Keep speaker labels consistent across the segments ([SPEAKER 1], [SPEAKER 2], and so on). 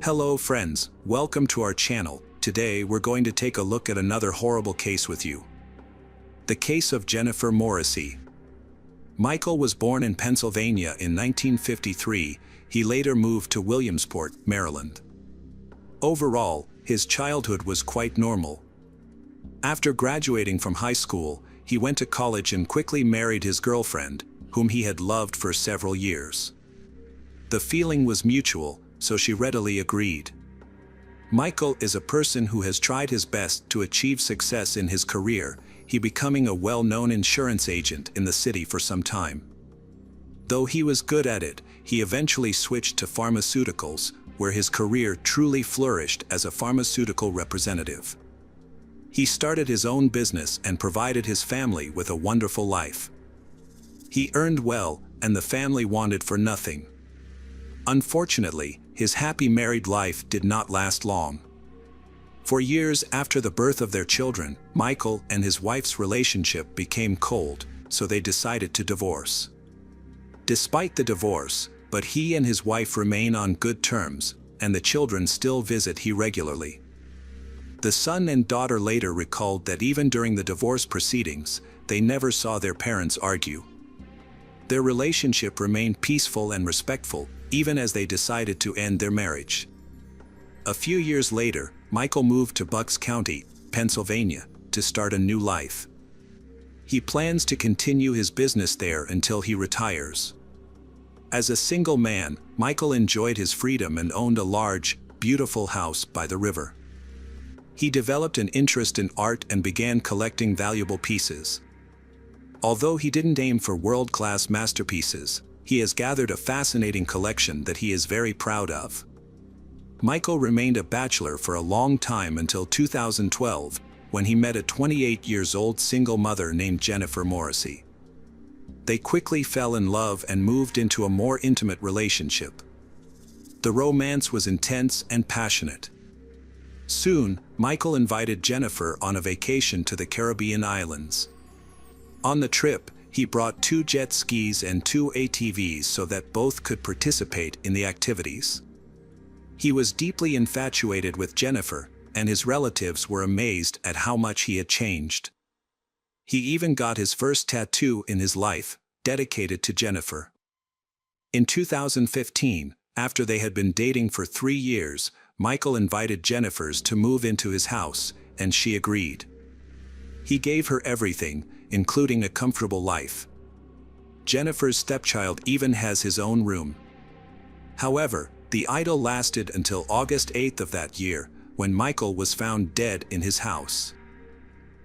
[SPEAKER 1] Hello friends, welcome to our channel. Today we're going to take a look at another horrible case with you. The case of Jennifer Morrissey. Michael was born in Pennsylvania in 1953. He later moved to Williamsport, Maryland. Overall, his childhood was quite normal. After graduating from high school, he went to college and quickly married his girlfriend, whom he had loved for several years. The feeling was mutual, so she readily agreed. Michael is a person who has tried his best to achieve success in his career, he becoming a well-known insurance agent in the city for some time. Though he was good at it, he eventually switched to pharmaceuticals, where his career truly flourished as a pharmaceutical representative. He started his own business and provided his family with a wonderful life. He earned well, and the family wanted for nothing. Unfortunately, his happy married life did not last long. For years after the birth of their children, Michael and his wife's relationship became cold, so they decided to divorce. Despite the divorce, but he and his wife remain on good terms, and the children still visit him regularly. The son and daughter later recalled that even during the divorce proceedings, they never saw their parents argue. Their relationship remained peaceful and respectful, even as they decided to end their marriage. A few years later, Michael moved to Bucks County, Pennsylvania, to start a new life. He plans to continue his business there until he retires. As a single man, Michael enjoyed his freedom and owned a large, beautiful house by the river. He developed an interest in art and began collecting valuable pieces. Although he didn't aim for world-class masterpieces, he has gathered a fascinating collection that he is very proud of. Michael remained a bachelor for a long time until 2012, when he met a 28-year-old single mother named Jennifer Morrissey. They quickly fell in love and moved into a more intimate relationship. The romance was intense and passionate. Soon, Michael invited Jennifer on a vacation to the Caribbean islands. On the trip, he brought 2 jet skis and 2 ATVs so that both could participate in the activities. He was deeply infatuated with Jennifer, and his relatives were amazed at how much he had changed. He even got his first tattoo in his life, dedicated to Jennifer. In 2015, after they had been dating for 3 years, Michael invited Jennifer to move into his house, and she agreed. He gave her everything, including a comfortable life. Jennifer's stepchild even has his own room. However, the idyll lasted until August 8th of that year, when Michael was found dead in his house.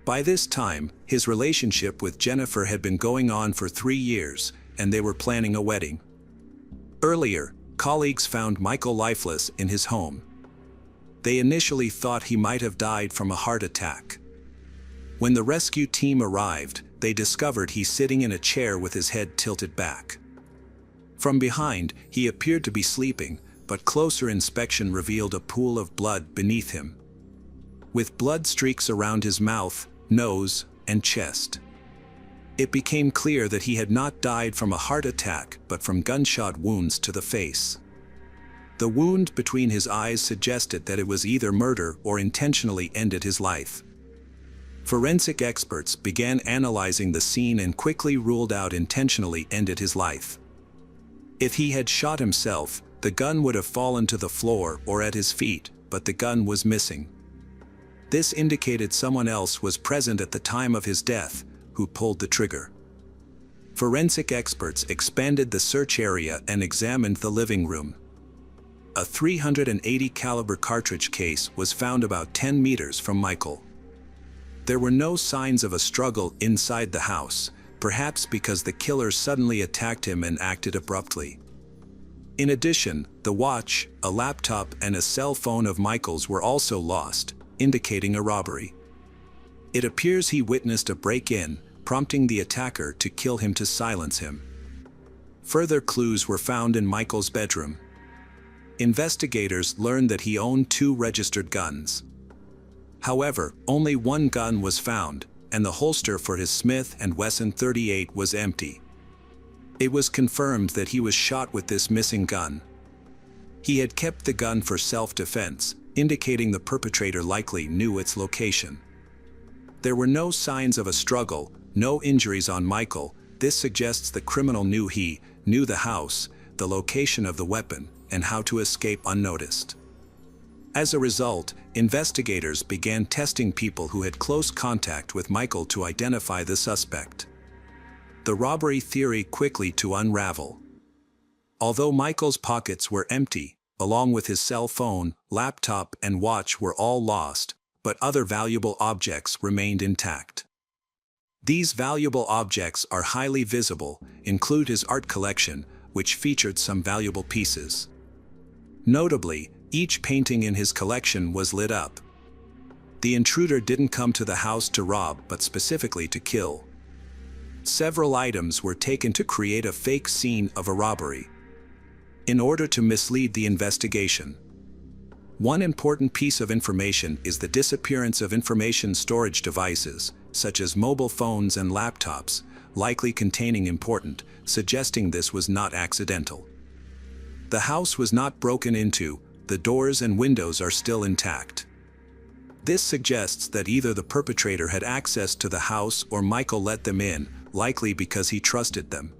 [SPEAKER 1] By this time, his relationship with Jennifer had been going on for 3 years, and they were planning a wedding. Earlier, colleagues found Michael lifeless in his home. They initially thought he might have died from a heart attack. When the rescue team arrived, they discovered he's sitting in a chair with his head tilted back. From behind, he appeared to be sleeping, but closer inspection revealed a pool of blood beneath him, with blood streaks around his mouth, nose, and chest. It became clear that he had not died from a heart attack but from gunshot wounds to the face. The wound between his eyes suggested that it was either murder or intentionally ended his life. Forensic experts began analyzing the scene and quickly ruled out intentionally ended his life. If he had shot himself, the gun would have fallen to the floor or at his feet, but the gun was missing. This indicated someone else was present at the time of his death, who pulled the trigger. Forensic experts expanded the search area and examined the living room. A .380 caliber cartridge case was found about 10 meters from Michael. There were no signs of a struggle inside the house, perhaps because the killer suddenly attacked him and acted abruptly. In addition, the watch, a laptop, and a cell phone of Michael's were also lost, indicating a robbery. It appears he witnessed a break-in, prompting the attacker to kill him to silence him. Further clues were found in Michael's bedroom. Investigators learned that he owned 2 registered guns. However, only 1 gun was found, and the holster for his Smith & Wesson .38 was empty. It was confirmed that he was shot with this missing gun. He had kept the gun for self-defense, indicating the perpetrator likely knew its location. There were no signs of a struggle, no injuries on Michael. This suggests the criminal knew the house, the location of the weapon, and how to escape unnoticed. As a result, investigators began testing people who had close contact with Michael to identify the suspect. The robbery theory quickly to unravel. Although Michael's pockets were empty, along with his cell phone, laptop, and watch were all lost, but other valuable objects remained intact. These valuable objects are highly visible, include his art collection, which featured some valuable pieces. Notably, each painting in his collection was lit up. The intruder didn't come to the house to rob, but specifically to kill. Several items were taken to create a fake scene of a robbery, in order to mislead the investigation. One important piece of information is the disappearance of information storage devices, such as mobile phones and laptops, likely containing important, suggesting this was not accidental. The house was not broken into, the doors and windows are still intact. This suggests that either the perpetrator had access to the house or Michael let them in, likely because he trusted them.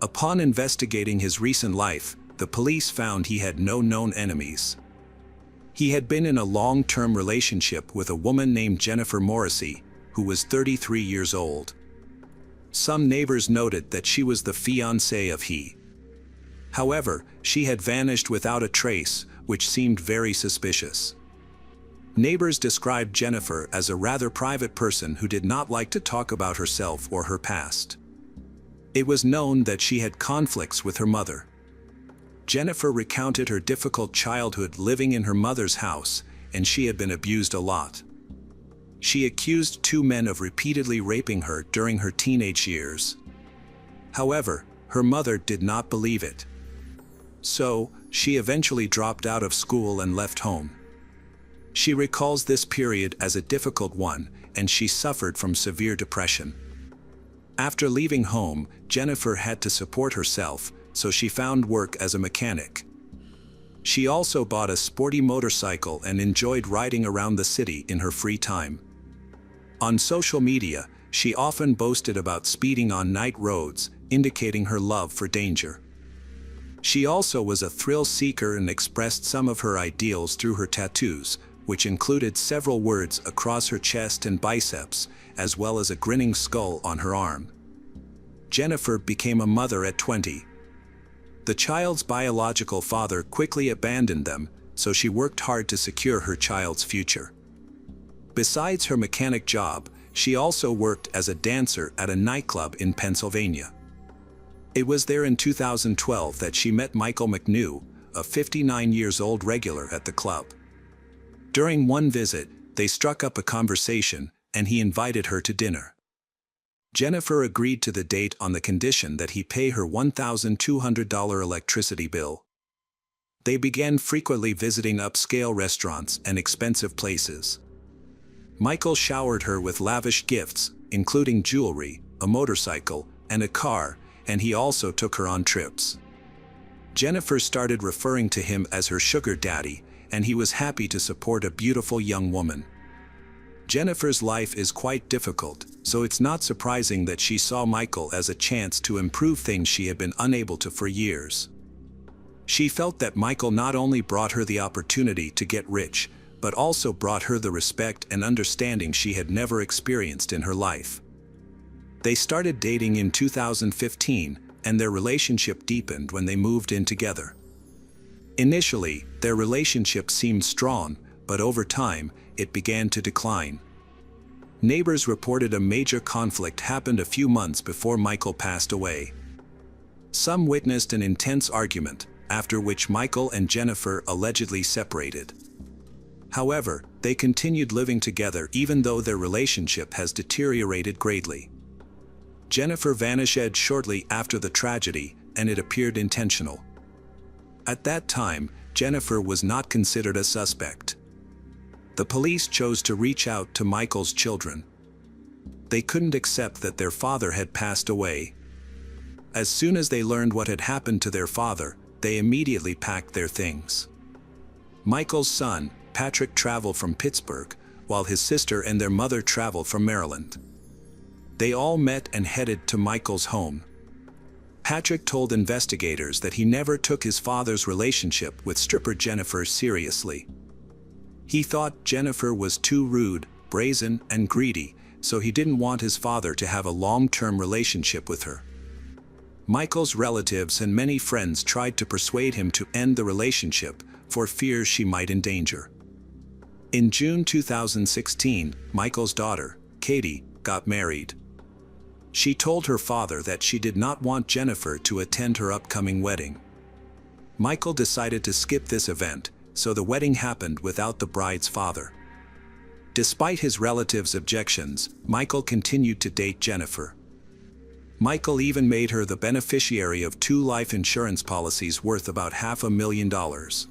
[SPEAKER 1] Upon investigating his recent life, the police found he had no known enemies. He had been in a long-term relationship with a woman named Jennifer Morrissey, who was 33 years old. Some neighbors noted that she was the fiancée of he. However, she had vanished without a trace, which seemed very suspicious. Neighbors described Jennifer as a rather private person who did not like to talk about herself or her past. It was known that she had conflicts with her mother. Jennifer recounted her difficult childhood living in her mother's house, and she had been abused a lot. She accused two men of repeatedly raping her during her teenage years. However, her mother did not believe it. So, she eventually dropped out of school and left home. She recalls this period as a difficult one, and she suffered from severe depression. After leaving home, Jennifer had to support herself, so she found work as a mechanic. She also bought a sporty motorcycle and enjoyed riding around the city in her free time. On social media, she often boasted about speeding on night roads, indicating her love for danger. She also was a thrill seeker and expressed some of her ideals through her tattoos, which included several words across her chest and biceps, as well as a grinning skull on her arm. Jennifer became a mother at 20. The child's biological father quickly abandoned them, so she worked hard to secure her child's future. Besides her mechanic job, she also worked as a dancer at a nightclub in Pennsylvania. It was there in 2012 that she met Michael McNew, a 59-year-old regular at the club. During one visit, they struck up a conversation, and he invited her to dinner. Jennifer agreed to the date on the condition that he pay her $1,200 electricity bill. They began frequently visiting upscale restaurants and expensive places. Michael showered her with lavish gifts, including jewelry, a motorcycle, and a car, and he also took her on trips. Jennifer started referring to him as her sugar daddy, and he was happy to support a beautiful young woman. Jennifer's life is quite difficult, so it's not surprising that she saw Michael as a chance to improve things she had been unable to for years. She felt that Michael not only brought her the opportunity to get rich, but also brought her the respect and understanding she had never experienced in her life. They started dating in 2015, and their relationship deepened when they moved in together. Initially, their relationship seemed strong, but over time, it began to decline. Neighbors reported a major conflict happened a few months before Michael passed away. Some witnessed an intense argument, after which Michael and Jennifer allegedly separated. However, they continued living together even though their relationship has deteriorated greatly. Jennifer vanished shortly after the tragedy, and it appeared intentional. At that time, Jennifer was not considered a suspect. The police chose to reach out to Michael's children. They couldn't accept that their father had passed away. As soon as they learned what had happened to their father, they immediately packed their things. Michael's son, Patrick, traveled from Pittsburgh, while his sister and their mother traveled from Maryland. They all met and headed to Michael's home. Patrick told investigators that he never took his father's relationship with stripper Jennifer seriously. He thought Jennifer was too rude, brazen, and greedy, so he didn't want his father to have a long-term relationship with her. Michael's relatives and many friends tried to persuade him to end the relationship for fear she might endanger. In June 2016, Michael's daughter, Katie, got married. She told her father that she did not want Jennifer to attend her upcoming wedding. Michael decided to skip this event, so the wedding happened without the bride's father. Despite his relatives' objections, Michael continued to date Jennifer. Michael even made her the beneficiary of 2 life insurance policies worth about $500,000.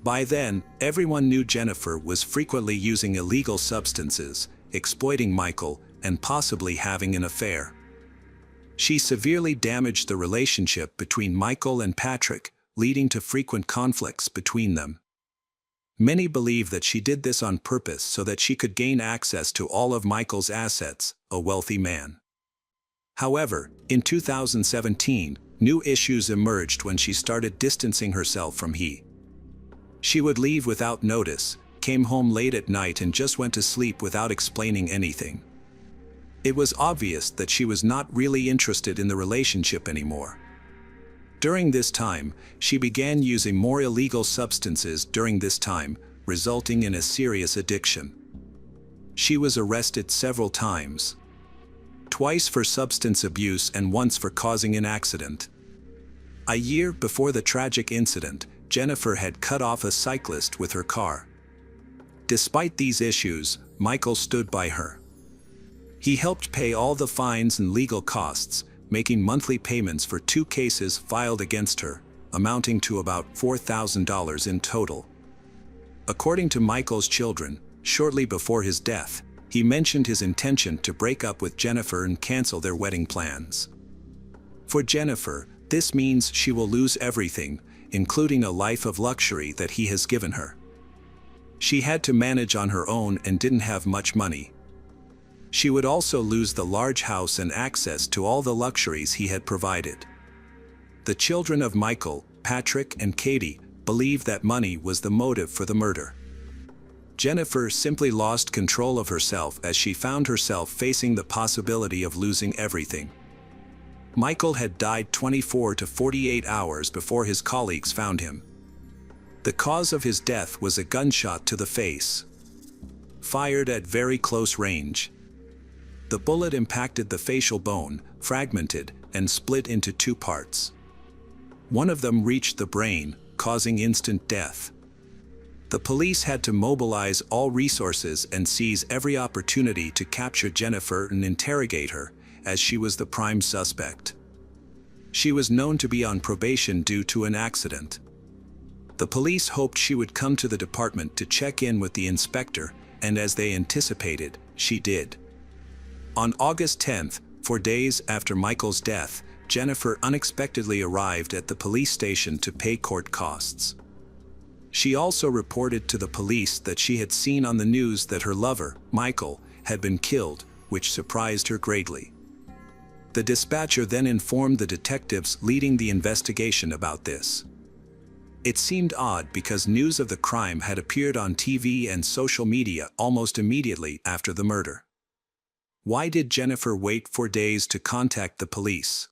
[SPEAKER 1] By then, everyone knew Jennifer was frequently using illegal substances, exploiting Michael, and possibly having an affair. She severely damaged the relationship between Michael and Patrick, leading to frequent conflicts between them. Many believe that she did this on purpose so that she could gain access to all of Michael's assets, a wealthy man. However, in 2017, new issues emerged when she started distancing herself from him. She would leave without notice, came home late at night and just went to sleep without explaining anything. It was obvious that she was not really interested in the relationship anymore. During this time, she began using more illegal substances during this time, resulting in a serious addiction. She was arrested several times. Twice for substance abuse and once for causing an accident. A year before the tragic incident, Jennifer had cut off a cyclist with her car. Despite these issues, Michael stood by her. He helped pay all the fines and legal costs, making monthly payments for 2 cases filed against her, amounting to about $4,000 in total. According to Michael's children, shortly before his death, he mentioned his intention to break up with Jennifer and cancel their wedding plans. For Jennifer, this means she will lose everything, including a life of luxury that he has given her. She had to manage on her own and didn't have much money. She would also lose the large house and access to all the luxuries he had provided. The children of Michael, Patrick, and Katie believed that money was the motive for the murder. Jennifer simply lost control of herself as she found herself facing the possibility of losing everything. Michael had died 24 to 48 hours before his colleagues found him. The cause of his death was a gunshot to the face, fired at very close range. The bullet impacted the facial bone, fragmented, and split into 2 parts. One of them reached the brain, causing instant death. The police had to mobilize all resources and seize every opportunity to capture Jennifer and interrogate her, as she was the prime suspect. She was known to be on probation due to an accident. The police hoped she would come to the department to check in with the inspector, and as they anticipated, she did. On August 10th, 4 days after Michael's death, Jennifer unexpectedly arrived at the police station to pay court costs. She also reported to the police that she had seen on the news that her lover, Michael, had been killed, which surprised her greatly. The dispatcher then informed the detectives leading the investigation about this. It seemed odd because news of the crime had appeared on TV and social media almost immediately after the murder. Why did Jennifer wait 4 days to contact the police?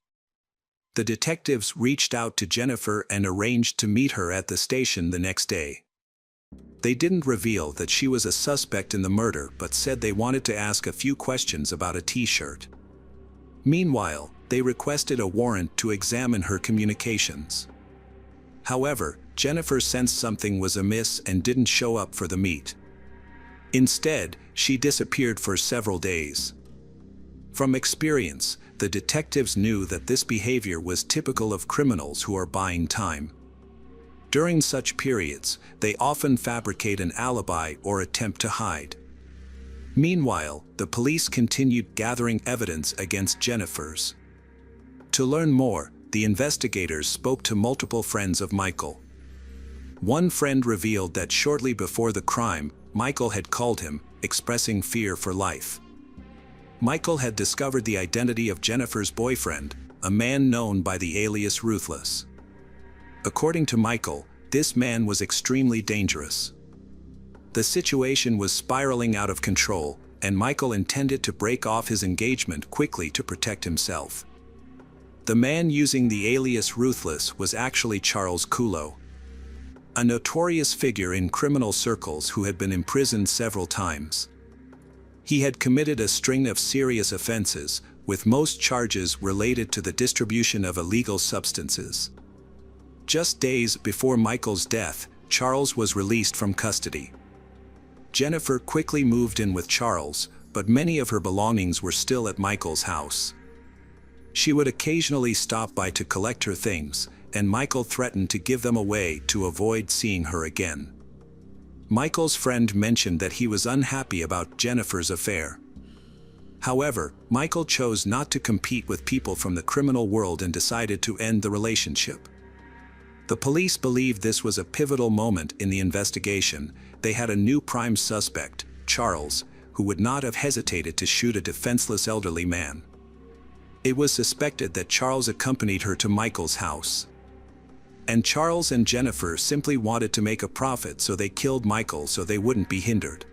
[SPEAKER 1] The detectives reached out to Jennifer and arranged to meet her at the station the next day. They didn't reveal that she was a suspect in the murder but said they wanted to ask a few questions about a T-shirt. Meanwhile, they requested a warrant to examine her communications. However, Jennifer sensed something was amiss and didn't show up for the meet. Instead, she disappeared for several days. From experience, the detectives knew that this behavior was typical of criminals who are buying time. During such periods, they often fabricate an alibi or attempt to hide. Meanwhile, the police continued gathering evidence against Jennifer's. To learn more, the investigators spoke to multiple friends of Michael. One friend revealed that shortly before the crime, Michael had called him, expressing fear for life. Michael had discovered the identity of Jennifer's boyfriend, a man known by the alias Ruthless. According to Michael, this man was extremely dangerous. The situation was spiraling out of control, and Michael intended to break off his engagement quickly to protect himself. The man using the alias Ruthless was actually Charles Culo, a notorious figure in criminal circles who had been imprisoned several times. He had committed a string of serious offenses, with most charges related to the distribution of illegal substances. Just days before Michael's death, Charles was released from custody. Jennifer quickly moved in with Charles, but many of her belongings were still at Michael's house. She would occasionally stop by to collect her things, and Michael threatened to give them away to avoid seeing her again. Michael's friend mentioned that he was unhappy about Jennifer's affair. However, Michael chose not to compete with people from the criminal world and decided to end the relationship. The police believed this was a pivotal moment in the investigation. They had a new prime suspect, Charles, who would not have hesitated to shoot a defenseless elderly man. It was suspected that Charles accompanied her to Michael's house. And Charles and Jennifer simply wanted to make a profit, so they killed Michael so they wouldn't be hindered.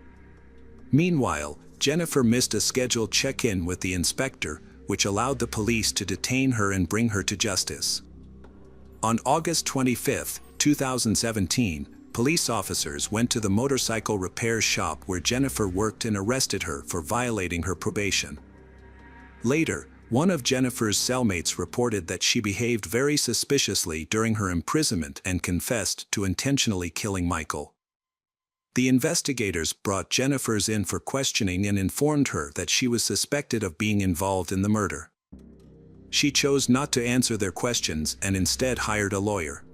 [SPEAKER 1] Meanwhile, Jennifer missed a scheduled check-in with the inspector, which allowed the police to detain her and bring her to justice. On August 25, 2017, police officers went to the motorcycle repair shop where Jennifer worked and arrested her for violating her probation. Later, one of Jennifer's cellmates reported that she behaved very suspiciously during her imprisonment and confessed to intentionally killing Michael. The investigators brought Jennifer's in for questioning and informed her that she was suspected of being involved in the murder. She chose not to answer their questions and instead hired a lawyer.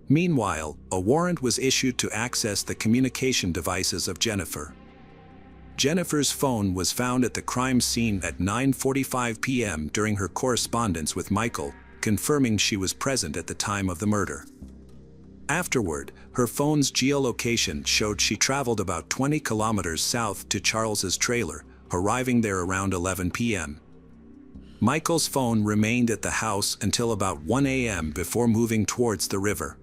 [SPEAKER 1] Meanwhile, a warrant was issued to access the communication devices of Jennifer. Jennifer's phone was found at the crime scene at 9:45 p.m. during her correspondence with Michael, confirming she was present at the time of the murder. Afterward, her phone's geolocation showed she traveled about 20 kilometers south to Charles's trailer, arriving there around 11 p.m. Michael's phone remained at the house until about 1 a.m. before moving towards the river,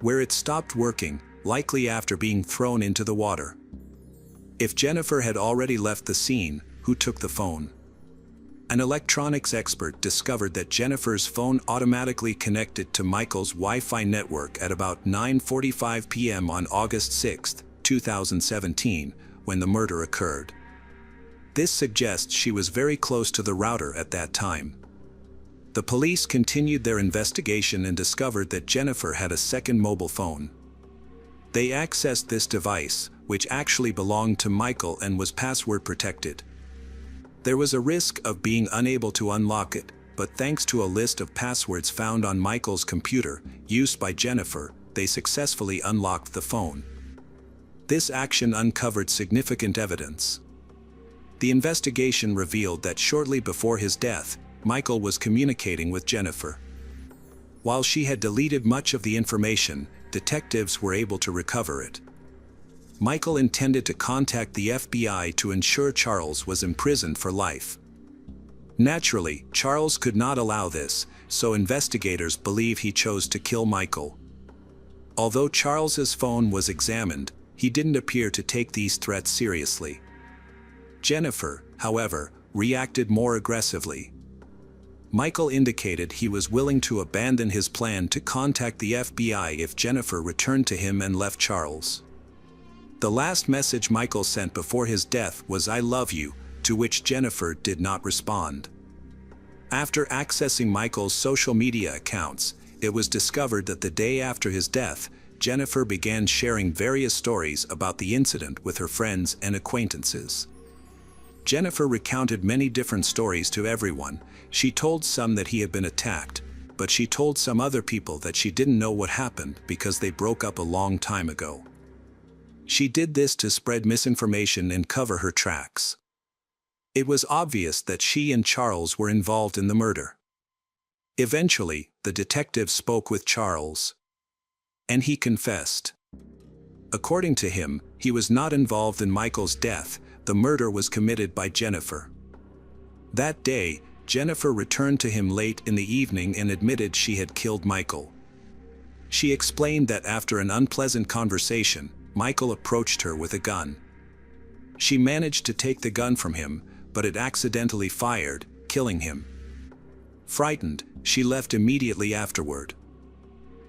[SPEAKER 1] where it stopped working, likely after being thrown into the water. If Jennifer had already left the scene, who took the phone? An electronics expert discovered that Jennifer's phone automatically connected to Michael's Wi-Fi network at about 9:45 p.m. on August 6, 2017, when the murder occurred. This suggests she was very close to the router at that time. The police continued their investigation and discovered that Jennifer had a second mobile phone. They accessed this device, which actually belonged to Michael and was password protected. There was a risk of being unable to unlock it, but thanks to a list of passwords found on Michael's computer, used by Jennifer, they successfully unlocked the phone. This action uncovered significant evidence. The investigation revealed that shortly before his death, Michael was communicating with Jennifer. While she had deleted much of the information, detectives were able to recover it. Michael intended to contact the FBI to ensure Charles was imprisoned for life. Naturally, Charles could not allow this, so investigators believe he chose to kill Michael. Although Charles's phone was examined, he didn't appear to take these threats seriously. Jennifer, however, reacted more aggressively. Michael indicated he was willing to abandon his plan to contact the FBI if Jennifer returned to him and left Charles. The last message Michael sent before his death was "I love you," to which Jennifer did not respond. After accessing Michael's social media accounts, it was discovered that the day after his death, Jennifer began sharing various stories about the incident with her friends and acquaintances. Jennifer recounted many different stories to everyone. She told some that he had been attacked, but she told some other people that she didn't know what happened because they broke up a long time ago. She did this to spread misinformation and cover her tracks. It was obvious that she and Charles were involved in the murder. Eventually, the detective spoke with Charles, and he confessed. According to him, he was not involved in Michael's death. The murder was committed by Jennifer. That day, Jennifer returned to him late in the evening and admitted she had killed Michael. She explained that after an unpleasant conversation, Michael approached her with a gun. She managed to take the gun from him, but it accidentally fired, killing him. Frightened, she left immediately afterward.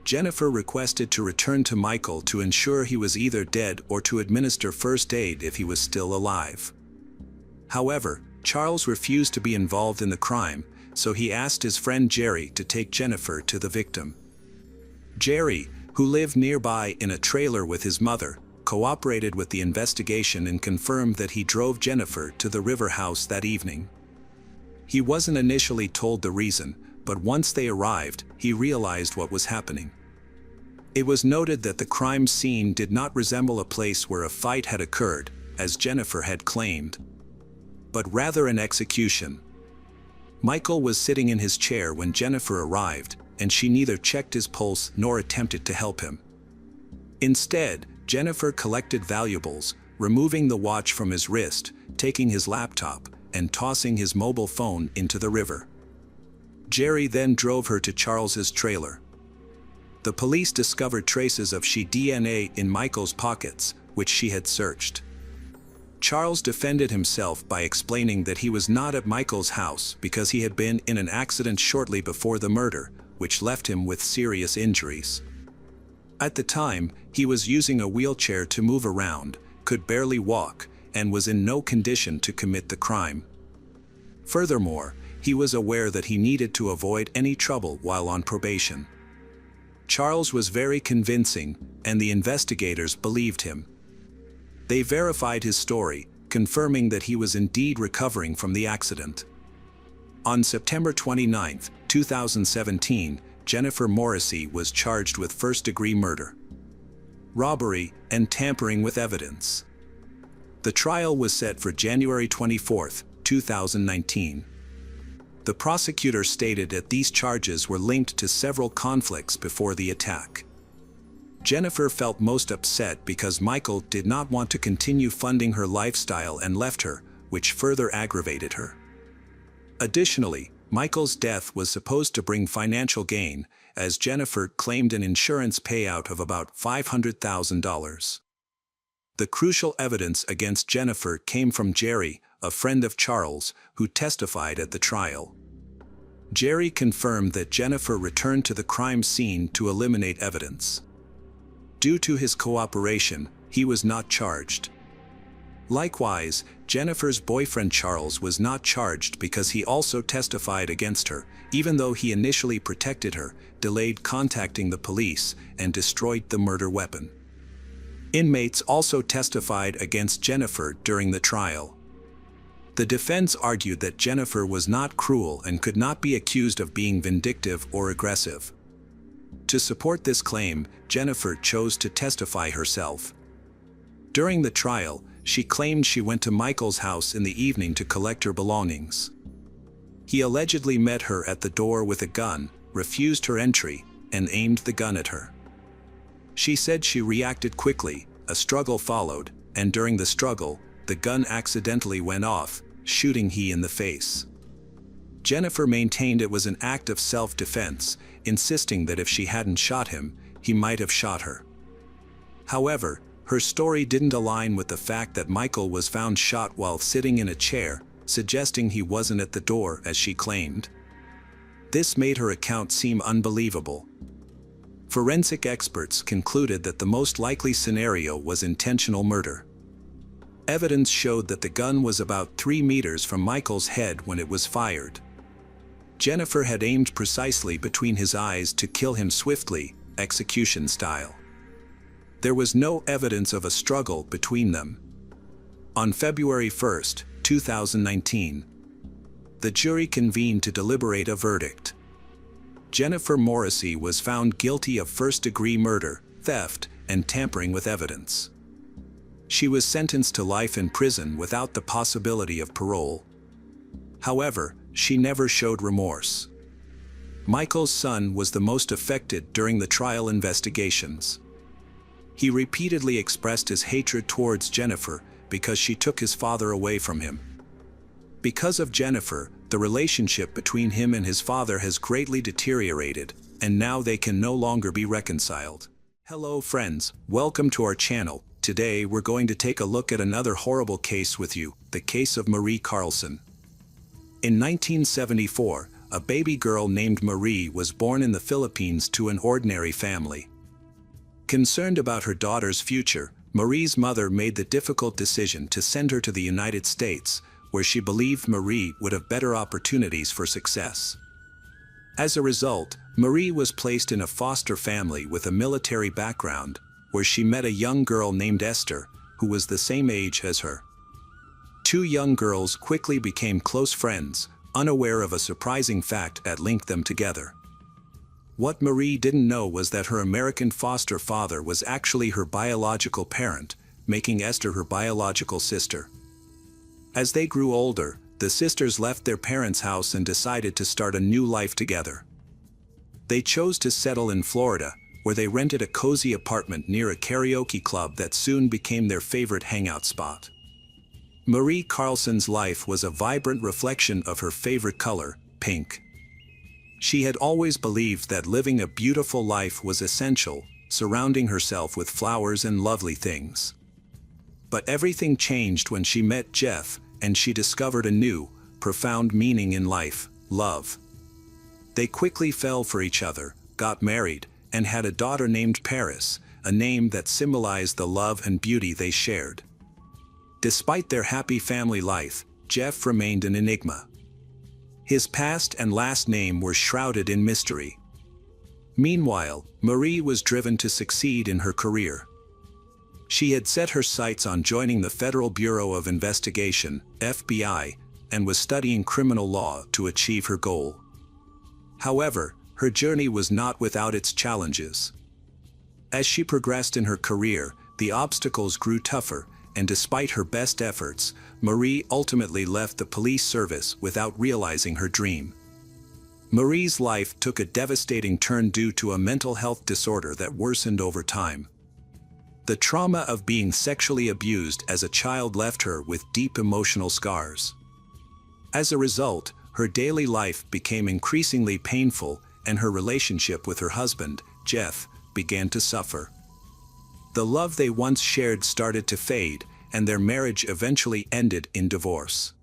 [SPEAKER 1] Jennifer requested to return to Michael to ensure he was either dead or to administer first aid if he was still alive. However, Charles refused to be involved in the crime, so he asked his friend Jerry to take Jennifer to the victim. Jerry, who lived nearby in a trailer with his mother, cooperated with the investigation and confirmed that he drove Jennifer to the river house that evening. He wasn't initially told the reason, but once they arrived, he realized what was happening. It was noted that the crime scene did not resemble a place where a fight had occurred, as Jennifer had claimed, but rather an execution. Michael was sitting in his chair when Jennifer arrived, and she neither checked his pulse nor attempted to help him. Instead, Jennifer collected valuables, removing the watch from his wrist, taking his laptop, and tossing his mobile phone into the river. Jerry then drove her to Charles's trailer. The police discovered traces of she DNA in Michael's pockets, which she had searched. Charles defended himself by explaining that he was not at Michael's house because he had been in an accident shortly before the murder, which left him with serious injuries. At the time, he was using a wheelchair to move around, could barely walk, and was in no condition to commit the crime. Furthermore, he was aware that he needed to avoid any trouble while on probation. Charles was very convincing, and the investigators believed him. They verified his story, confirming that he was indeed recovering from the accident. On September 29, 2017, Jennifer Morrissey was charged with first-degree murder, robbery, and tampering with evidence. The trial was set for January 24, 2019. The prosecutor stated that these charges were linked to several conflicts before the attack. Jennifer felt most upset because Michael did not want to continue funding her lifestyle and left her, which further aggravated her. Additionally, Michael's death was supposed to bring financial gain, as Jennifer claimed an insurance payout of about $500,000. The crucial evidence against Jennifer came from Jerry, a friend of Charles, who testified at the trial. Jerry confirmed that Jennifer returned to the crime scene to eliminate evidence. Due to his cooperation, he was not charged. Likewise, Jennifer's boyfriend Charles was not charged because he also testified against her, even though he initially protected her, delayed contacting the police, and destroyed the murder weapon. Inmates also testified against Jennifer during the trial. The defense argued that Jennifer was not cruel and could not be accused of being vindictive or aggressive. To support this claim, Jennifer chose to testify herself. During the trial, she claimed she went to Michael's house in the evening to collect her belongings. He allegedly met her at the door with a gun, refused her entry, and aimed the gun at her. She said she reacted quickly, a struggle followed, and during the struggle, the gun accidentally went off, shooting he in the face. Jennifer maintained it was an act of self-defense, insisting that if she hadn't shot him, he might have shot her. However, her story didn't align with the fact that Michael was found shot while sitting in a chair, suggesting he wasn't at the door as she claimed. This made her account seem unbelievable. Forensic experts concluded that the most likely scenario was intentional murder. Evidence showed that the gun was about 3 meters from Michael's head when it was fired. Jennifer had aimed precisely between his eyes to kill him swiftly, execution style. There was no evidence of a struggle between them. On February 1, 2019, the jury convened to deliberate a verdict. Jennifer Morrissey was found guilty of first-degree murder, theft, and tampering with evidence. She was sentenced to life in prison without the possibility of parole. However, she never showed remorse. Michael's son was the most affected during the trial investigations. He repeatedly expressed his hatred towards Jennifer because she took his father away from him. Because of Jennifer, the relationship between him and his father has greatly deteriorated, and now they can no longer be reconciled. Hello friends, welcome to our channel. Today we're going to take a look at another horrible case with you, the case of Marie Carlson. In 1974, a baby girl named Marie was born in the Philippines to an ordinary family. Concerned about her daughter's future, Marie's mother made the difficult decision to send her to the United States, where she believed Marie would have better opportunities for success. As a result, Marie was placed in a foster family with a military background, where she met a young girl named Esther, who was the same age as her. Two young girls quickly became close friends, unaware of a surprising fact that linked them together. What Marie didn't know was that her American foster father was actually her biological parent, making Esther her biological sister. As they grew older, the sisters left their parents' house and decided to start a new life together. They chose to settle in Florida, where they rented a cozy apartment near a karaoke club that soon became their favorite hangout spot. Marie Carlson's life was a vibrant reflection of her favorite color, pink. She had always believed that living a beautiful life was essential, surrounding herself with flowers and lovely things. But everything changed when she met Jeff, and she discovered a new, profound meaning in life: love. They quickly fell for each other, got married, and had a daughter named Paris, a name that symbolized the love and beauty they shared. Despite their happy family life, Jeff remained an enigma. His past and last name were shrouded in mystery. Meanwhile, Marie was driven to succeed in her career. She had set her sights on joining the Federal Bureau of Investigation, FBI, and was studying criminal law to achieve her goal. However, her journey was not without its challenges. As she progressed in her career, the obstacles grew tougher, and despite her best efforts, Marie ultimately left the police service without realizing her dream. Marie's life took a devastating turn due to a mental health disorder that worsened over time. The trauma of being sexually abused as a child left her with deep emotional scars. As a result, her daily life became increasingly painful, and her relationship with her husband, Jeff, began to suffer. The love they once shared started to fade, and their marriage eventually ended in divorce.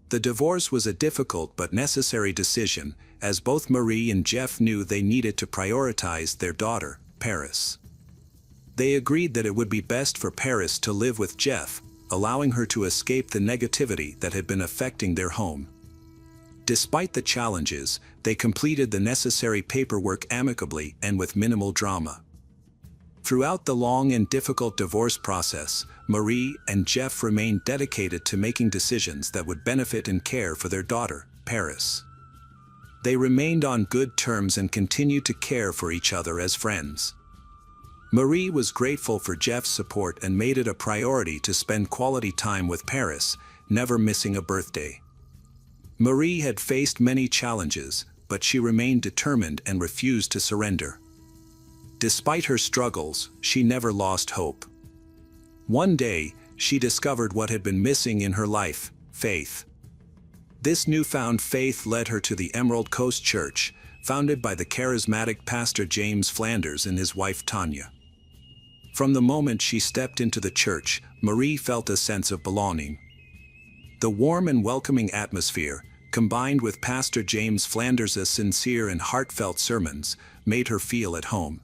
[SPEAKER 1] The divorce was a difficult but necessary decision, as both Marie and Jeff knew they needed to prioritize their daughter, Paris. They agreed that it would be best for Paris to live with Jeff, allowing her to escape the negativity that had been affecting their home. Despite the challenges, they completed the necessary paperwork amicably and with minimal drama. Throughout the long and difficult divorce process, Marie and Jeff remained dedicated to making decisions that would benefit and care for their daughter, Paris. They remained on good terms and continued to care for each other as friends. Marie was grateful for Jeff's support and made it a priority to spend quality time with Paris, never missing a birthday. Marie had faced many challenges, but she remained determined and refused to surrender. Despite her struggles, she never lost hope. One day, she discovered what had been missing in her life: faith. This newfound faith led her to the Emerald Coast Church, founded by the charismatic pastor James Flanders and his wife Tanya. From the moment she stepped into the church, Marie felt a sense of belonging. The warm and welcoming atmosphere, combined with Pastor James Flanders' sincere and heartfelt sermons, made her feel at home.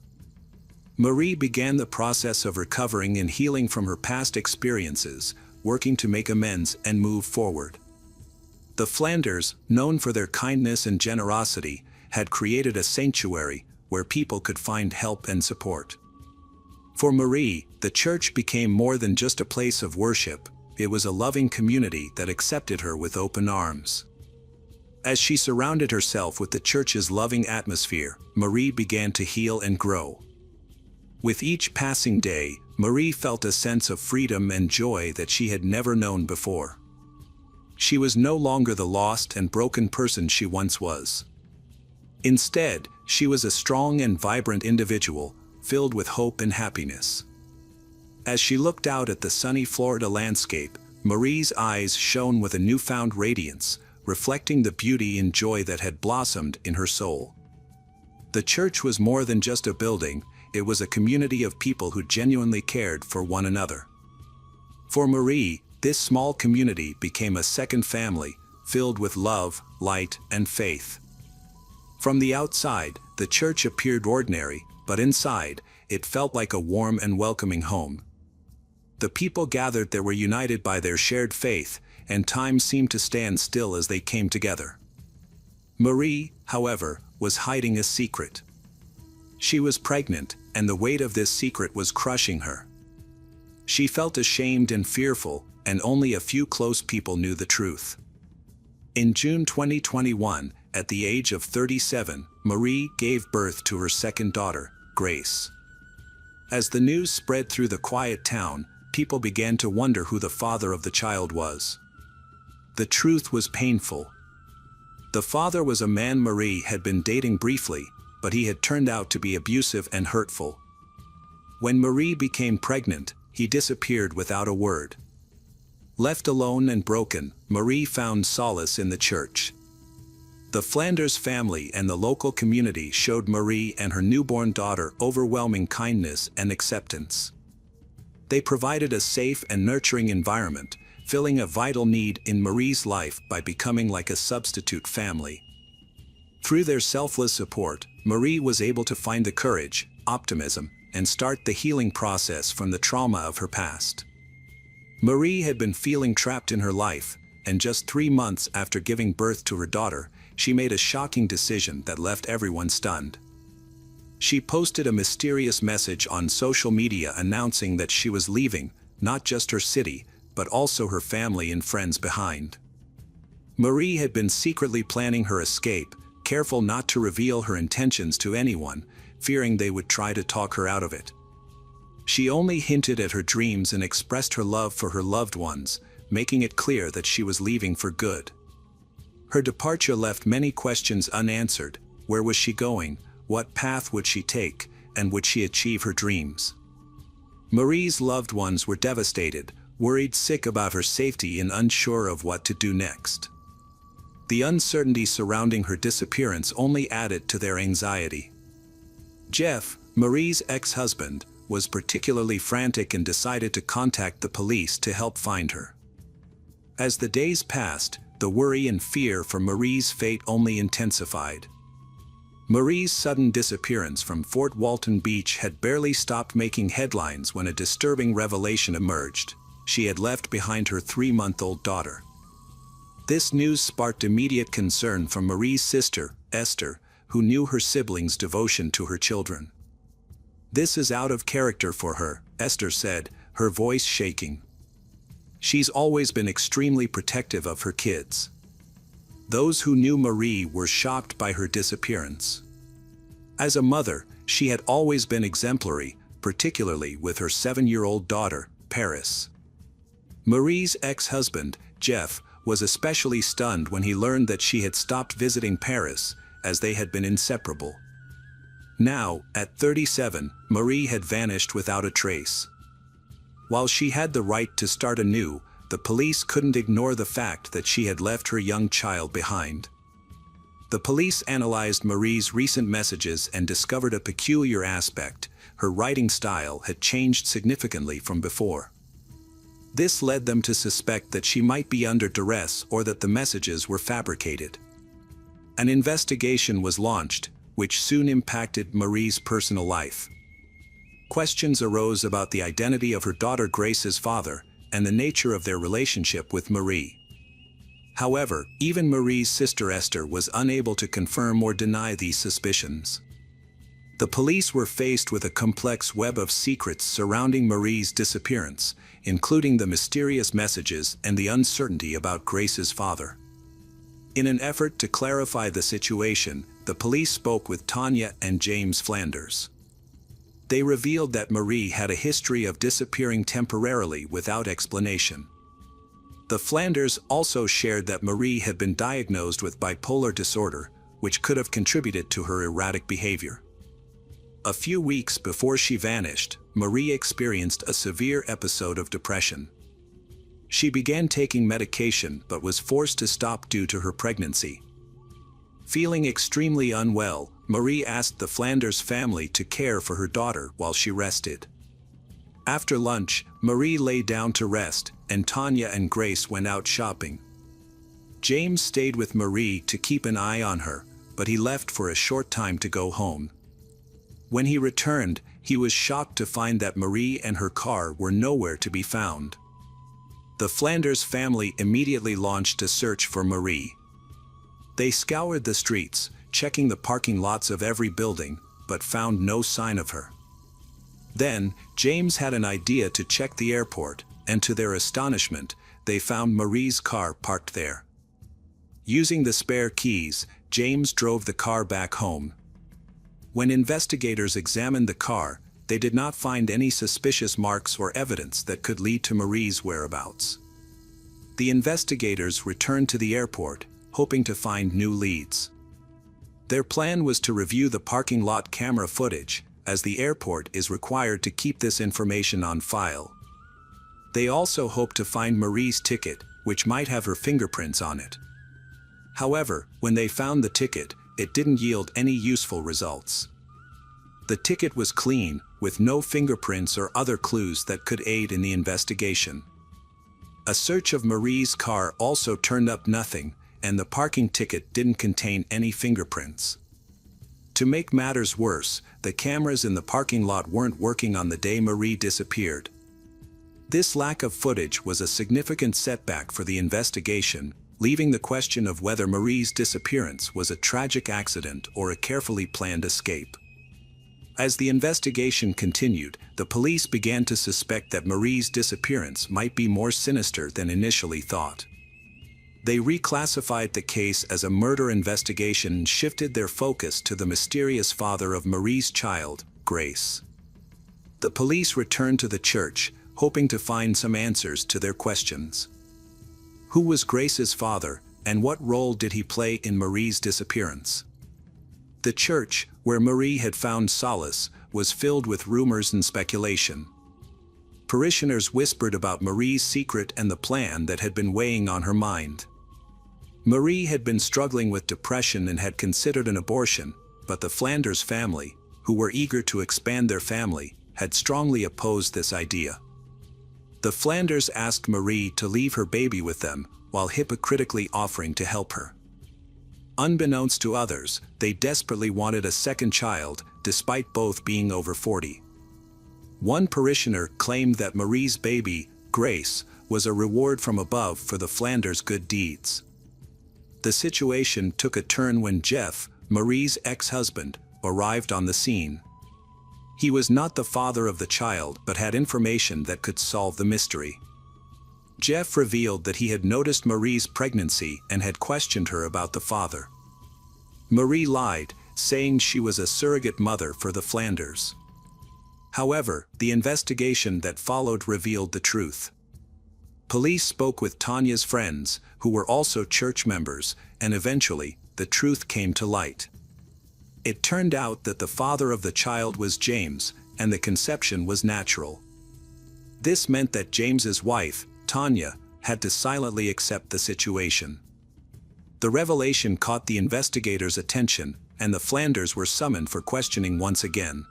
[SPEAKER 1] Marie began the process of recovering and healing from her past experiences, working to make amends and move forward. The Flanders, known for their kindness and generosity, had created a sanctuary where people could find help and support. For Marie, the church became more than just a place of worship. It was a loving community that accepted her with open arms. As she surrounded herself with the church's loving atmosphere, Marie began to heal and grow. With each passing day, Marie felt a sense of freedom and joy that she had never known before. She was no longer the lost and broken person she once was. Instead, she was a strong and vibrant individual, filled with hope and happiness. As she looked out at the sunny Florida landscape, Marie's eyes shone with a newfound radiance, reflecting the beauty and joy that had blossomed in her soul. The church was more than just a building, it was a community of people who genuinely cared for one another. For Marie, this small community became a second family, filled with love, light, and faith. From the outside, the church appeared ordinary, but inside, it felt like a warm and welcoming home. The people gathered there were united by their shared faith, and time seemed to stand still as they came together. Marie, however, was hiding a secret. She was pregnant, and the weight of this secret was crushing her. She felt ashamed and fearful, and only a few close people knew the truth. In June 2021, at the age of 37, Marie gave birth to her second daughter, Grace. As the news spread through the quiet town, people began to wonder who the father of the child was. The truth was painful. The father was a man Marie had been dating briefly, but he had turned out to be abusive and hurtful. When Marie became pregnant, he disappeared without a word. Left alone and broken, Marie found solace in the church. The Flanders family and the local community showed Marie and her newborn daughter overwhelming kindness and acceptance. They provided a safe and nurturing environment, filling a vital need in Marie's life by becoming like a substitute family. Through their selfless support, Marie was able to find the courage, optimism, and start the healing process from the trauma of her past. Marie had been feeling trapped in her life, and just 3 months after giving birth to her daughter, she made a shocking decision that left everyone stunned. She posted a mysterious message on social media announcing that she was leaving, not just her city, but also her family and friends behind. Marie had been secretly planning her escape, careful not to reveal her intentions to anyone, fearing they would try to talk her out of it. She only hinted at her dreams and expressed her love for her loved ones, making it clear that she was leaving for good. Her departure left many questions unanswered. Where was she going? What path would she take? And would she achieve her dreams? Marie's loved ones were devastated, worried sick about her safety and unsure of what to do next. The uncertainty surrounding her disappearance only added to their anxiety. Jeff, Marie's ex-husband, was particularly frantic and decided to contact the police to help find her. As the days passed, the worry and fear for Marie's fate only intensified. Marie's sudden disappearance from Fort Walton Beach had barely stopped making headlines when a disturbing revelation emerged. She had left behind her 3-month-old daughter. This news sparked immediate concern from Marie's sister, Esther, who knew her siblings' devotion to her children. "This is out of character for her," Esther said, her voice shaking. "She's always been extremely protective of her kids." Those who knew Marie were shocked by her disappearance. As a mother, she had always been exemplary, particularly with her 7-year-old daughter, Paris. Marie's ex-husband, Jeff, was especially stunned when he learned that she had stopped visiting Paris, as they had been inseparable. Now, at 37, Marie had vanished without a trace. While she had the right to start anew, the police couldn't ignore the fact that she had left her young child behind. The police analyzed Marie's recent messages and discovered a peculiar aspect: her writing style had changed significantly from before. This led them to suspect that she might be under duress or that the messages were fabricated. An investigation was launched, which soon impacted Marie's personal life. Questions arose about the identity of her daughter Grace's father and the nature of their relationship with Marie. However, even Marie's sister Esther was unable to confirm or deny these suspicions. The police were faced with a complex web of secrets surrounding Marie's disappearance, including the mysterious messages and the uncertainty about Grace's father. In an effort to clarify the situation, the police spoke with Tanya and James Flanders. They revealed that Marie had a history of disappearing temporarily without explanation. The Flanders also shared that Marie had been diagnosed with bipolar disorder, which could have contributed to her erratic behavior. A few weeks before she vanished, Marie experienced a severe episode of depression. She began taking medication but was forced to stop due to her pregnancy. Feeling extremely unwell, Marie asked the Flanders family to care for her daughter while she rested. After lunch, Marie lay down to rest, and Tanya and Grace went out shopping. James stayed with Marie to keep an eye on her, but he left for a short time to go home. When he returned, he was shocked to find that Marie and her car were nowhere to be found. The Flanders family immediately launched a search for Marie. They scoured the streets, checking the parking lots of every building, but found no sign of her. Then, James had an idea to check the airport, and to their astonishment, they found Marie's car parked there. Using the spare keys, James drove the car back home. When investigators examined the car, they did not find any suspicious marks or evidence that could lead to Marie's whereabouts. The investigators returned to the airport, hoping to find new leads. Their plan was to review the parking lot camera footage, as the airport is required to keep this information on file. They also hoped to find Marie's ticket, which might have her fingerprints on it. However, when they found the ticket, it didn't yield any useful results. The ticket was clean, with no fingerprints or other clues that could aid in the investigation. A search of Marie's car also turned up nothing, and the parking ticket didn't contain any fingerprints. To make matters worse, the cameras in the parking lot weren't working on the day Marie disappeared. This lack of footage was a significant setback for the investigation, leaving the question of whether Marie's disappearance was a tragic accident or a carefully planned escape. As the investigation continued, the police began to suspect that Marie's disappearance might be more sinister than initially thought. They reclassified the case as a murder investigation and shifted their focus to the mysterious father of Marie's child, Grace. The police returned to the church, hoping to find some answers to their questions. Who was Grace's father, and what role did he play in Marie's disappearance? The church, where Marie had found solace, was filled with rumors and speculation. Parishioners whispered about Marie's secret and the plan that had been weighing on her mind. Marie had been struggling with depression and had considered an abortion, but the Flanders family, who were eager to expand their family, had strongly opposed this idea. The Flanders asked Marie to leave her baby with them, while hypocritically offering to help her. Unbeknownst to others, they desperately wanted a second child, despite both being over 40. One parishioner claimed that Marie's baby, Grace, was a reward from above for the Flanders' good deeds. The situation took a turn when Jeff, Marie's ex-husband, arrived on the scene. He was not the father of the child but had information that could solve the mystery. Jeff revealed that he had noticed Marie's pregnancy and had questioned her about the father. Marie lied, saying she was a surrogate mother for the Flanders. However, the investigation that followed revealed the truth. Police spoke with Tanya's friends, who were also church members, and eventually, the truth came to light. It turned out that the father of the child was James, and the conception was natural. This meant that James's wife, Tanya, had to silently accept the situation. The revelation caught the investigators' attention, and the Flanders were summoned for questioning once again.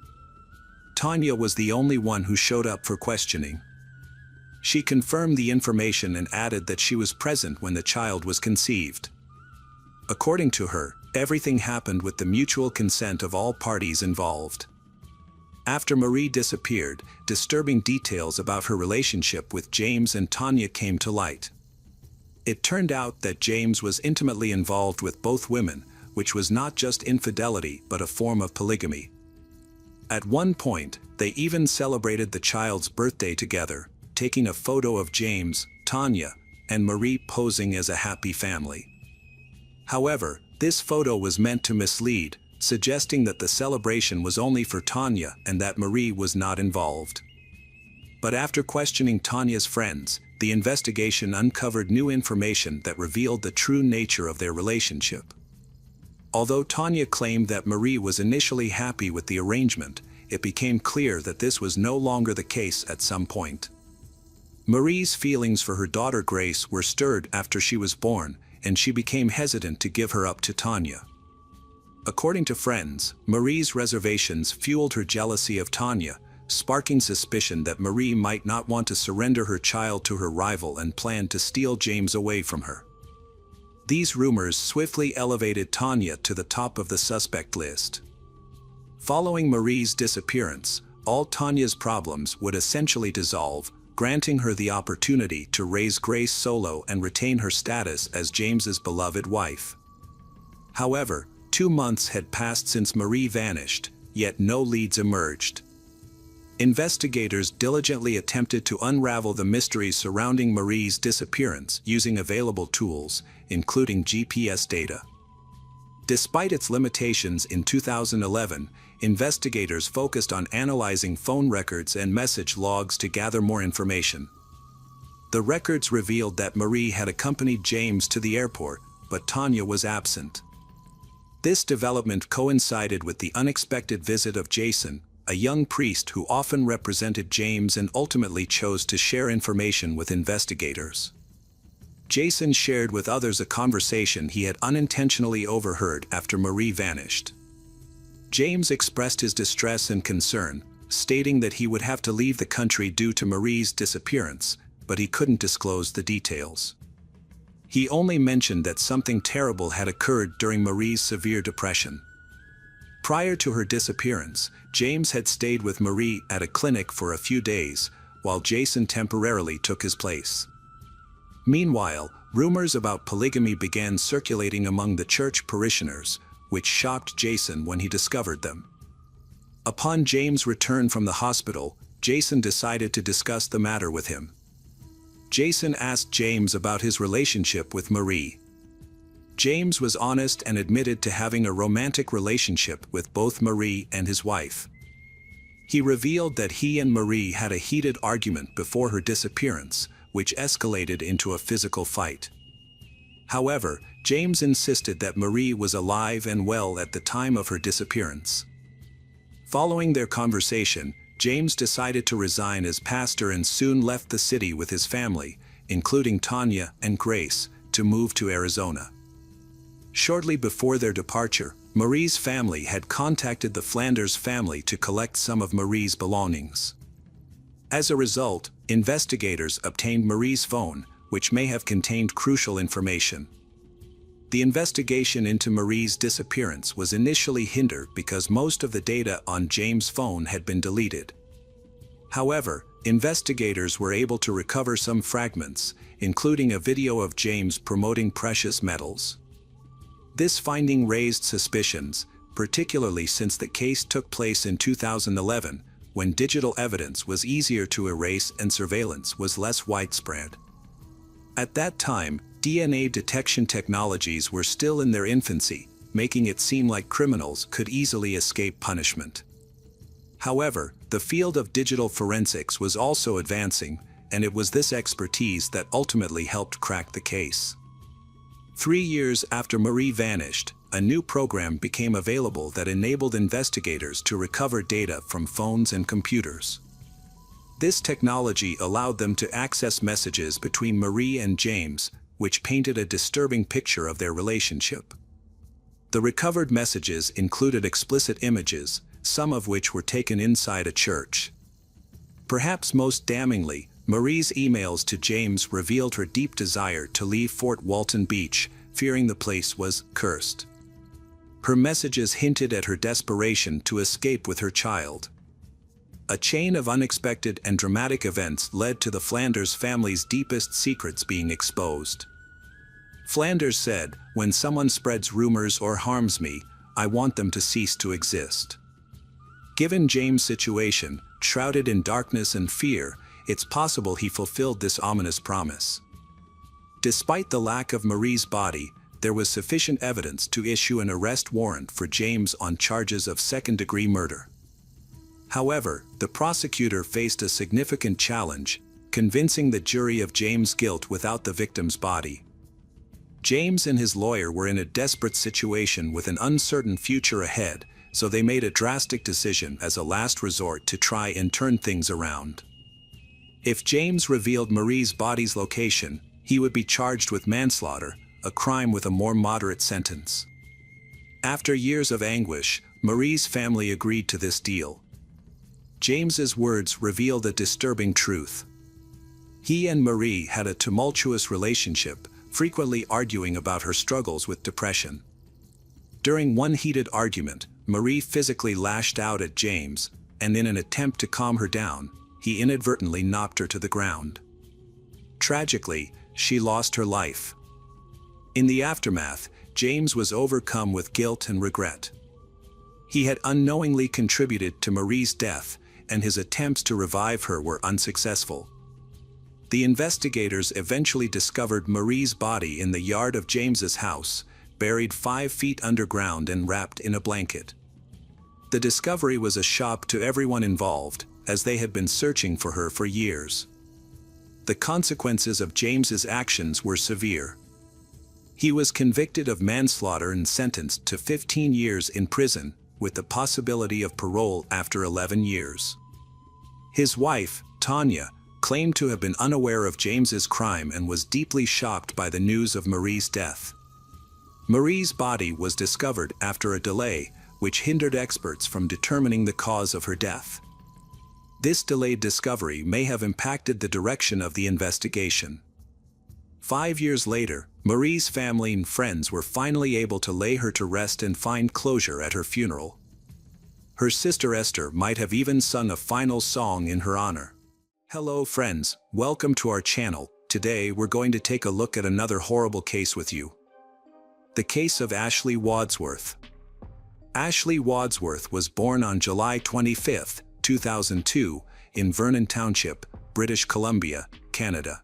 [SPEAKER 1] Tanya was the only one who showed up for questioning. She confirmed the information and added that she was present when the child was conceived. According to her, everything happened with the mutual consent of all parties involved. After Marie disappeared, disturbing details about her relationship with James and Tanya came to light. It turned out that James was intimately involved with both women, which was not just infidelity but a form of polygamy. At one point, they even celebrated the child's birthday together, taking a photo of James, Tanya, and Marie posing as a happy family. However, this photo was meant to mislead, suggesting that the celebration was only for Tanya and that Marie was not involved. But after questioning Tanya's friends, the investigation uncovered new information that revealed the true nature of their relationship. Although Tanya claimed that Marie was initially happy with the arrangement, it became clear that this was no longer the case at some point. Marie's feelings for her daughter Grace were stirred after she was born, and she became hesitant to give her up to Tanya. According to friends, Marie's reservations fueled her jealousy of Tanya, sparking suspicion that Marie might not want to surrender her child to her rival and planned to steal James away from her. These rumors swiftly elevated Tanya to the top of the suspect list. Following Marie's disappearance, all Tanya's problems would essentially dissolve, granting her the opportunity to raise Grace solo and retain her status as James's beloved wife. However, 2 months had passed since Marie vanished, yet no leads emerged. Investigators diligently attempted to unravel the mysteries surrounding Marie's disappearance using available tools, including GPS data. Despite its limitations in 2011, investigators focused on analyzing phone records and message logs to gather more information. The records revealed that Marie had accompanied James to the airport, but Tanya was absent. This development coincided with the unexpected visit of Jason, a young priest who often represented James and ultimately chose to share information with investigators. Jason shared with others a conversation he had unintentionally overheard after Marie vanished. James expressed his distress and concern, stating that he would have to leave the country due to Marie's disappearance, but he couldn't disclose the details. He only mentioned that something terrible had occurred during Marie's severe depression. Prior to her disappearance, James had stayed with Marie at a clinic for a few days, while Jason temporarily took his place. Meanwhile, rumors about polygamy began circulating among the church parishioners, which shocked Jason when he discovered them. Upon James' return from the hospital, Jason decided to discuss the matter with him. Jason asked James about his relationship with Marie. James was honest and admitted to having a romantic relationship with both Marie and his wife. He revealed that he and Marie had a heated argument before her disappearance, which escalated into a physical fight. However, James insisted that Marie was alive and well at the time of her disappearance. Following their conversation, James decided to resign as pastor and soon left the city with his family, including Tanya and Grace, to move to Arizona. Shortly before their departure, Marie's family had contacted the Flanders family to collect some of Marie's belongings. As a result, investigators obtained Marie's phone, which may have contained crucial information. The investigation into Marie's disappearance was initially hindered because most of the data on James' phone had been deleted. However, investigators were able to recover some fragments, including a video of James promoting precious metals. This finding raised suspicions, particularly since the case took place in 2011, when digital evidence was easier to erase and surveillance was less widespread. At that time, DNA detection technologies were still in their infancy, making it seem like criminals could easily escape punishment. However, the field of digital forensics was also advancing, and it was this expertise that ultimately helped crack the case. 3 years after Marie vanished, a new program became available that enabled investigators to recover data from phones and computers. This technology allowed them to access messages between Marie and James, which painted a disturbing picture of their relationship. The recovered messages included explicit images, some of which were taken inside a church. Perhaps most damningly, Marie's emails to James revealed her deep desire to leave Fort Walton Beach, fearing the place was cursed. Her messages hinted at her desperation to escape with her child. A chain of unexpected and dramatic events led to the Flanders family's deepest secrets being exposed. Flanders said, "When someone spreads rumors or harms me, I want them to cease to exist." Given James' situation, shrouded in darkness and fear, it's possible he fulfilled this ominous promise. Despite the lack of Marie's body, there was sufficient evidence to issue an arrest warrant for James on charges of second-degree murder. However, the prosecutor faced a significant challenge, convincing the jury of James' guilt without the victim's body. James and his lawyer were in a desperate situation with an uncertain future ahead, so they made a drastic decision as a last resort to try and turn things around. If James revealed Marie's body's location, he would be charged with manslaughter, a crime with a more moderate sentence. After years of anguish, Marie's family agreed to this deal. James's words revealed a disturbing truth. He and Marie had a tumultuous relationship, frequently arguing about her struggles with depression. During one heated argument, Marie physically lashed out at James, and in an attempt to calm her down, he inadvertently knocked her to the ground. Tragically, she lost her life. In the aftermath, James was overcome with guilt and regret. He had unknowingly contributed to Marie's death, and his attempts to revive her were unsuccessful. The investigators eventually discovered Marie's body in the yard of James's house, buried 5 feet underground and wrapped in a blanket. The discovery was a shock to everyone involved, as they had been searching for her for years. The consequences of James's actions were severe. He was convicted of manslaughter and sentenced to 15 years in prison, with the possibility of parole after 11 years. His wife, Tanya, claimed to have been unaware of James's crime and was deeply shocked by the news of Marie's death. Marie's body was discovered after a delay, which hindered experts from determining the cause of her death. This delayed discovery may have impacted the direction of the investigation. 5 years later, Marie's family and friends were finally able to lay her to rest and find closure at her funeral. Her sister Esther might have even sung a final song in her honor. Hello friends, welcome to our channel. Today we're going to take a look at another horrible case with you. The case of Ashley Wadsworth. Ashley Wadsworth was born on July 25, 2002, in Vernon Township, British Columbia, Canada.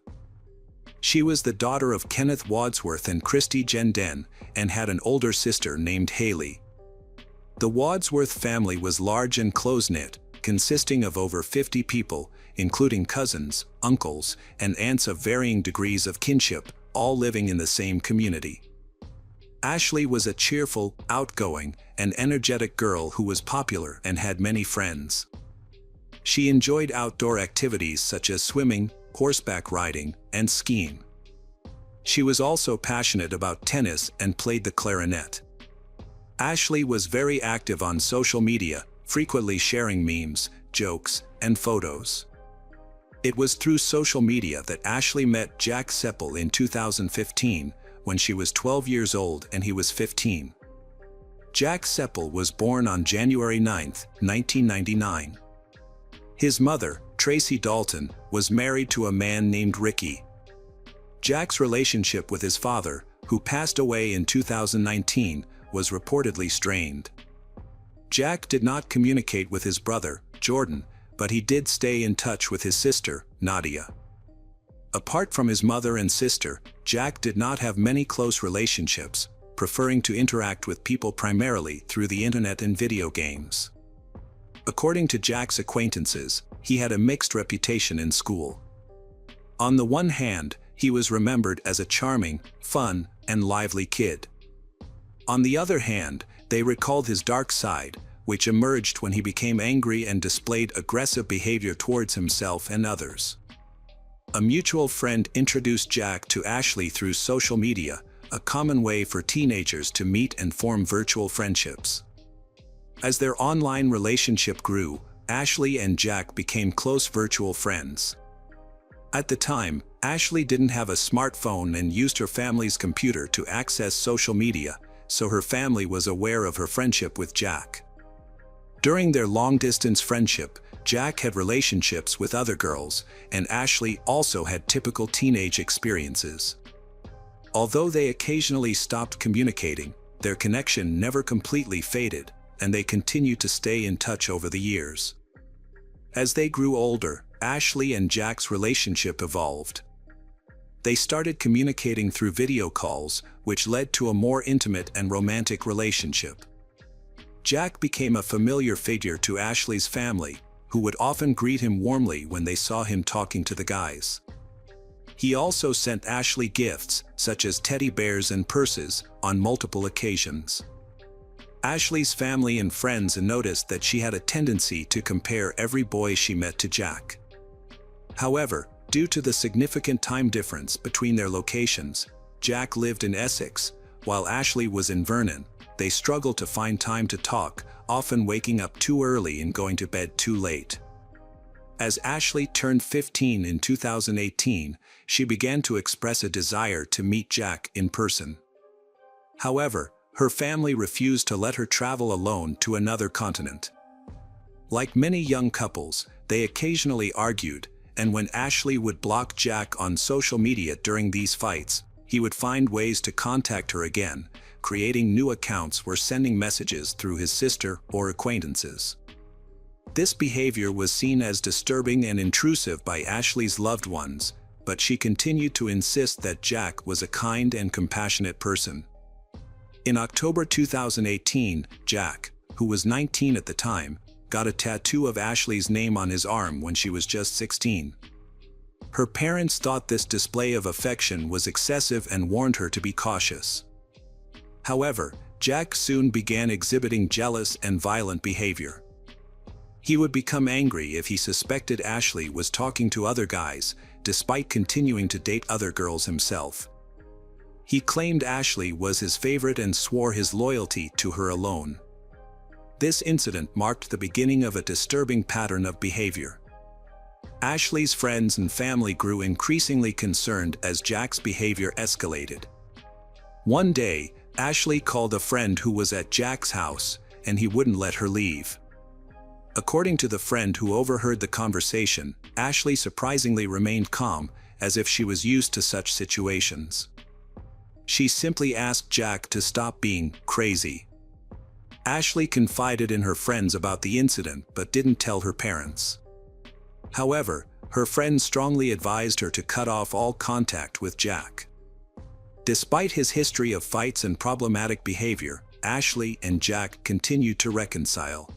[SPEAKER 1] She was the daughter of Kenneth Wadsworth and Christy Jenden, and had an older sister named Haley. The Wadsworth family was large and close-knit, consisting of over 50 people, including cousins, uncles, and aunts of varying degrees of kinship, all living in the same community. Ashley was a cheerful, outgoing, and energetic girl who was popular and had many friends. She enjoyed outdoor activities such as swimming, horseback riding, and skiing. She was also passionate about tennis and played the clarinet. Ashley was very active on social media, frequently sharing memes, jokes, and photos. It was through social media that Ashley met Jack Seppel in 2015, when she was 12 years old and he was 15. Jack Seppel was born on January 9, 1999. His mother, Tracy Dalton, was married to a man named Ricky. Jack's relationship with his father, who passed away in 2019, was reportedly strained. Jack did not communicate with his brother, Jordan, but he did stay in touch with his sister, Nadia. Apart from his mother and sister, Jack did not have many close relationships, preferring to interact with people primarily through the internet and video games. According to Jack's acquaintances, he had a mixed reputation in school. On the one hand, he was remembered as a charming, fun, and lively kid. On the other hand, they recalled his dark side, which emerged when he became angry and displayed aggressive behavior towards himself and others. A mutual friend introduced Jack to Ashley through social media, a common way for teenagers to meet and form virtual friendships. As their online relationship grew, Ashley and Jack became close virtual friends. At the time, Ashley didn't have a smartphone and used her family's computer to access social media, so her family was aware of her friendship with Jack. During their long-distance friendship, Jack had relationships with other girls, and Ashley also had typical teenage experiences. Although they occasionally stopped communicating, their connection never completely faded, and they continued to stay in touch over the years. As they grew older, Ashley and Jack's relationship evolved. They started communicating through video calls, which led to a more intimate and romantic relationship. Jack became a familiar figure to Ashley's family, who would often greet him warmly when they saw him talking to the guys. He also sent Ashley gifts, such as teddy bears and purses, on multiple occasions. Ashley's family and friends noticed that she had a tendency to compare every boy she met to Jack. However, due to the significant time difference between their locations, Jack lived in Essex, while Ashley was in Vernon. They struggled to find time to talk, often waking up too early and going to bed too late. As Ashley turned 15 in 2018, she began to express a desire to meet Jack in person. However, her family refused to let her travel alone to another continent. Like many young couples, they occasionally argued, and when Ashley would block Jack on social media during these fights, he would find ways to contact her again, creating new accounts or sending messages through his sister or acquaintances. This behavior was seen as disturbing and intrusive by Ashley's loved ones, but she continued to insist that Jack was a kind and compassionate person. In October 2018, Jack, who was 19 at the time, got a tattoo of Ashley's name on his arm when she was just 16. Her parents thought this display of affection was excessive and warned her to be cautious. However, Jack soon began exhibiting jealous and violent behavior. He would become angry if he suspected Ashley was talking to other guys, despite continuing to date other girls himself. He claimed Ashley was his favorite and swore his loyalty to her alone. This incident marked the beginning of a disturbing pattern of behavior. Ashley's friends and family grew increasingly concerned as Jack's behavior escalated. One day, Ashley called a friend who was at Jack's house, and he wouldn't let her leave. According to the friend who overheard the conversation, Ashley surprisingly remained calm, as if she was used to such situations. She simply asked Jack to stop being crazy. Ashley confided in her friends about the incident but didn't tell her parents. However, her friends strongly advised her to cut off all contact with Jack. Despite his history of fights and problematic behavior, Ashley and Jack continued to reconcile.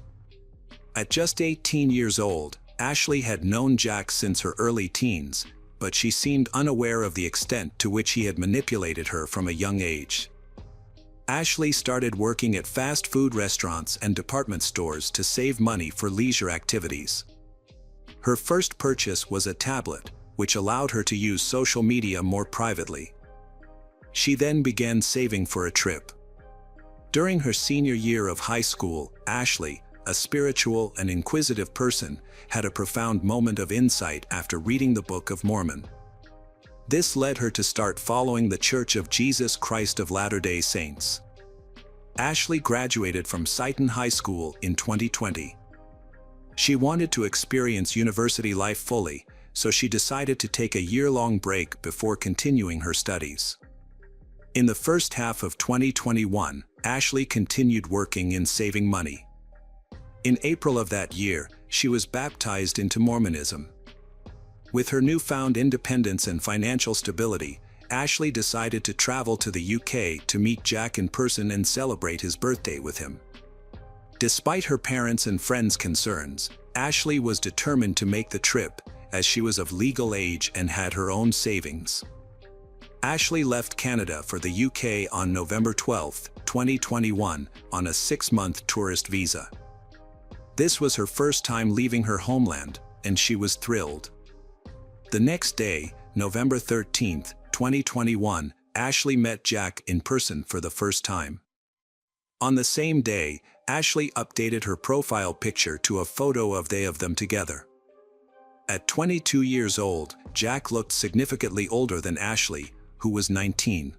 [SPEAKER 1] At just 18 years old, Ashley had known Jack since her early teens, but she seemed unaware of the extent to which he had manipulated her from a young age. Ashley started working at fast food restaurants and department stores to save money for leisure activities. Her first purchase was a tablet, which allowed her to use social media more privately. She then began saving for a trip. During her senior year of high school, Ashley, a spiritual and inquisitive person, had a profound moment of insight after reading the Book of Mormon. This led her to start following the Church of Jesus Christ of Latter-day Saints. Ashley graduated from Sighton High School in 2020. She wanted to experience university life fully, so she decided to take a year-long break before continuing her studies. In the first half of 2021, Ashley continued working in saving money. In April of that year, she was baptized into Mormonism. With her newfound independence and financial stability, Ashley decided to travel to the UK to meet Jack in person and celebrate his birthday with him. Despite her parents' and friends' concerns, Ashley was determined to make the trip, as she was of legal age and had her own savings. Ashley left Canada for the UK on November 12, 2021, on a 6-month tourist visa. This was her first time leaving her homeland, and she was thrilled. The next day, November 13, 2021, Ashley met Jack in person for the first time. On the same day, Ashley updated her profile picture to a photo of them together. At 22 years old, Jack looked significantly older than Ashley, who was 19.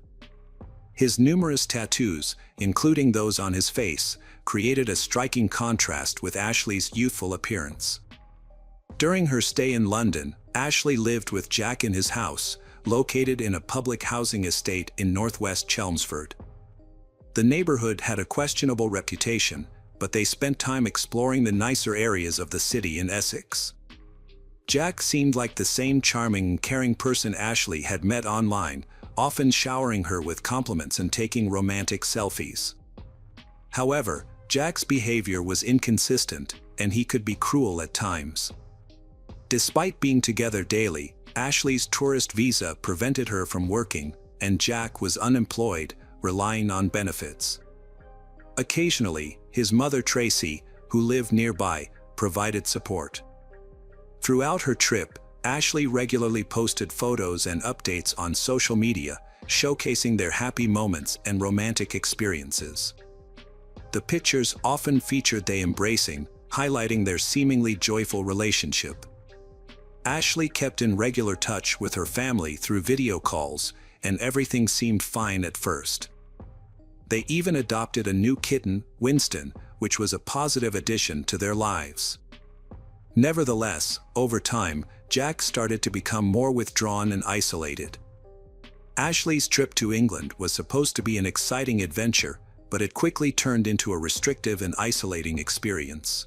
[SPEAKER 1] His numerous tattoos, including those on his face, created a striking contrast with Ashley's youthful appearance. During her stay in London, Ashley lived with Jack in his house, located in a public housing estate in northwest Chelmsford. The neighborhood had a questionable reputation, but they spent time exploring the nicer areas of the city in Essex. Jack seemed like the same charming and caring person Ashley had met online, often showering her with compliments and taking romantic selfies. However, Jack's behavior was inconsistent, and he could be cruel at times. Despite being together daily, Ashley's tourist visa prevented her from working, and Jack was unemployed, relying on benefits. Occasionally, his mother Tracy, who lived nearby, provided support. Throughout her trip, Ashley regularly posted photos and updates on social media, showcasing their happy moments and romantic experiences. The pictures often featured they embracing, highlighting their seemingly joyful relationship. Ashley kept in regular touch with her family through video calls, and everything seemed fine at first. They even adopted a new kitten, Winston, which was a positive addition to their lives. Nevertheless, over time, Jack started to become more withdrawn and isolated. Ashley's trip to England was supposed to be an exciting adventure, but it quickly turned into a restrictive and isolating experience.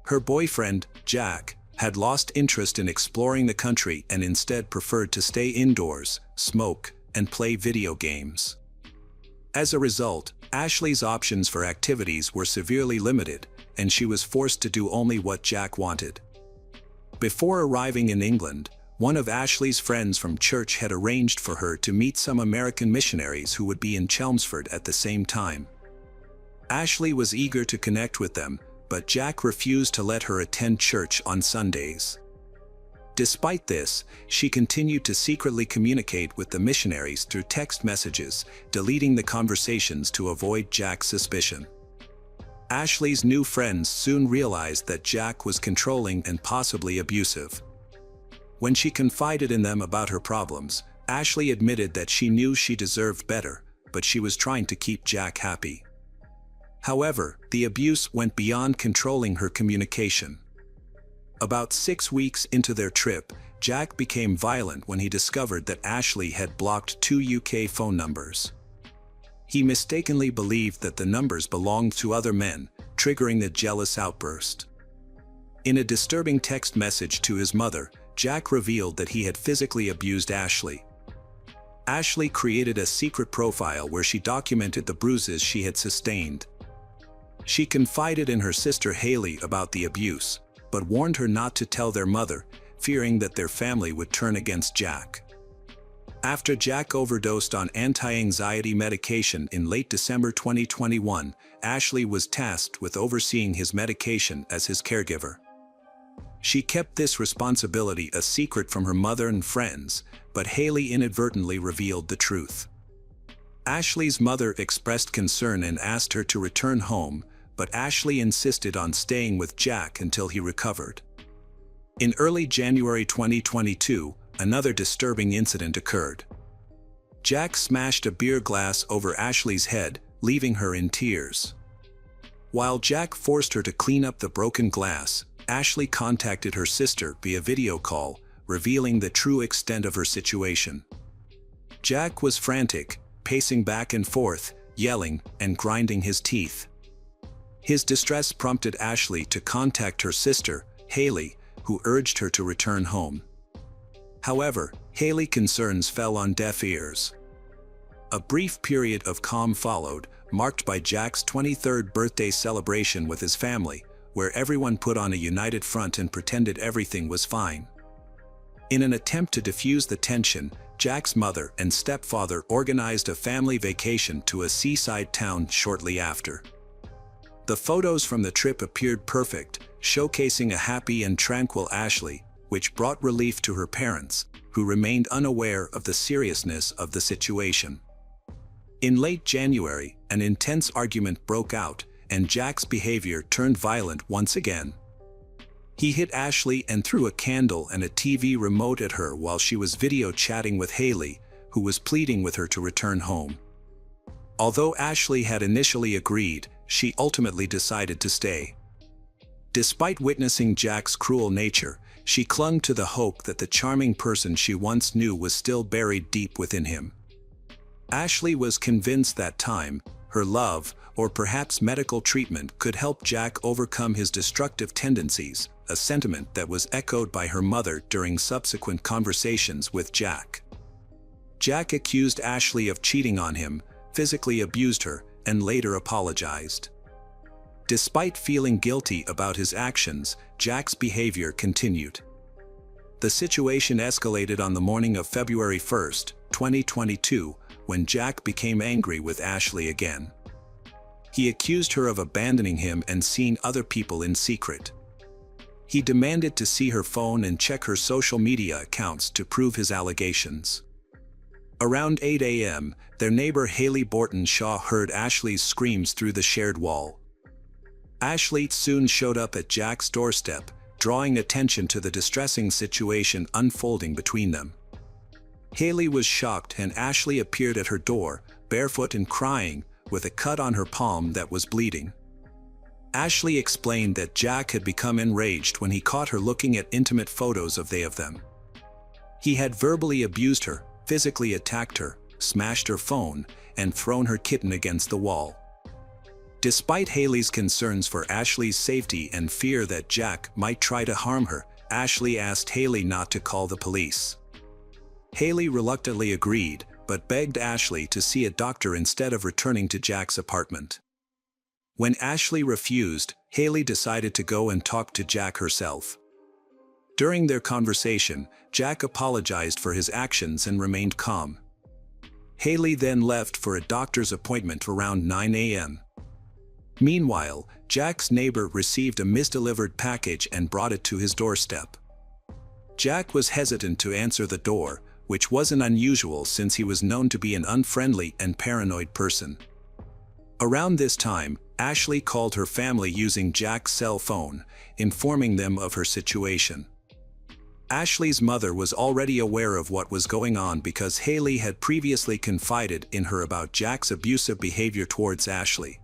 [SPEAKER 1] Her boyfriend, Jack, had lost interest in exploring the country and instead preferred to stay indoors, smoke, and play video games. As a result, Ashley's options for activities were severely limited, and she was forced to do only what Jack wanted. Before arriving in England, one of Ashley's friends from church had arranged for her to meet some American missionaries who would be in Chelmsford at the same time. Ashley was eager to connect with them, but Jack refused to let her attend church on Sundays. Despite this, she continued to secretly communicate with the missionaries through text messages, deleting the conversations to avoid Jack's suspicion. Ashley's new friends soon realized that Jack was controlling and possibly abusive. When she confided in them about her problems, Ashley admitted that she knew she deserved better, but she was trying to keep Jack happy. However, the abuse went beyond controlling her communication. About 6 weeks into their trip, Jack became violent when he discovered that Ashley had blocked 2 UK phone numbers. He mistakenly believed that the numbers belonged to other men, triggering the jealous outburst. In a disturbing text message to his mother, Jack revealed that he had physically abused Ashley. Ashley created a secret profile where she documented the bruises she had sustained. She confided in her sister Haley about the abuse, but warned her not to tell their mother, fearing that their family would turn against Jack. After Jack overdosed on anti-anxiety medication in late December 2021, Ashley was tasked with overseeing his medication as his caregiver. She kept this responsibility a secret from her mother and friends, but Haley inadvertently revealed the truth. Ashley's mother expressed concern and asked her to return home, but Ashley insisted on staying with Jack until he recovered. In early January 2022, another disturbing incident occurred. Jack smashed a beer glass over Ashley's head, leaving her in tears. While Jack forced her to clean up the broken glass, Ashley contacted her sister via video call, revealing the true extent of her situation. Jack was frantic, pacing back and forth, yelling, and grinding his teeth. His distress prompted Ashley to contact her sister, Haley, who urged her to return home. However, Haley's concerns fell on deaf ears. A brief period of calm followed, marked by Jack's 23rd birthday celebration with his family, where everyone put on a united front and pretended everything was fine. In an attempt to diffuse the tension, Jack's mother and stepfather organized a family vacation to a seaside town shortly after. The photos from the trip appeared perfect, showcasing a happy and tranquil Ashley, which brought relief to her parents, who remained unaware of the seriousness of the situation. In late January, an intense argument broke out, and Jack's behavior turned violent once again. He hit Ashley and threw a candle and a TV remote at her while she was video chatting with Haley, who was pleading with her to return home. Although Ashley had initially agreed, she ultimately decided to stay. Despite witnessing Jack's cruel nature, she clung to the hope that the charming person she once knew was still buried deep within him. Ashley was convinced that time, her love, or perhaps medical treatment could help Jack overcome his destructive tendencies, a sentiment that was echoed by her mother during subsequent conversations with Jack. Jack accused Ashley of cheating on him, physically abused her, and later apologized. Despite feeling guilty about his actions, Jack's behavior continued. The situation escalated on the morning of February 1, 2022, when Jack became angry with Ashley again. He accused her of abandoning him and seeing other people in secret. He demanded to see her phone and check her social media accounts to prove his allegations. Around 8 a.m., their neighbor Haley Borton Shaw heard Ashley's screams through the shared wall. Ashley soon showed up at Jack's doorstep, drawing attention to the distressing situation unfolding between them. Haley was shocked and Ashley appeared at her door, barefoot and crying, with a cut on her palm that was bleeding. Ashley explained that Jack had become enraged when he caught her looking at intimate photos of them. He had verbally abused her, physically attacked her, smashed her phone, and thrown her kitten against the wall. Despite Haley's concerns for Ashley's safety and fear that Jack might try to harm her, Ashley asked Haley not to call the police. Haley reluctantly agreed, but begged Ashley to see a doctor instead of returning to Jack's apartment. When Ashley refused, Haley decided to go and talk to Jack herself. During their conversation, Jack apologized for his actions and remained calm. Haley then left for a doctor's appointment around 9 a.m. Meanwhile, Jack's neighbor received a misdelivered package and brought it to his doorstep. Jack was hesitant to answer the door, which wasn't unusual since he was known to be an unfriendly and paranoid person. Around this time, Ashley called her family using Jack's cell phone, informing them of her situation. Ashley's mother was already aware of what was going on because Haley had previously confided in her about Jack's abusive behavior towards Ashley.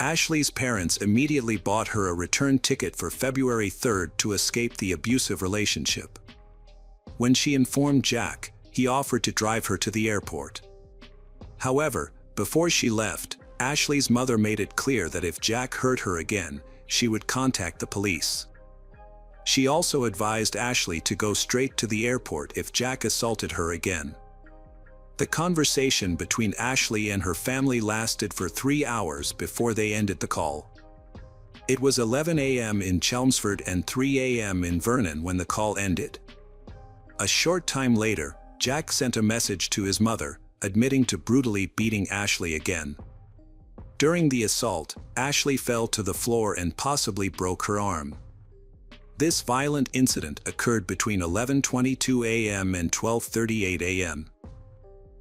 [SPEAKER 1] Ashley's parents immediately bought her a return ticket for February 3rd to escape the abusive relationship. When she informed Jack, he offered to drive her to the airport. However, before she left, Ashley's mother made it clear that if Jack hurt her again, she would contact the police. She also advised Ashley to go straight to the airport if Jack assaulted her again. The conversation between Ashley and her family lasted for 3 hours before they ended the call. It was 11 a.m. in Chelmsford and 3 a.m. in Vernon when the call ended. A short time later, Jack sent a message to his mother, admitting to brutally beating Ashley again. During the assault, Ashley fell to the floor and possibly broke her arm. This violent incident occurred between 11:22 a.m. and 12:38 a.m.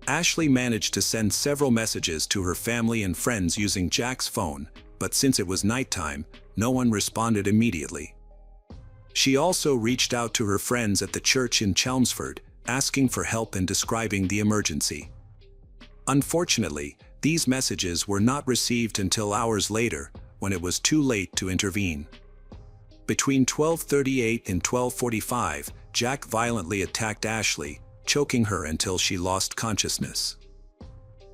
[SPEAKER 1] Ashley managed to send several messages to her family and friends using Jack's phone, but since it was nighttime, no one responded immediately. She also reached out to her friends at the church in Chelmsford, asking for help and describing the emergency. Unfortunately, these messages were not received until hours later, when it was too late to intervene. Between 12:38 and 12:45, Jack violently attacked Ashley, choking her until she lost consciousness.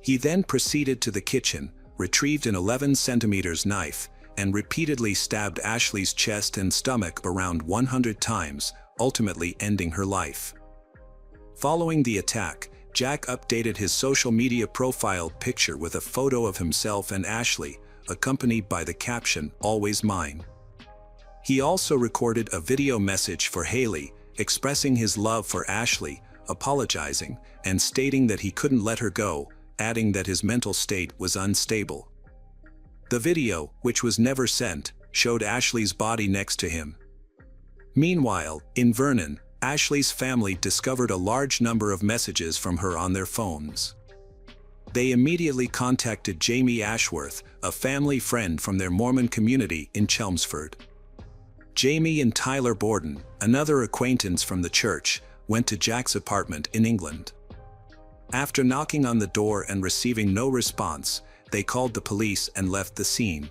[SPEAKER 1] He then proceeded to the kitchen, retrieved an 11-centimeter knife, and repeatedly stabbed Ashley's chest and stomach around 100 times, ultimately ending her life. Following the attack, Jack updated his social media profile picture with a photo of himself and Ashley, accompanied by the caption, "Always mine." He also recorded a video message for Haley, expressing his love for Ashley, apologizing, and stating that he couldn't let her go, adding that his mental state was unstable. The video, which was never sent, showed Ashley's body next to him. Meanwhile, in Vernon, Ashley's family discovered a large number of messages from her on their phones. They immediately contacted Jamie Ashworth, a family friend from their Mormon community in Chelmsford. Jamie and Tyler Borden, another acquaintance from the church, went to Jack's apartment in England. After knocking on the door and receiving no response, they called the police and left the scene.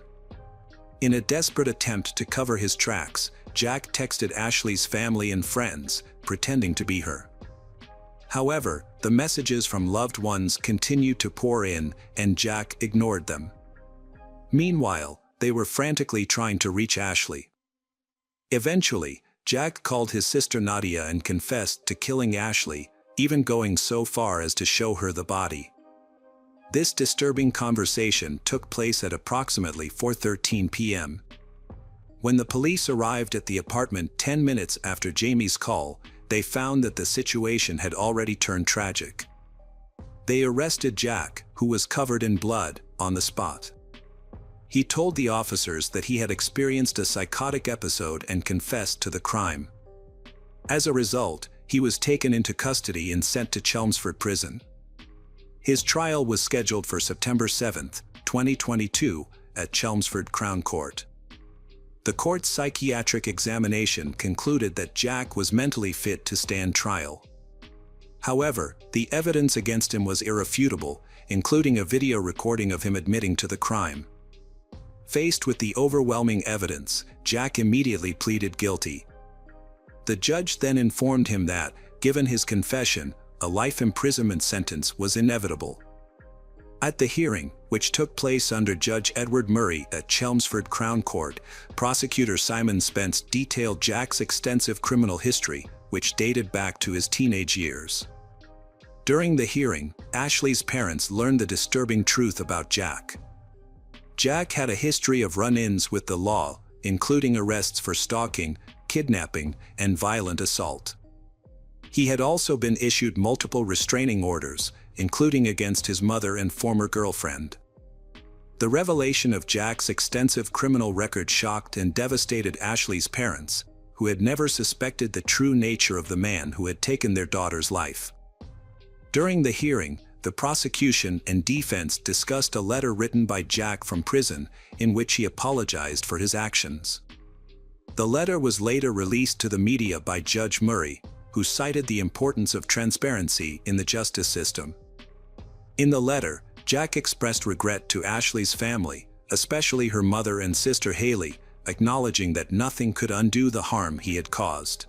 [SPEAKER 1] In a desperate attempt to cover his tracks, Jack texted Ashley's family and friends, pretending to be her. However, the messages from loved ones continued to pour in, and Jack ignored them. Meanwhile, they were frantically trying to reach Ashley. Eventually, Jack called his sister Nadia and confessed to killing Ashley, even going so far as to show her the body. This disturbing conversation took place at approximately 4:13 p.m. When the police arrived at the apartment 10 minutes after Jamie's call, they found that the situation had already turned tragic. They arrested Jack, who was covered in blood, on the spot. He told the officers that he had experienced a psychotic episode and confessed to the crime. As a result, he was taken into custody and sent to Chelmsford Prison. His trial was scheduled for September 7, 2022, at Chelmsford Crown Court. The court's psychiatric examination concluded that Jack was mentally fit to stand trial. However, the evidence against him was irrefutable, including a video recording of him admitting to the crime. Faced with the overwhelming evidence, Jack immediately pleaded guilty. The judge then informed him that, given his confession, a life imprisonment sentence was inevitable. At the hearing, which took place under Judge Edward Murray at Chelmsford Crown Court, prosecutor Simon Spence detailed Jack's extensive criminal history, which dated back to his teenage years. During the hearing, Ashley's parents learned the disturbing truth about Jack. Jack had a history of run-ins with the law, including arrests for stalking, kidnapping, and violent assault. He had also been issued multiple restraining orders, including against his mother and former girlfriend. The revelation of Jack's extensive criminal record shocked and devastated Ashley's parents, who had never suspected the true nature of the man who had taken their daughter's life. During the hearing, the prosecution and defense discussed a letter written by Jack from prison in which he apologized for his actions. The letter was later released to the media by Judge Murray, who cited the importance of transparency in the justice system. In the letter, Jack expressed regret to Ashley's family, especially her mother and sister Haley, acknowledging that nothing could undo the harm he had caused.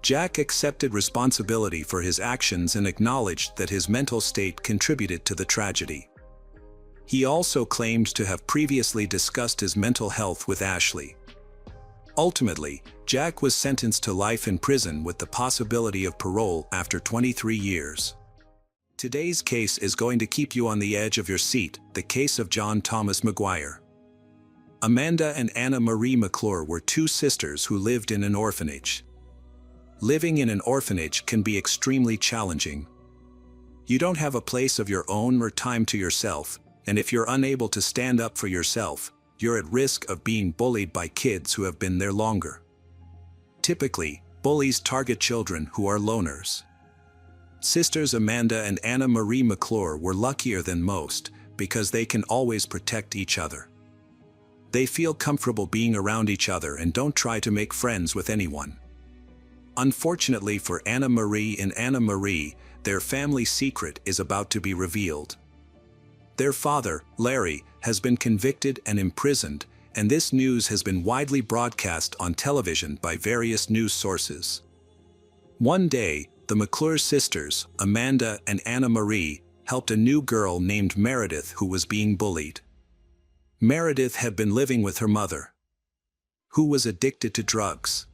[SPEAKER 1] Jack accepted responsibility for his actions and acknowledged that his mental state contributed to the tragedy. He also claimed to have previously discussed his mental health with Ashley. Ultimately, Jack was sentenced to life in prison with the possibility of parole after 23 years. Today's case is going to keep you on the edge of your seat, the case of John Thomas Maguire. Amanda and Anna Marie McClure were two sisters who lived in an orphanage. Living in an orphanage can be extremely challenging. You don't have a place of your own or time to yourself, and if you're unable to stand up for yourself, you're at risk of being bullied by kids who have been there longer. Typically, bullies target children who are loners. Sisters Amanda and Anna Marie McClure were luckier than most because they can always protect each other. They feel comfortable being around each other and don't try to make friends with anyone. Unfortunately for Anna Marie and Anna Marie, their family secret is about to be revealed. Their father, Larry, has been convicted and imprisoned, and this news has been widely broadcast on television by various news sources. One day, the McClure sisters, Amanda and Anna Marie, helped a new girl named Meredith who was being bullied. Meredith had been living with her mother, who was addicted to drugs.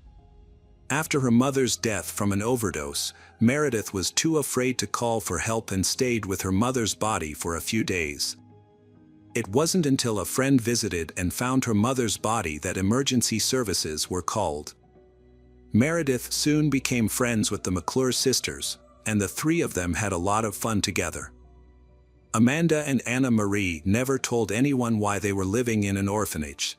[SPEAKER 1] After her mother's death from an overdose, Meredith was too afraid to call for help and stayed with her mother's body for a few days. It wasn't until a friend visited and found her mother's body that emergency services were called. Meredith soon became friends with the McClure sisters, and the three of them had a lot of fun together. Amanda and Anna Marie never told anyone why they were living in an orphanage.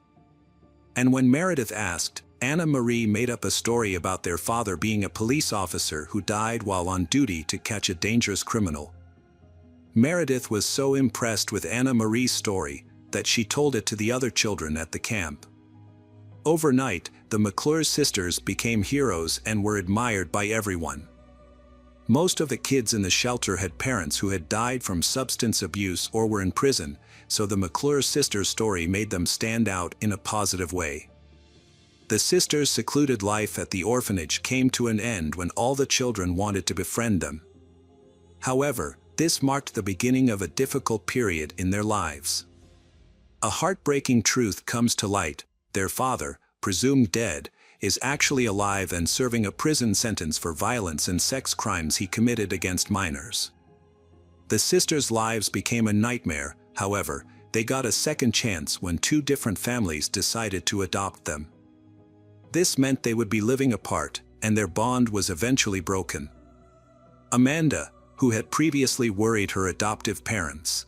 [SPEAKER 1] And when Meredith asked, Anna Marie made up a story about their father being a police officer who died while on duty to catch a dangerous criminal. Meredith was so impressed with Anna Marie's story that she told it to the other children at the camp. Overnight, the McClure sisters became heroes and were admired by everyone. Most of the kids in the shelter had parents who had died from substance abuse or were in prison, so the McClure sisters' story made them stand out in a positive way. The sisters' secluded life at the orphanage came to an end when all the children wanted to befriend them. However, this marked the beginning of a difficult period in their lives. A heartbreaking truth comes to light: their father, presumed dead, is actually alive and serving a prison sentence for violence and sex crimes he committed against minors. The sisters' lives became a nightmare, however, they got a second chance when two different families decided to adopt them. This meant they would be living apart, and their bond was eventually broken. Amanda, who had previously worried her adoptive parents.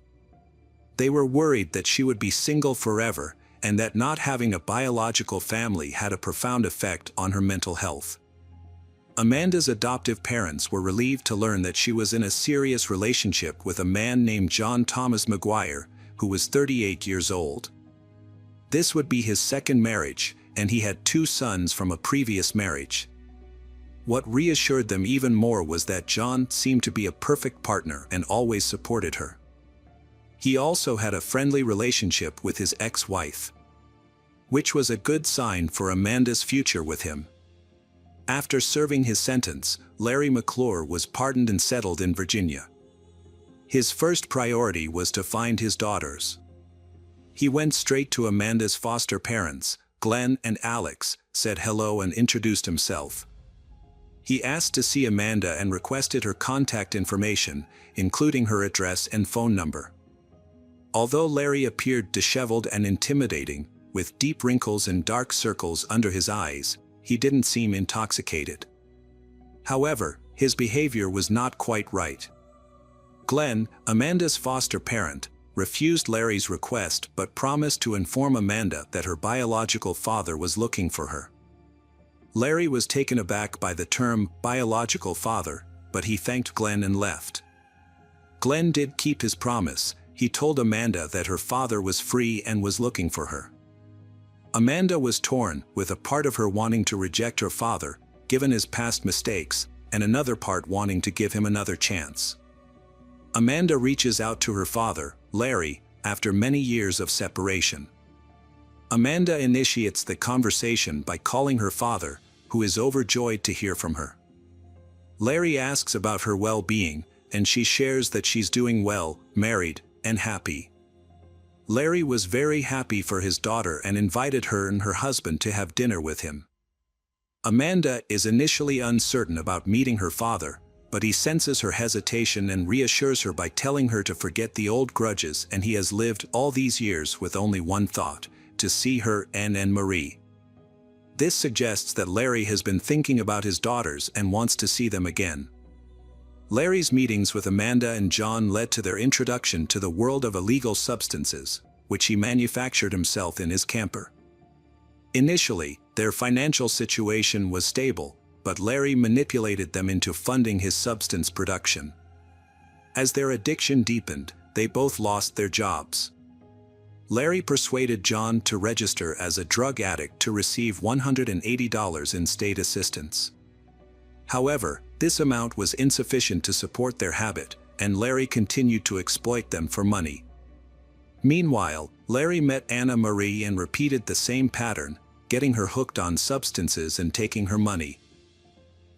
[SPEAKER 1] They were worried that she would be single forever, and that not having a biological family had a profound effect on her mental health. Amanda's adoptive parents were relieved to learn that she was in a serious relationship with a man named John Thomas McGuire, who was 38 years old. This would be his second marriage, and he had 2 sons from a previous marriage. What reassured them even more was that John seemed to be a perfect partner and always supported her. He also had a friendly relationship with his ex-wife, which was a good sign for Amanda's future with him. After serving his sentence, Larry McClure was pardoned and settled in Virginia. His first priority was to find his daughters. He went straight to Amanda's foster parents, Glenn and Alex, said hello and introduced himself. He asked to see Amanda and requested her contact information, including her address and phone number. Although Larry appeared disheveled and intimidating, with deep wrinkles and dark circles under his eyes, he didn't seem intoxicated. However, his behavior was not quite right. Glenn, Amanda's foster parent, refused Larry's request but promised to inform Amanda that her biological father was looking for her. Larry was taken aback by the term biological father, but he thanked Glenn and left. Glenn did keep his promise. He told Amanda that her father was free and was looking for her. Amanda was torn, with a part of her wanting to reject her father, given his past mistakes, and another part wanting to give him another chance. Amanda reaches out to her father, Larry, after many years of separation. Amanda initiates the conversation by calling her father, who is overjoyed to hear from her. Larry asks about her well-being, and she shares that she's doing well, married, and happy. Larry was very happy for his daughter and invited her and her husband to have dinner with him. Amanda is initially uncertain about meeting her father, but he senses her hesitation and reassures her by telling her to forget the old grudges, and he has lived all these years with only one thought: to see her and Marie. This suggests that Larry has been thinking about his daughters and wants to see them again. Larry's meetings with Amanda and John led to their introduction to the world of illegal substances, which he manufactured himself in his camper. Initially, their financial situation was stable, but Larry manipulated them into funding his substance production. As their addiction deepened, they both lost their jobs. Larry persuaded John to register as a drug addict to receive $180 in state assistance. However, this amount was insufficient to support their habit, and Larry continued to exploit them for money. Meanwhile, Larry met Anna Marie and repeated the same pattern, getting her hooked on substances and taking her money.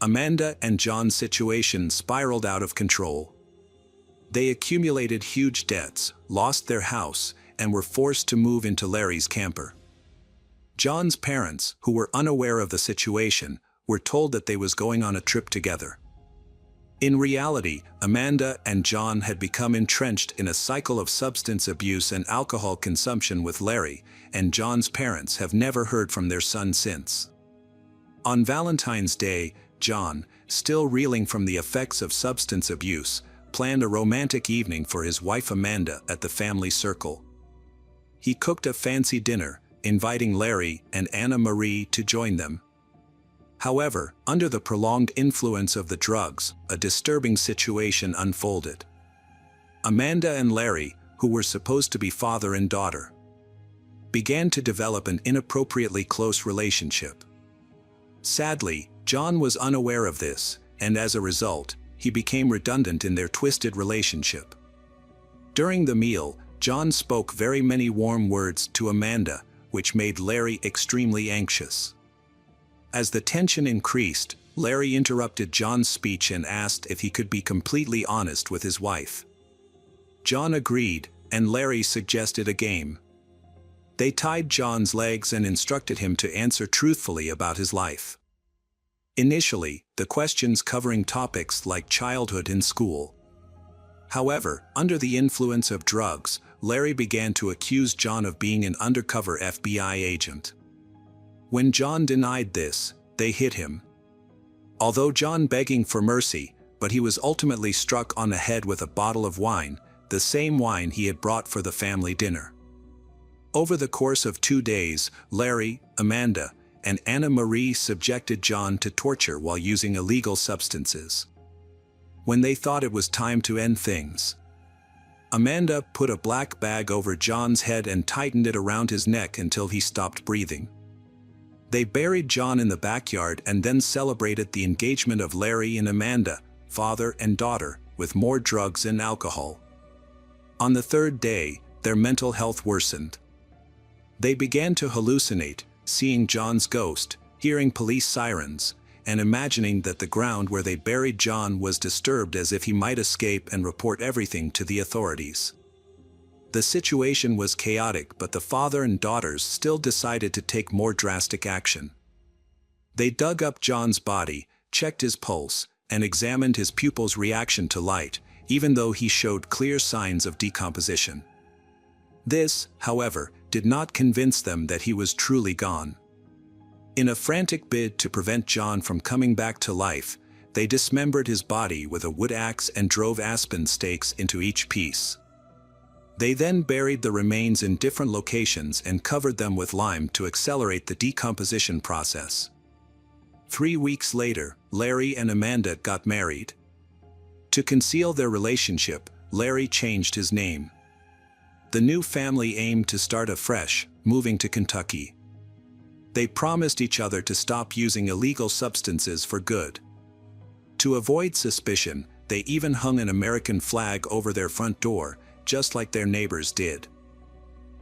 [SPEAKER 1] Amanda and John's situation spiraled out of control. They accumulated huge debts, lost their house, and were forced to move into Larry's camper. John's parents, who were unaware of the situation, were told that they was going on a trip together. In reality, Amanda and John had become entrenched in a cycle of substance abuse and alcohol consumption with Larry, and John's parents have never heard from their son since. On Valentine's Day, John, still reeling from the effects of substance abuse, planned a romantic evening for his wife Amanda at the family circle. He cooked a fancy dinner, inviting Larry and Anna Marie to join them. However, under the prolonged influence of the drugs, a disturbing situation unfolded. Amanda and Larry, who were supposed to be father and daughter, began to develop an inappropriately close relationship. Sadly, John was unaware of this, and as a result, he became redundant in their twisted relationship. During the meal, John spoke very many warm words to Amanda, which made Larry extremely anxious. As the tension increased, Larry interrupted John's speech and asked if he could be completely honest with his wife. John agreed, and Larry suggested a game. They tied John's legs and instructed him to answer truthfully about his life. Initially, the questions covering topics like childhood and school. However, under the influence of drugs, Larry began to accuse John of being an undercover FBI agent. When John denied this, they hit him. Although John begging for mercy, but he was ultimately struck on the head with a bottle of wine, the same wine he had brought for the family dinner. Over the course of 2 days, Larry, Amanda, and Anna Marie subjected John to torture while using illegal substances. When they thought it was time to end things, Amanda put a black bag over John's head and tightened it around his neck until he stopped breathing. They buried John in the backyard and then celebrated the engagement of Larry and Amanda, father and daughter, with more drugs and alcohol. On the 3rd day, their mental health worsened. They began to hallucinate, seeing John's ghost, hearing police sirens, and imagining that the ground where they buried John was disturbed as if he might escape and report everything to the authorities. The situation was chaotic, but the father and daughters still decided to take more drastic action. They dug up John's body, checked his pulse, and examined his pupils' reaction to light, even though he showed clear signs of decomposition. This, however, did not convince them that he was truly gone. In a frantic bid to prevent John from coming back to life, they dismembered his body with a wood axe and drove aspen stakes into each piece. They then buried the remains in different locations and covered them with lime to accelerate the decomposition process. 3 weeks later, Larry and Amanda got married. To conceal their relationship, Larry changed his name. The new family aimed to start afresh, moving to Kentucky. They promised each other to stop using illegal substances for good. To avoid suspicion, they even hung an American flag over their front door, just like their neighbors did.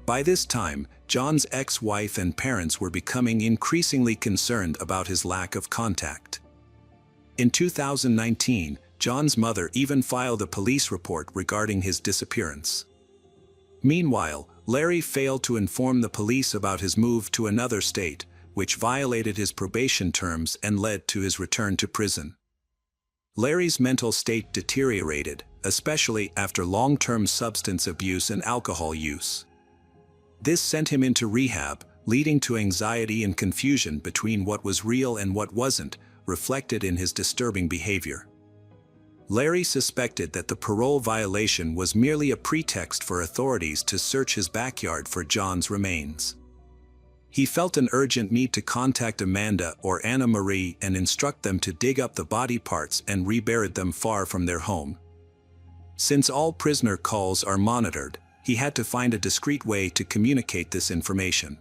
[SPEAKER 1] By this time, John's ex-wife and parents were becoming increasingly concerned about his lack of contact. In 2019, John's mother even filed a police report regarding his disappearance. Meanwhile, Larry failed to inform the police about his move to another state, which violated his probation terms and led to his return to prison. Larry's mental state deteriorated, especially after long-term substance abuse and alcohol use. This sent him into rehab, leading to anxiety and confusion between what was real and what wasn't, reflected in his disturbing behavior. Larry suspected that the parole violation was merely a pretext for authorities to search his backyard for John's remains. He felt an urgent need to contact Amanda or Anna Marie and instruct them to dig up the body parts and rebury them far from their home. Since all prisoner calls are monitored, he had to find a discreet way to communicate this information.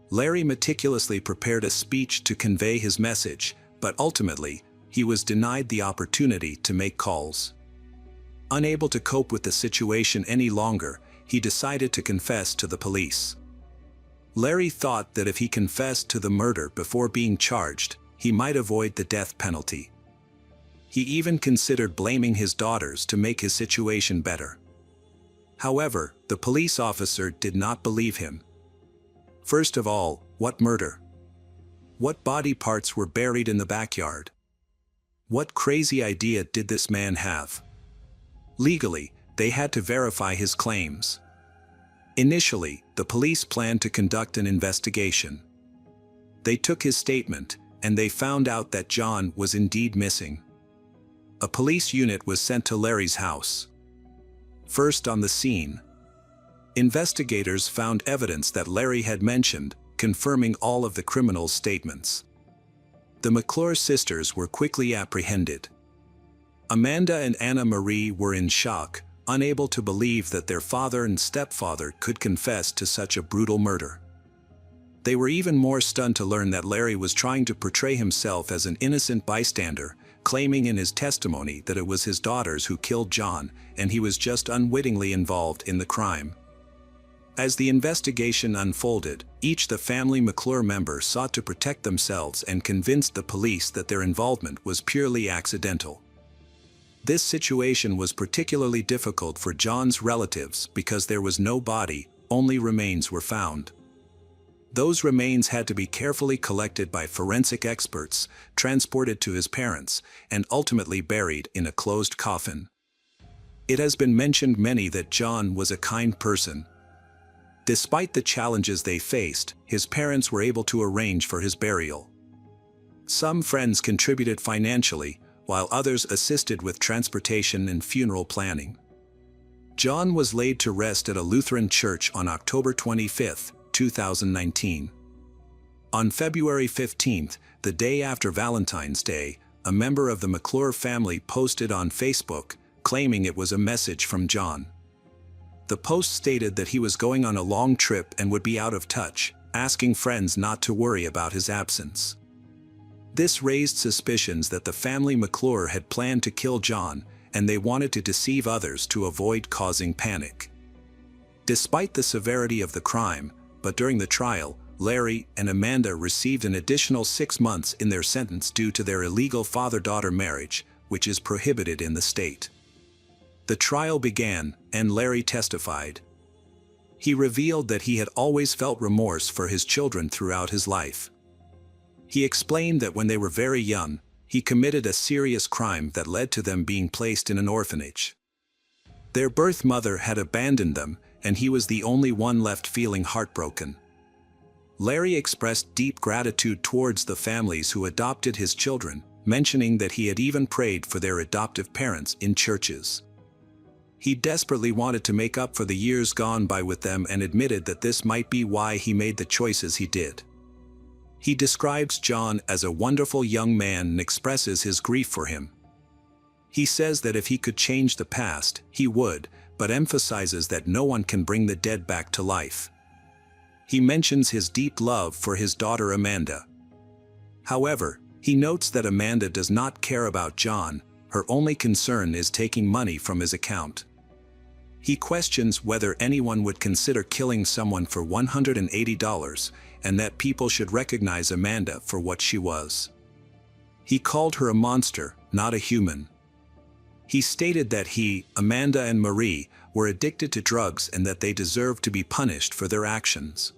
[SPEAKER 1] Larry meticulously prepared a speech to convey his message, but ultimately, he was denied the opportunity to make calls. Unable to cope with the situation any longer, he decided to confess to the police. Larry thought that if he confessed to the murder before being charged, he might avoid the death penalty. He even considered blaming his daughters to make his situation better. However, the police officer did not believe him. First of all, what murder? What body parts were buried in the backyard? What crazy idea did this man have? Legally, they had to verify his claims. Initially, the police planned to conduct an investigation. They took his statement, and they found out that John was indeed missing. A police unit was sent to Larry's house. First on the scene, investigators found evidence that Larry had mentioned, confirming all of the criminal's statements. The McClure sisters were quickly apprehended. Amanda and Anna Marie were in shock, unable to believe that their father and stepfather could confess to such a brutal murder. They were even more stunned to learn that Larry was trying to portray himself as an innocent bystander, claiming in his testimony that it was his daughters who killed John, and he was just unwittingly involved in the crime. As the investigation unfolded, each the family McClure member sought to protect themselves and convinced the police that their involvement was purely accidental. This situation was particularly difficult for John's relatives because there was no body, only remains were found. Those remains had to be carefully collected by forensic experts, transported to his parents, and ultimately buried in a closed coffin. It has been mentioned many that John was a kind person. Despite the challenges they faced, his parents were able to arrange for his burial. Some friends contributed financially, while others assisted with transportation and funeral planning. John was laid to rest at a Lutheran church on October 25, 2019. On February 15, the day after Valentine's Day, a member of the McClure family posted on Facebook, claiming it was a message from John. The post stated that he was going on a long trip and would be out of touch, asking friends not to worry about his absence. This raised suspicions that the family McClure had planned to kill John, and they wanted to deceive others to avoid causing panic. Despite the severity of the crime, but during the trial, Larry and Amanda received an additional 6 months in their sentence due to their illegal father-daughter marriage, which is prohibited in the state. The trial began, and Larry testified. He revealed that he had always felt remorse for his children throughout his life. He explained that when they were very young, he committed a serious crime that led to them being placed in an orphanage. Their birth mother had abandoned them, and he was the only one left feeling heartbroken. Larry expressed deep gratitude towards the families who adopted his children, mentioning that he had even prayed for their adoptive parents in churches. He desperately wanted to make up for the years gone by with them and admitted that this might be why he made the choices he did. He describes John as a wonderful young man and expresses his grief for him. He says that if he could change the past, he would, but emphasizes that no one can bring the dead back to life. He mentions his deep love for his daughter Amanda. However, he notes that Amanda does not care about John, her only concern is taking money from his account. He questions whether anyone would consider killing someone for $180, and that people should recognize Amanda for what she was. He called her a monster, not a human. He stated that he, Amanda and Marie, were addicted to drugs and that they deserved to be punished for their actions.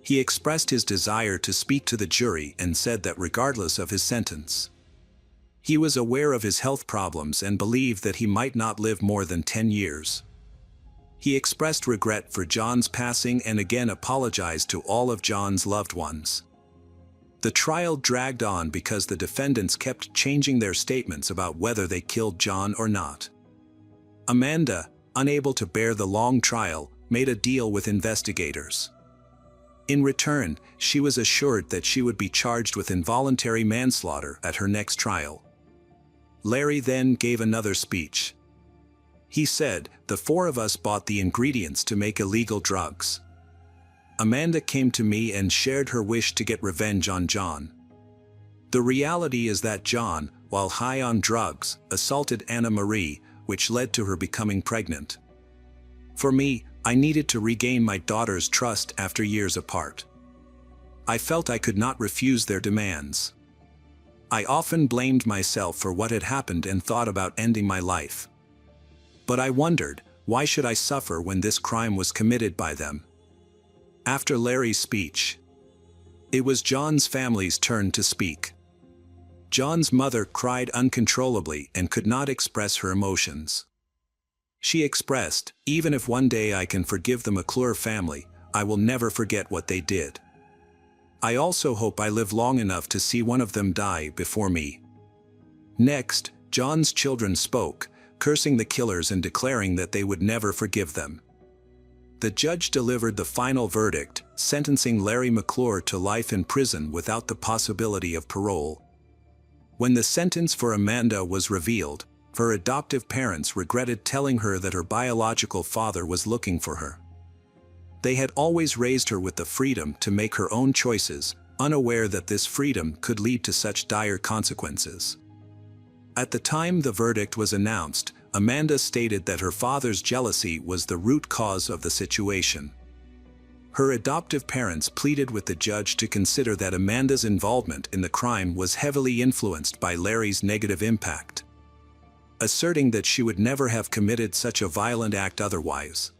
[SPEAKER 1] He expressed his desire to speak to the jury and said that regardless of his sentence, he was aware of his health problems and believed that he might not live more than 10 years. He expressed regret for John's passing and again apologized to all of John's loved ones. The trial dragged on because the defendants kept changing their statements about whether they killed John or not. Amanda, unable to bear the long trial, made a deal with investigators. In return, she was assured that she would be charged with involuntary manslaughter at her next trial. Larry then gave another speech. He said, "The four of us bought the ingredients to make illegal drugs. Amanda came to me and shared her wish to get revenge on John. The reality is that John, while high on drugs, assaulted Anna Marie, which led to her becoming pregnant. For me, I needed to regain my daughter's trust after years apart. I felt I could not refuse their demands. I often blamed myself for what had happened and thought about ending my life. But I wondered, why should I suffer when this crime was committed by them?" After Larry's speech, it was John's family's turn to speak. John's mother cried uncontrollably and could not express her emotions. She expressed, "Even if one day I can forgive the McClure family, I will never forget what they did. I also hope I live long enough to see one of them die before me." Next, John's children spoke, cursing the killers and declaring that they would never forgive them. The judge delivered the final verdict, sentencing Larry McClure to life in prison without the possibility of parole. When the sentence for Amanda was revealed, her adoptive parents regretted telling her that her biological father was looking for her. They had always raised her with the freedom to make her own choices, unaware that this freedom could lead to such dire consequences. At the time the verdict was announced, Amanda stated that her father's jealousy was the root cause of the situation. Her adoptive parents pleaded with the judge to consider that Amanda's involvement in the crime was heavily influenced by Larry's negative impact, asserting that she would never have committed such a violent act otherwise.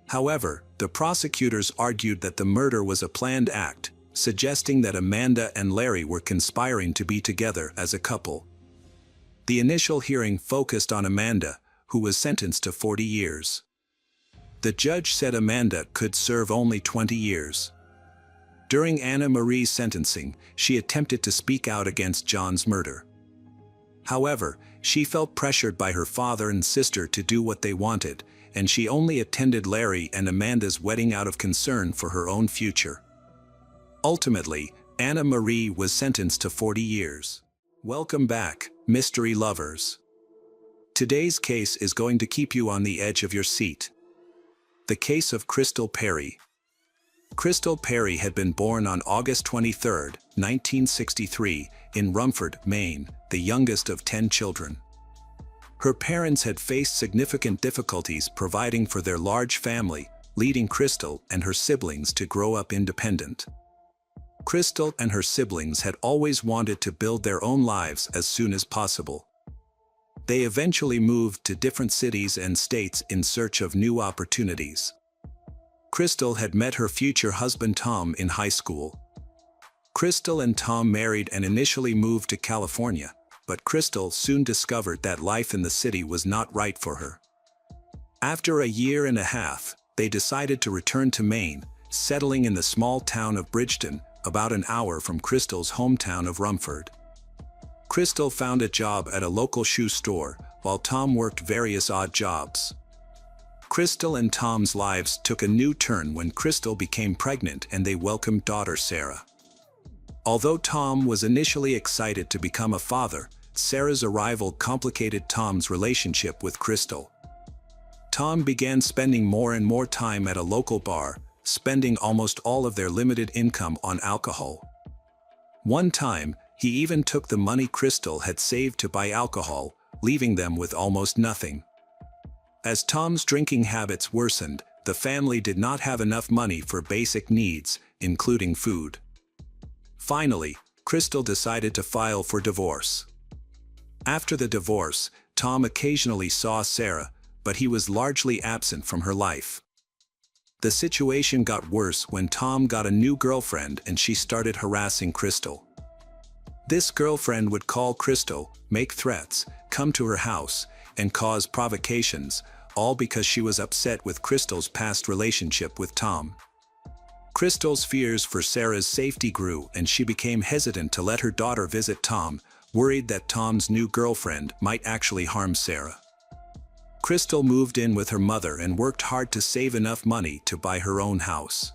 [SPEAKER 1] However, the prosecutors argued that the murder was a planned act, suggesting that Amanda and Larry were conspiring to be together as a couple. The initial hearing focused on Amanda, who was sentenced to 40 years. The judge said Amanda could serve only 20 years. During Anna Marie's sentencing, she attempted to speak out against John's murder. However, she felt pressured by her father and sister to do what they wanted, and she only attended Larry and Amanda's wedding out of concern for her own future. Ultimately, Anna Marie was sentenced to 40 years. Welcome back, mystery lovers. Today's case is going to keep you on the edge of your seat. The case of Crystal Perry. Crystal Perry had been born on August 23, 1963, in Rumford, Maine, the youngest of 10 children. Her parents had faced significant difficulties providing for their large family, leading Crystal and her siblings to grow up independent. Crystal and her siblings had always wanted to build their own lives as soon as possible. They eventually moved to different cities and states in search of new opportunities. Crystal had met her future husband Tom in high school. Crystal and Tom married and initially moved to California, but Crystal soon discovered that life in the city was not right for her. After a year and a half, they decided to return to Maine, settling in the small town of Bridgeton, about an hour from Crystal's hometown of Rumford. Crystal found a job at a local shoe store, while Tom worked various odd jobs. Crystal and Tom's lives took a new turn when Crystal became pregnant and they welcomed daughter Sarah. Although Tom was initially excited to become a father, Sarah's arrival complicated Tom's relationship with Crystal. Tom began spending more and more time at a local bar, spending almost all of their limited income on alcohol. One time, he even took the money Crystal had saved to buy alcohol, leaving them with almost nothing. As Tom's drinking habits worsened, the family did not have enough money for basic needs, including food. Finally, Crystal decided to file for divorce. After the divorce, Tom occasionally saw Sarah, but he was largely absent from her life. The situation got worse when Tom got a new girlfriend and she started harassing Crystal. This girlfriend would call Crystal, make threats, come to her house, and cause provocations, all because she was upset with Crystal's past relationship with Tom. Crystal's fears for Sarah's safety grew and she became hesitant to let her daughter visit Tom, worried that Tom's new girlfriend might actually harm Sarah. Crystal moved in with her mother and worked hard to save enough money to buy her own house.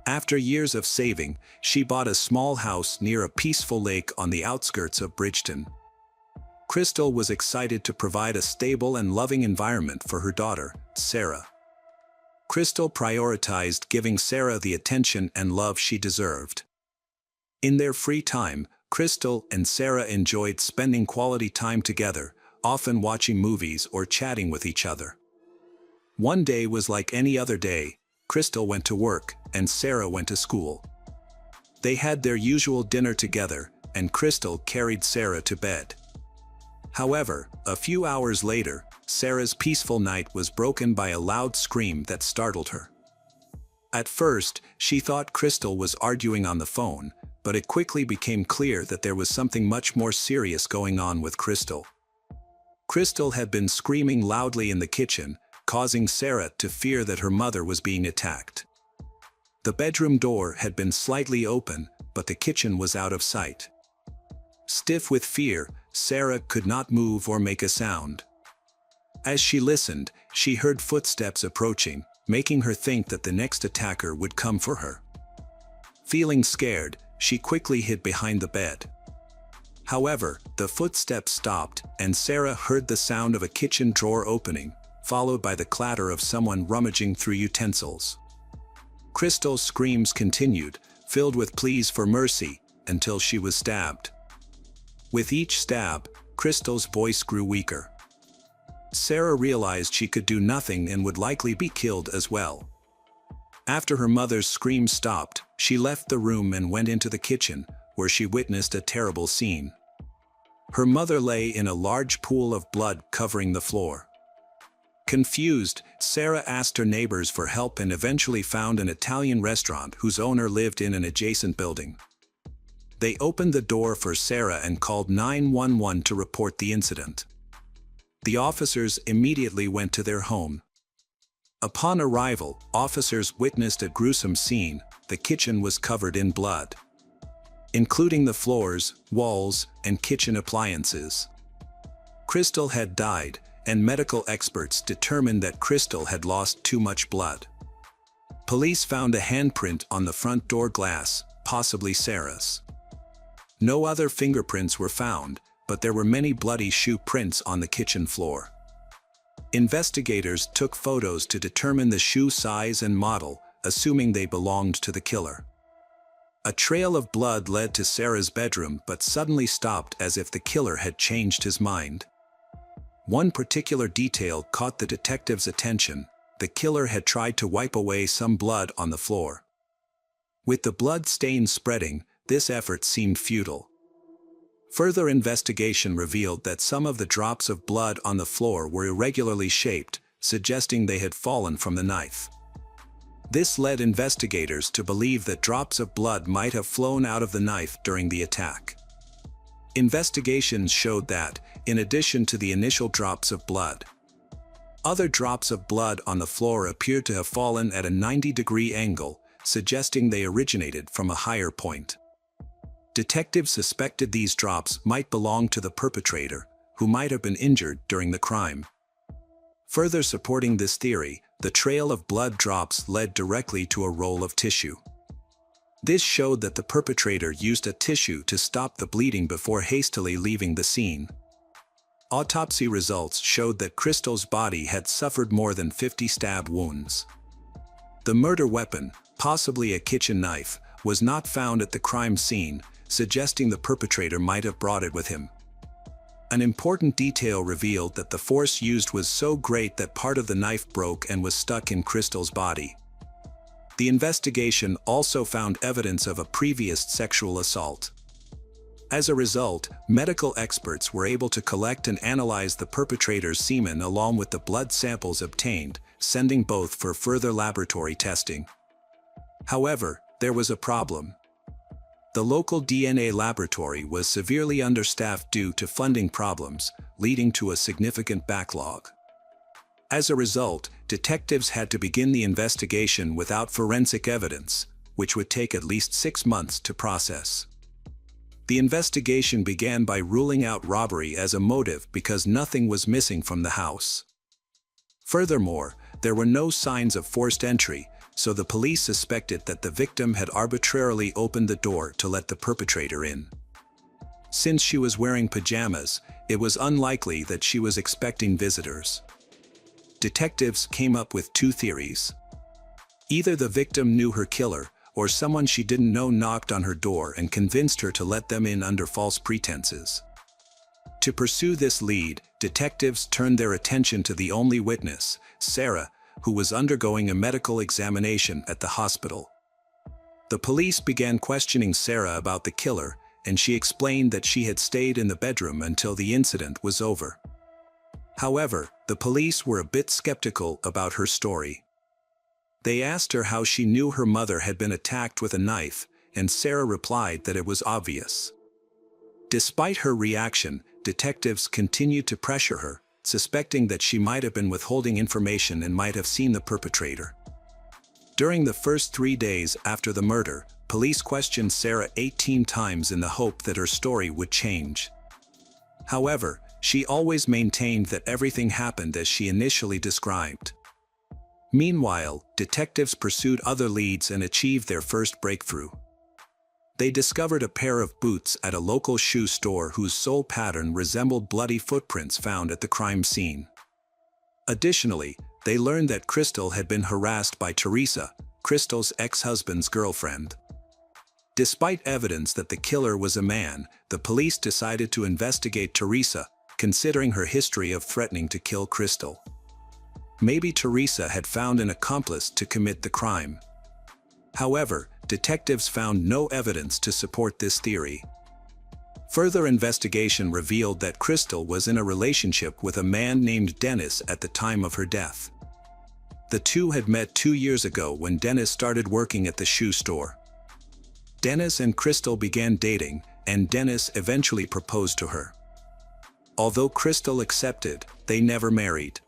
[SPEAKER 1] After years of saving, she bought a small house near a peaceful lake on the outskirts of Bridgeton. Crystal was excited to provide a stable and loving environment for her daughter, Sarah. Crystal prioritized giving Sarah the attention and love she deserved. In their free time, Crystal and Sarah enjoyed spending quality time together, often watching movies or chatting with each other. One day was like any other day. Crystal went to work, and Sarah went to school. They had their usual dinner together, and Crystal carried Sarah to bed. However, a few hours later, Sarah's peaceful night was broken by a loud scream that startled her. At first, she thought Crystal was arguing on the phone, but it quickly became clear that there was something much more serious going on with Crystal. Crystal had been screaming loudly in the kitchen, causing Sarah to fear that her mother was being attacked. The bedroom door had been slightly open, but the kitchen was out of sight. Stiff with fear, Sarah could not move or make a sound. As she listened, she heard footsteps approaching, making her think that the next attacker would come for her. Feeling scared, she quickly hid behind the bed. However, the footsteps stopped, and Sarah heard the sound of a kitchen drawer opening, followed by the clatter of someone rummaging through utensils. Crystal's screams continued, filled with pleas for mercy, until she was stabbed. With each stab, Crystal's voice grew weaker. Sarah realized she could do nothing and would likely be killed as well. After her mother's screams stopped, she left the room and went into the kitchen, where she witnessed a terrible scene. Her mother lay in a large pool of blood covering the floor. Confused, Sarah asked her neighbors for help and eventually found an Italian restaurant whose owner lived in an adjacent building. They opened the door for Sarah and called 911 to report the incident. The officers immediately went to their home. Upon arrival, officers witnessed a gruesome scene. The kitchen was covered in blood, including the floors, walls, and kitchen appliances. Crystal had died, and medical experts determined that Crystal had lost too much blood. Police found a handprint on the front door glass, possibly Sarah's. No other fingerprints were found, but there were many bloody shoe prints on the kitchen floor. Investigators took photos to determine the shoe size and model, assuming they belonged to the killer. A trail of blood led to Sarah's bedroom but suddenly stopped as if the killer had changed his mind. One particular detail caught the detective's attention. The killer had tried to wipe away some blood on the floor. With the blood stains spreading, this effort seemed futile. Further investigation revealed that some of the drops of blood on the floor were irregularly shaped, suggesting they had fallen from the knife. This led investigators to believe that drops of blood might have flown out of the knife during the attack. Investigations showed that, in addition to the initial drops of blood, other drops of blood on the floor appeared to have fallen at a 90-degree angle, suggesting they originated from a higher point. Detectives suspected these drops might belong to the perpetrator, who might have been injured during the crime. Further supporting this theory, the trail of blood drops led directly to a roll of tissue. This showed that the perpetrator used a tissue to stop the bleeding before hastily leaving the scene. Autopsy results showed that Crystal's body had suffered more than 50 stab wounds. The murder weapon, possibly a kitchen knife, was not found at the crime scene, suggesting the perpetrator might have brought it with him. An important detail revealed that the force used was so great that part of the knife broke and was stuck in Crystal's body. The investigation also found evidence of a previous sexual assault. As a result, medical experts were able to collect and analyze the perpetrator's semen along with the blood samples obtained, sending both for further laboratory testing. However, there was a problem. The local DNA laboratory was severely understaffed due to funding problems, leading to a significant backlog. As a result, detectives had to begin the investigation without forensic evidence, which would take at least 6 months to process. The investigation began by ruling out robbery as a motive because nothing was missing from the house. Furthermore, there were no signs of forced entry, so the police suspected that the victim had arbitrarily opened the door to let the perpetrator in. Since she was wearing pajamas, it was unlikely that she was expecting visitors. Detectives came up with 2 theories. Either the victim knew her killer, or someone she didn't know knocked on her door and convinced her to let them in under false pretenses. To pursue this lead, detectives turned their attention to the only witness, Sarah, who was undergoing a medical examination at the hospital. The police began questioning Sarah about the killer, and she explained that she had stayed in the bedroom until the incident was over. However, the police were a bit skeptical about her story. They asked her how she knew her mother had been attacked with a knife, and Sarah replied that it was obvious. Despite her reaction, detectives continued to pressure her, suspecting that she might have been withholding information and might have seen the perpetrator. During the first 3 days after the murder, police questioned Sarah 18 times in the hope that her story would change. However, she always maintained that everything happened as she initially described. Meanwhile, detectives pursued other leads and achieved their first breakthrough. They discovered a pair of boots at a local shoe store whose sole pattern resembled bloody footprints found at the crime scene. Additionally, they learned that Crystal had been harassed by Teresa, Crystal's ex-husband's girlfriend. Despite evidence that the killer was a man, the police decided to investigate Teresa, considering her history of threatening to kill Crystal. Maybe Teresa had found an accomplice to commit the crime. However, detectives found no evidence to support this theory. Further investigation revealed that Crystal was in a relationship with a man named Dennis at the time of her death. The two had met 2 years ago when Dennis started working at the shoe store. Dennis and Crystal began dating, and Dennis eventually proposed to her. Although Crystal accepted, they never married.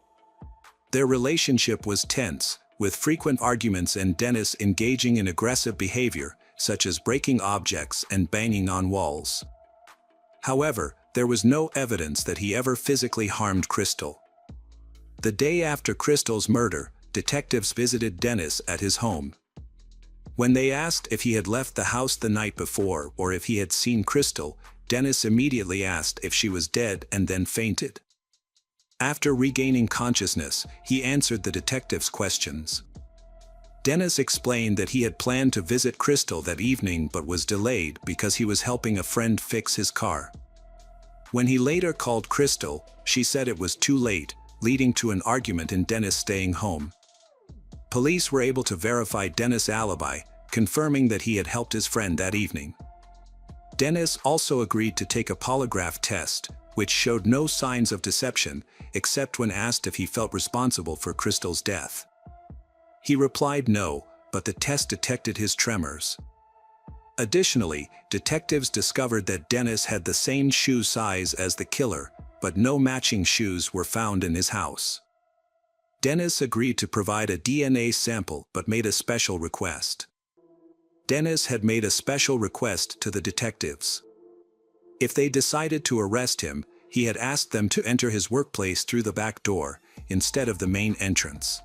[SPEAKER 1] Their relationship was tense, with frequent arguments and Dennis engaging in aggressive behavior, such as breaking objects and banging on walls. However, there was no evidence that he ever physically harmed Crystal. The day after Crystal's murder, detectives visited Dennis at his home. When they asked if he had left the house the night before or if he had seen Crystal, Dennis immediately asked if she was dead and then fainted. After regaining consciousness, he answered the detectives' questions. Dennis explained that he had planned to visit Crystal that evening but was delayed because he was helping a friend fix his car. When he later called Crystal, she said it was too late, leading to an argument and Dennis staying home. Police were able to verify Dennis' alibi, confirming that he had helped his friend that evening. Dennis also agreed to take a polygraph test, which showed no signs of deception, except when asked if he felt responsible for Crystal's death. He replied no, but the test detected his tremors. Additionally, detectives discovered that Dennis had the same shoe size as the killer, but no matching shoes were found in his house. Dennis agreed to provide a DNA sample but made a special request. Dennis had made a special request to the detectives. If they decided to arrest him, he had asked them to enter his workplace through the back door, instead of the main entrance.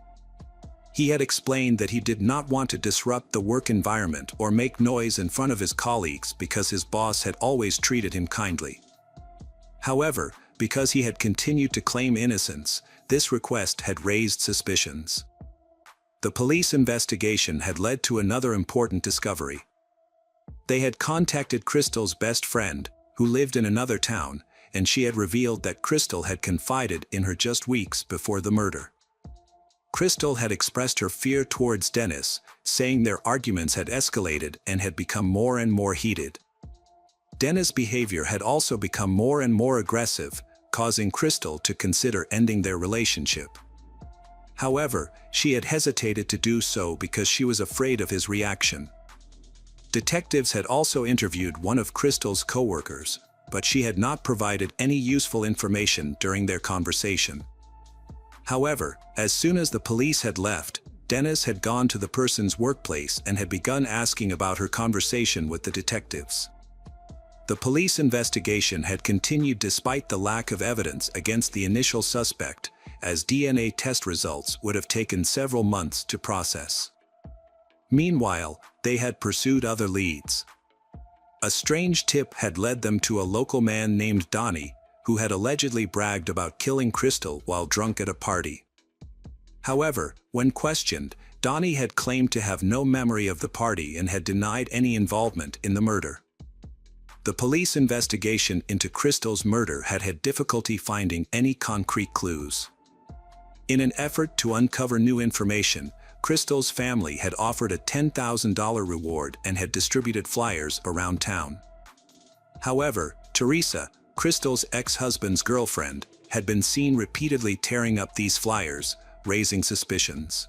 [SPEAKER 1] He had explained that he did not want to disrupt the work environment or make noise in front of his colleagues because his boss had always treated him kindly. However, because he had continued to claim innocence, this request had raised suspicions. The police investigation had led to another important discovery. They had contacted Crystal's best friend, who lived in another town, and she had revealed that Crystal had confided in her just weeks before the murder. Crystal had expressed her fear towards Dennis, saying their arguments had escalated and had become more and more heated. Dennis' behavior had also become more and more aggressive, causing Crystal to consider ending their relationship. However, she had hesitated to do so because she was afraid of his reaction. Detectives had also interviewed one of Crystal's co-workers, but she had not provided any useful information during their conversation. However, as soon as the police had left, Dennis had gone to the person's workplace and had begun asking about her conversation with the detectives. The police investigation had continued despite the lack of evidence against the initial suspect, as DNA test results would have taken several months to process. Meanwhile, they had pursued other leads. A strange tip had led them to a local man named Donnie, who had allegedly bragged about killing Crystal while drunk at a party. However, when questioned, Donnie had claimed to have no memory of the party and had denied any involvement in the murder. The police investigation into Crystal's murder had had difficulty finding any concrete clues. In an effort to uncover new information, Crystal's family had offered a $10,000 reward and had distributed flyers around town. However, Teresa, Crystal's ex-husband's girlfriend, had been seen repeatedly tearing up these flyers, raising suspicions.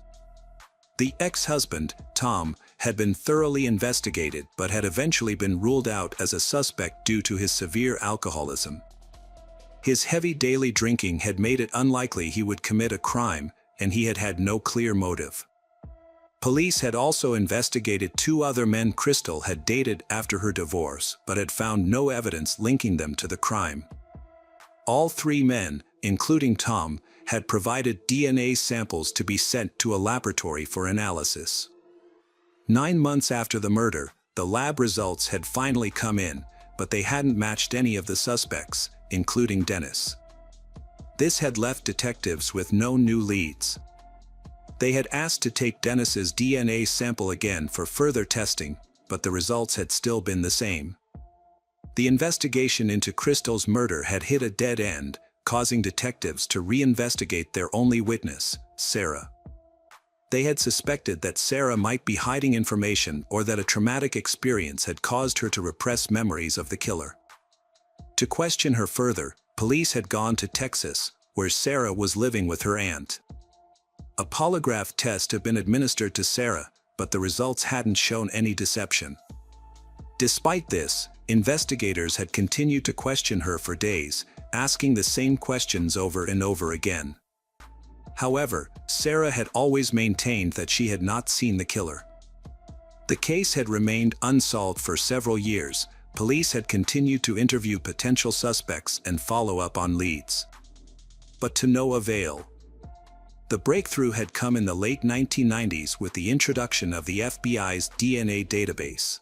[SPEAKER 1] The ex-husband, Tom, had been thoroughly investigated but had eventually been ruled out as a suspect due to his severe alcoholism. His heavy daily drinking had made it unlikely he would commit a crime, and he had had no clear motive. Police had also investigated two other men Crystal had dated after her divorce but had found no evidence linking them to the crime. All three men, including Tom, had provided DNA samples to be sent to a laboratory for analysis. 9 months after the murder, the lab results had finally come in, but they hadn't matched any of the suspects, including Dennis. This had left detectives with no new leads. They had asked to take Dennis's DNA sample again for further testing, but the results had still been the same. The investigation into Crystal's murder had hit a dead end, causing detectives to reinvestigate their only witness, Sarah. They had suspected that Sarah might be hiding information or that a traumatic experience had caused her to repress memories of the killer. To question her further, police had gone to Texas, where Sarah was living with her aunt. A polygraph test had been administered to Sarah, but the results hadn't shown any deception. Despite this, investigators had continued to question her for days, asking the same questions over and over again. However, Sarah had always maintained that she had not seen the killer. The case had remained unsolved for several years. Police had continued to interview potential suspects and follow up on leads. But to no avail. The breakthrough had come in the late 1990s with the introduction of the FBI's DNA database.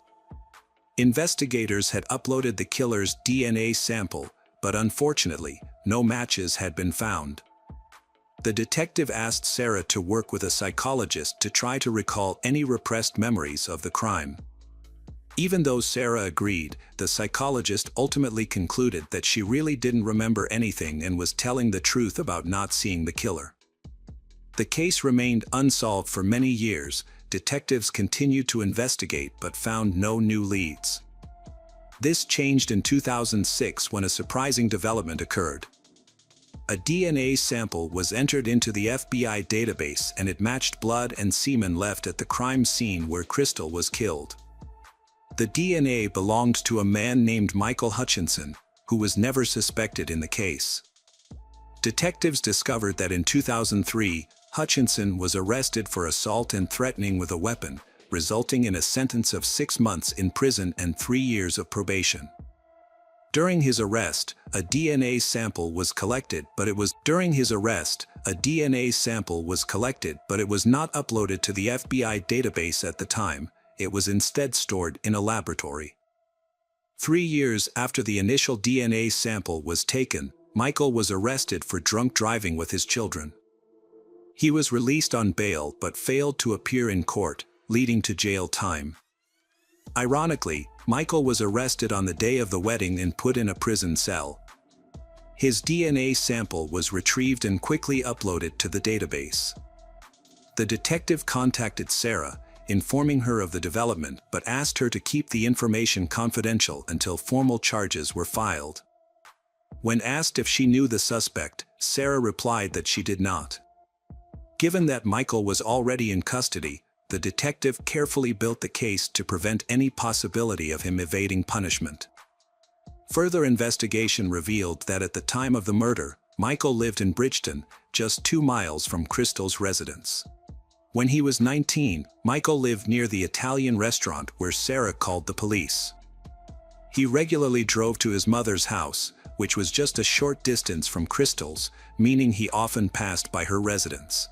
[SPEAKER 1] Investigators had uploaded the killer's DNA sample, but unfortunately, no matches had been found. The detective asked Sarah to work with a psychologist to try to recall any repressed memories of the crime. Even though Sarah agreed, the psychologist ultimately concluded that she really didn't remember anything and was telling the truth about not seeing the killer. The case remained unsolved for many years. Detectives continued to investigate but found no new leads. This changed in 2006 when a surprising development occurred. A DNA sample was entered into the FBI database and it matched blood and semen left at the crime scene where Crystal was killed. The DNA belonged to a man named Michael Hutchinson, who was never suspected in the case. Detectives discovered that in 2003, Hutchinson was arrested for assault and threatening with a weapon, resulting in a sentence of 6 months in prison and 3 years of probation. During his arrest, a DNA sample was collected, but it was not uploaded to the FBI database at the time. It was instead stored in a laboratory. 3 years after the initial DNA sample was taken, Michael was arrested for drunk driving with his children. He was released on bail but failed to appear in court, leading to jail time. Ironically, Michael was arrested on the day of the wedding and put in a prison cell. His DNA sample was retrieved and quickly uploaded to the database. The detective contacted Sarah, informing her of the development, but asked her to keep the information confidential until formal charges were filed. When asked if she knew the suspect, Sarah replied that she did not. Given that Michael was already in custody, the detective carefully built the case to prevent any possibility of him evading punishment. Further investigation revealed that at the time of the murder, Michael lived in Bridgeton, just 2 miles from Crystal's residence. When he was 19, Michael lived near the Italian restaurant where Sarah called the police. He regularly drove to his mother's house, which was just a short distance from Crystal's, meaning he often passed by her residence.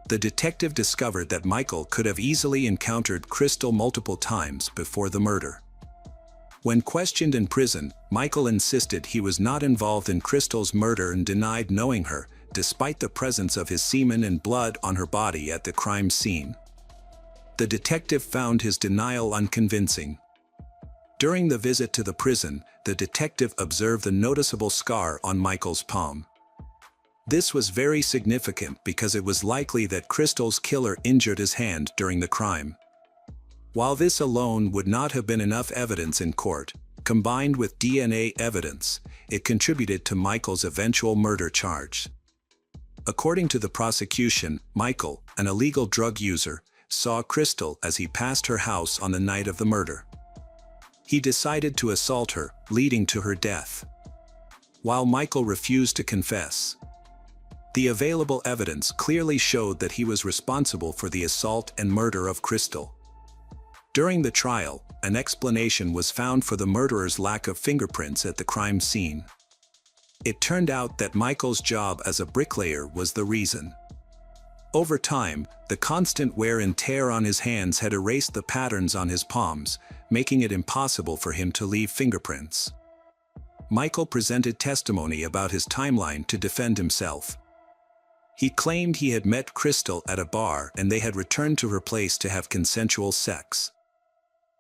[SPEAKER 1] The detective discovered that Michael could have easily encountered Crystal multiple times before the murder. When questioned in prison, Michael insisted he was not involved in Crystal's murder and denied knowing her, despite the presence of his semen and blood on her body at the crime scene. The detective found his denial unconvincing. During the visit to the prison, the detective observed the noticeable scar on Michael's palm. This was very significant because it was likely that Crystal's killer injured his hand during the crime. While this alone would not have been enough evidence in court, combined with DNA evidence, it contributed to Michael's eventual murder charge. According to the prosecution, Michael, an illegal drug user, saw Crystal as he passed her house on the night of the murder. He decided to assault her, leading to her death. While Michael refused to confess, the available evidence clearly showed that he was responsible for the assault and murder of Crystal. During the trial, an explanation was found for the murderer's lack of fingerprints at the crime scene. It turned out that Michael's job as a bricklayer was the reason. Over time, the constant wear and tear on his hands had erased the patterns on his palms, making it impossible for him to leave fingerprints. Michael presented testimony about his timeline to defend himself. He claimed he had met Crystal at a bar and they had returned to her place to have consensual sex.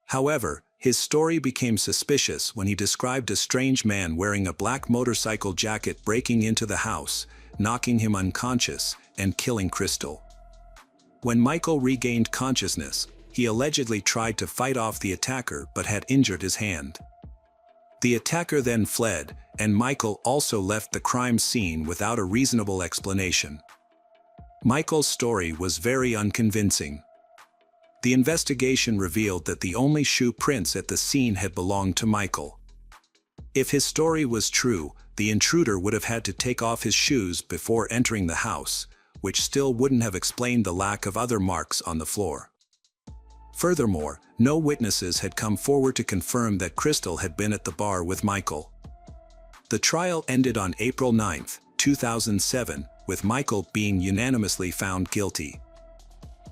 [SPEAKER 1] However, his story became suspicious when he described a strange man wearing a black motorcycle jacket breaking into the house, knocking him unconscious, and killing Crystal. When Michael regained consciousness, he allegedly tried to fight off the attacker but had injured his hand. The attacker then fled, and Michael also left the crime scene without a reasonable explanation. Michael's story was very unconvincing. The investigation revealed that the only shoe prints at the scene had belonged to Michael. If his story was true, the intruder would have had to take off his shoes before entering the house, which still wouldn't have explained the lack of other marks on the floor. Furthermore, no witnesses had come forward to confirm that Crystal had been at the bar with Michael. The trial ended on April 9, 2007, with Michael being unanimously found guilty.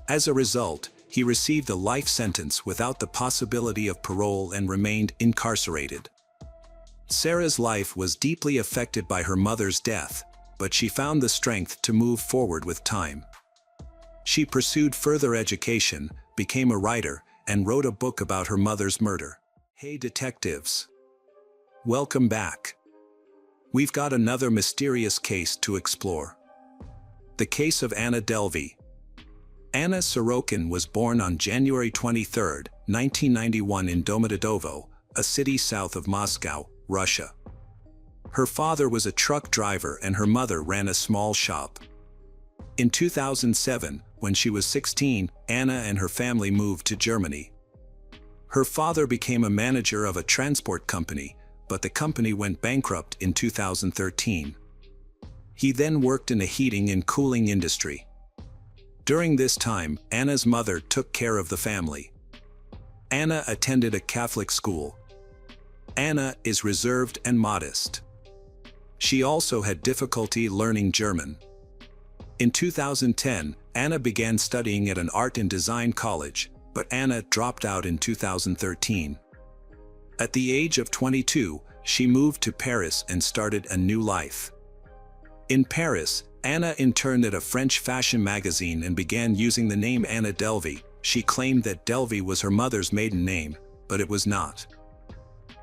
[SPEAKER 1] As a result, he received a life sentence without the possibility of parole and remained incarcerated. Sarah's life was deeply affected by her mother's death, but she found the strength to move forward with time. She pursued further education, became a writer, and wrote a book about her mother's murder. Hey detectives! Welcome back. We've got another mysterious case to explore. The case of Anna Delvey. Anna Sorokin was born on January 23, 1991 in Domodedovo, a city south of Moscow, Russia. Her father was a truck driver and her mother ran a small shop. In 2007, when she was 16, Anna and her family moved to Germany. Her father became a manager of a transport company, but the company went bankrupt in 2013. He then worked in a heating and cooling industry. During this time, Anna's mother took care of the family. Anna attended a Catholic school. Anna is reserved and modest. She also had difficulty learning German. In 2010, Anna began studying at an art and design college, but Anna dropped out in 2013. At the age of 22, she moved to Paris and started a new life. In Paris, Anna interned at a French fashion magazine and began using the name Anna Delvey. She claimed that Delvey was her mother's maiden name, but it was not.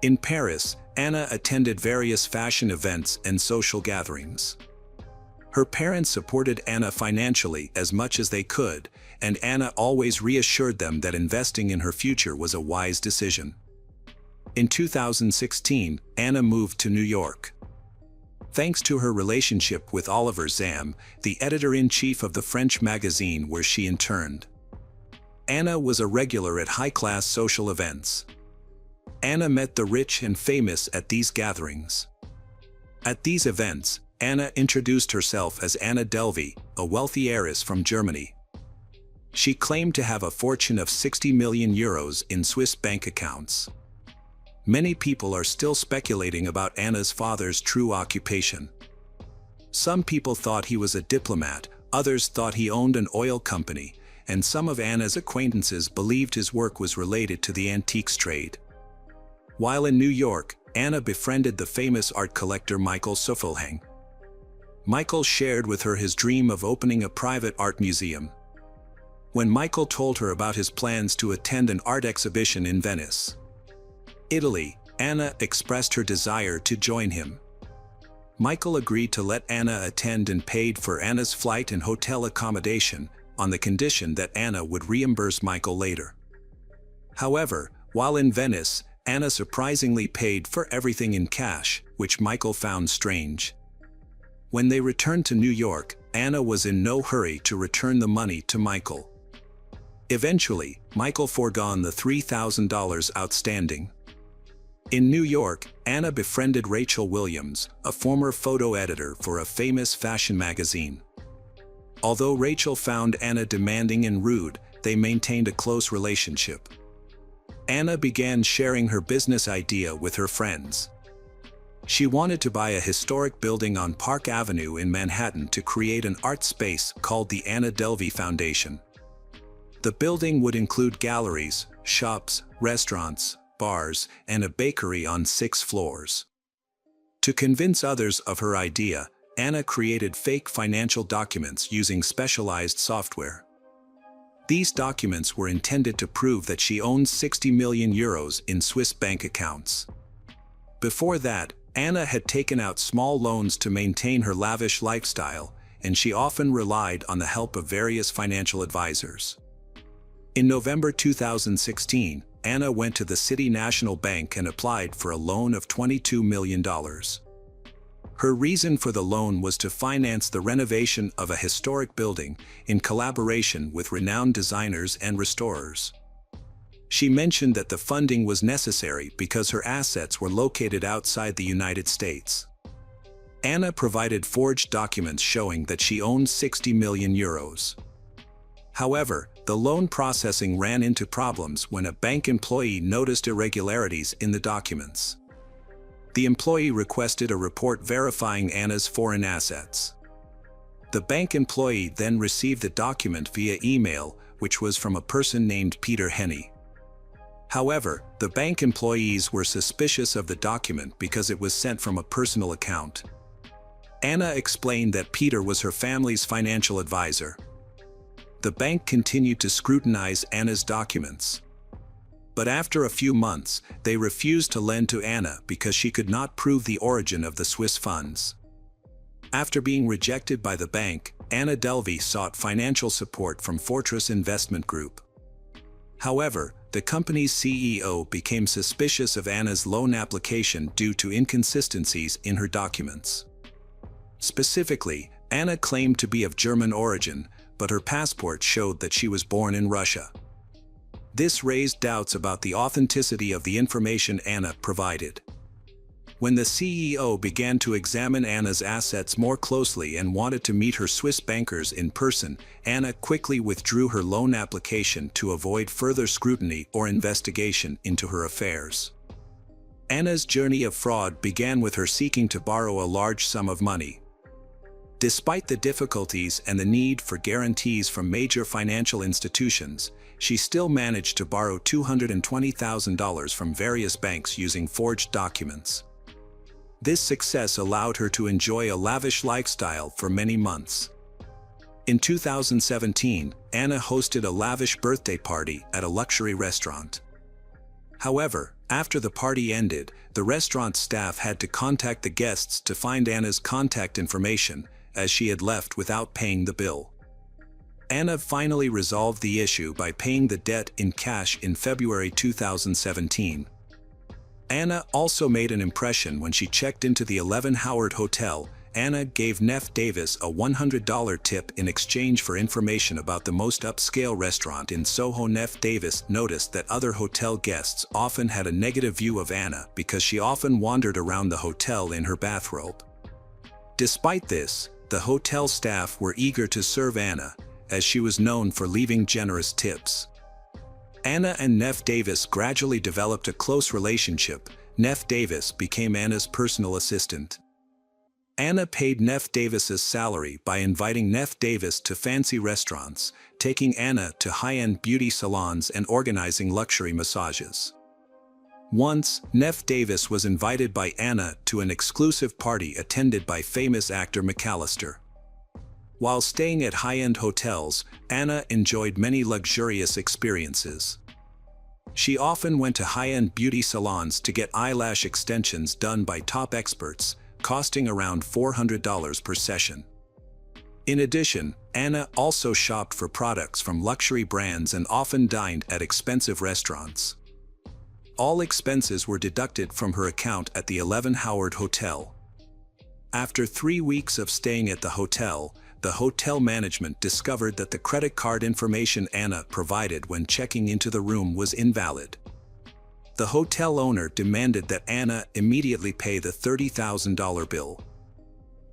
[SPEAKER 1] In Paris, Anna attended various fashion events and social gatherings. Her parents supported Anna financially as much as they could, and Anna always reassured them that investing in her future was a wise decision. In 2016, Anna moved to New York. Thanks to her relationship with Oliver Zam, the editor-in-chief of the French magazine where she interned. Anna was a regular at high-class social events. Anna met the rich and famous at these gatherings. At these events, Anna introduced herself as Anna Delvey, a wealthy heiress from Germany. She claimed to have a fortune of 60 million euros in Swiss bank accounts. Many people are still speculating about Anna's father's true occupation. Some people thought he was a diplomat, others thought he owned an oil company, and some of Anna's acquaintances believed his work was related to the antiques trade. While in New York, Anna befriended the famous art collector Michael Soffelhang. Michael shared with her his dream of opening a private art museum. When Michael told her about his plans to attend an art exhibition in Venice, Italy, Anna expressed her desire to join him. Michael agreed to let Anna attend and paid for Anna's flight and hotel accommodation, on the condition that Anna would reimburse Michael later. However, while in Venice, Anna surprisingly paid for everything in cash, which Michael found strange. When they returned to New York, Anna was in no hurry to return the money to Michael. Eventually, Michael forgone the $3,000 outstanding. In New York, Anna befriended Rachel Williams, a former photo editor for a famous fashion magazine. Although Rachel found Anna demanding and rude, they maintained a close relationship. Anna began sharing her business idea with her friends. She wanted to buy a historic building on Park Avenue in Manhattan to create an art space called the Anna Delvey Foundation. The building would include galleries, shops, restaurants, bars, and a bakery on 6 floors. To convince others of her idea, Anna created fake financial documents using specialized software. These documents were intended to prove that she owned 60 million euros in Swiss bank accounts. Before that, Anna had taken out small loans to maintain her lavish lifestyle, and she often relied on the help of various financial advisors. In November 2016, Anna went to the City National Bank and applied for a loan of $22 million. Her reason for the loan was to finance the renovation of a historic building in collaboration with renowned designers and restorers. She mentioned that the funding was necessary because her assets were located outside the United States. Anna provided forged documents showing that she owned 60 million euros. However, the loan processing ran into problems when a bank employee noticed irregularities in the documents. The employee requested a report verifying Anna's foreign assets. The bank employee then received the document via email, which was from a person named Peter Henny. However, the bank employees were suspicious of the document because it was sent from a personal account. Anna explained that Peter was her family's financial advisor. The bank continued to scrutinize Anna's documents. But after a few months, they refused to lend to Anna because she could not prove the origin of the Swiss funds. After being rejected by the bank, Anna Delvey sought financial support from Fortress Investment Group. However, the company's CEO became suspicious of Anna's loan application due to inconsistencies in her documents. Specifically, Anna claimed to be of German origin, but her passport showed that she was born in Russia. This raised doubts about the authenticity of the information Anna provided. When the CEO began to examine Anna's assets more closely and wanted to meet her Swiss bankers in person, Anna quickly withdrew her loan application to avoid further scrutiny or investigation into her affairs. Anna's journey of fraud began with her seeking to borrow a large sum of money. Despite the difficulties and the need for guarantees from major financial institutions, she still managed to borrow $220,000 from various banks using forged documents. This success allowed her to enjoy a lavish lifestyle for many months. In 2017, Anna hosted a lavish birthday party at a luxury restaurant. However, after the party ended, the restaurant staff had to contact the guests to find Anna's contact information, as she had left without paying the bill. Anna finally resolved the issue by paying the debt in cash in February 2017. Anna also made an impression when she checked into the 11 Howard Hotel. Anna gave Neff Davis a $100 tip in exchange for information about the most upscale restaurant in Soho. Neff Davis noticed that other hotel guests often had a negative view of Anna because she often wandered around the hotel in her bathrobe. Despite this, the hotel staff were eager to serve Anna, as she was known for leaving generous tips. Anna and Neff Davis gradually developed a close relationship. Neff Davis became Anna's personal assistant. Anna paid Neff Davis's salary by inviting Neff Davis to fancy restaurants, taking Anna to high-end beauty salons and organizing luxury massages. Once, Neff Davis was invited by Anna to an exclusive party attended by famous actor McAllister. While staying at high-end hotels, Anna enjoyed many luxurious experiences. She often went to high-end beauty salons to get eyelash extensions done by top experts, costing around $400 per session. In addition, Anna also shopped for products from luxury brands and often dined at expensive restaurants. All expenses were deducted from her account at the 11 Howard Hotel. After 3 weeks of staying at the hotel management discovered that the credit card information Anna provided when checking into the room was invalid. The hotel owner demanded that Anna immediately pay the $30,000 bill.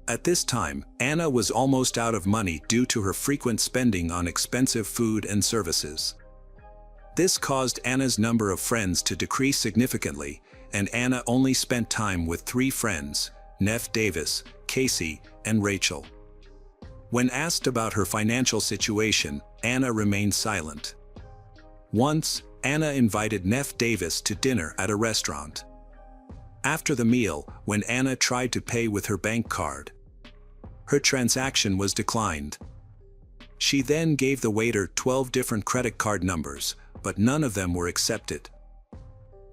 [SPEAKER 1] At this time, Anna was almost out of money due to her frequent spending on expensive food and services. This caused Anna's number of friends to decrease significantly, and Anna only spent time with 3 friends, Neff Davis, Casey, and Rachel. When asked about her financial situation, Anna remained silent. Once, Anna invited Neff Davis to dinner at a restaurant. After the meal, when Anna tried to pay with her bank card, her transaction was declined. She then gave the waiter 12 different credit card numbers, but none of them were accepted.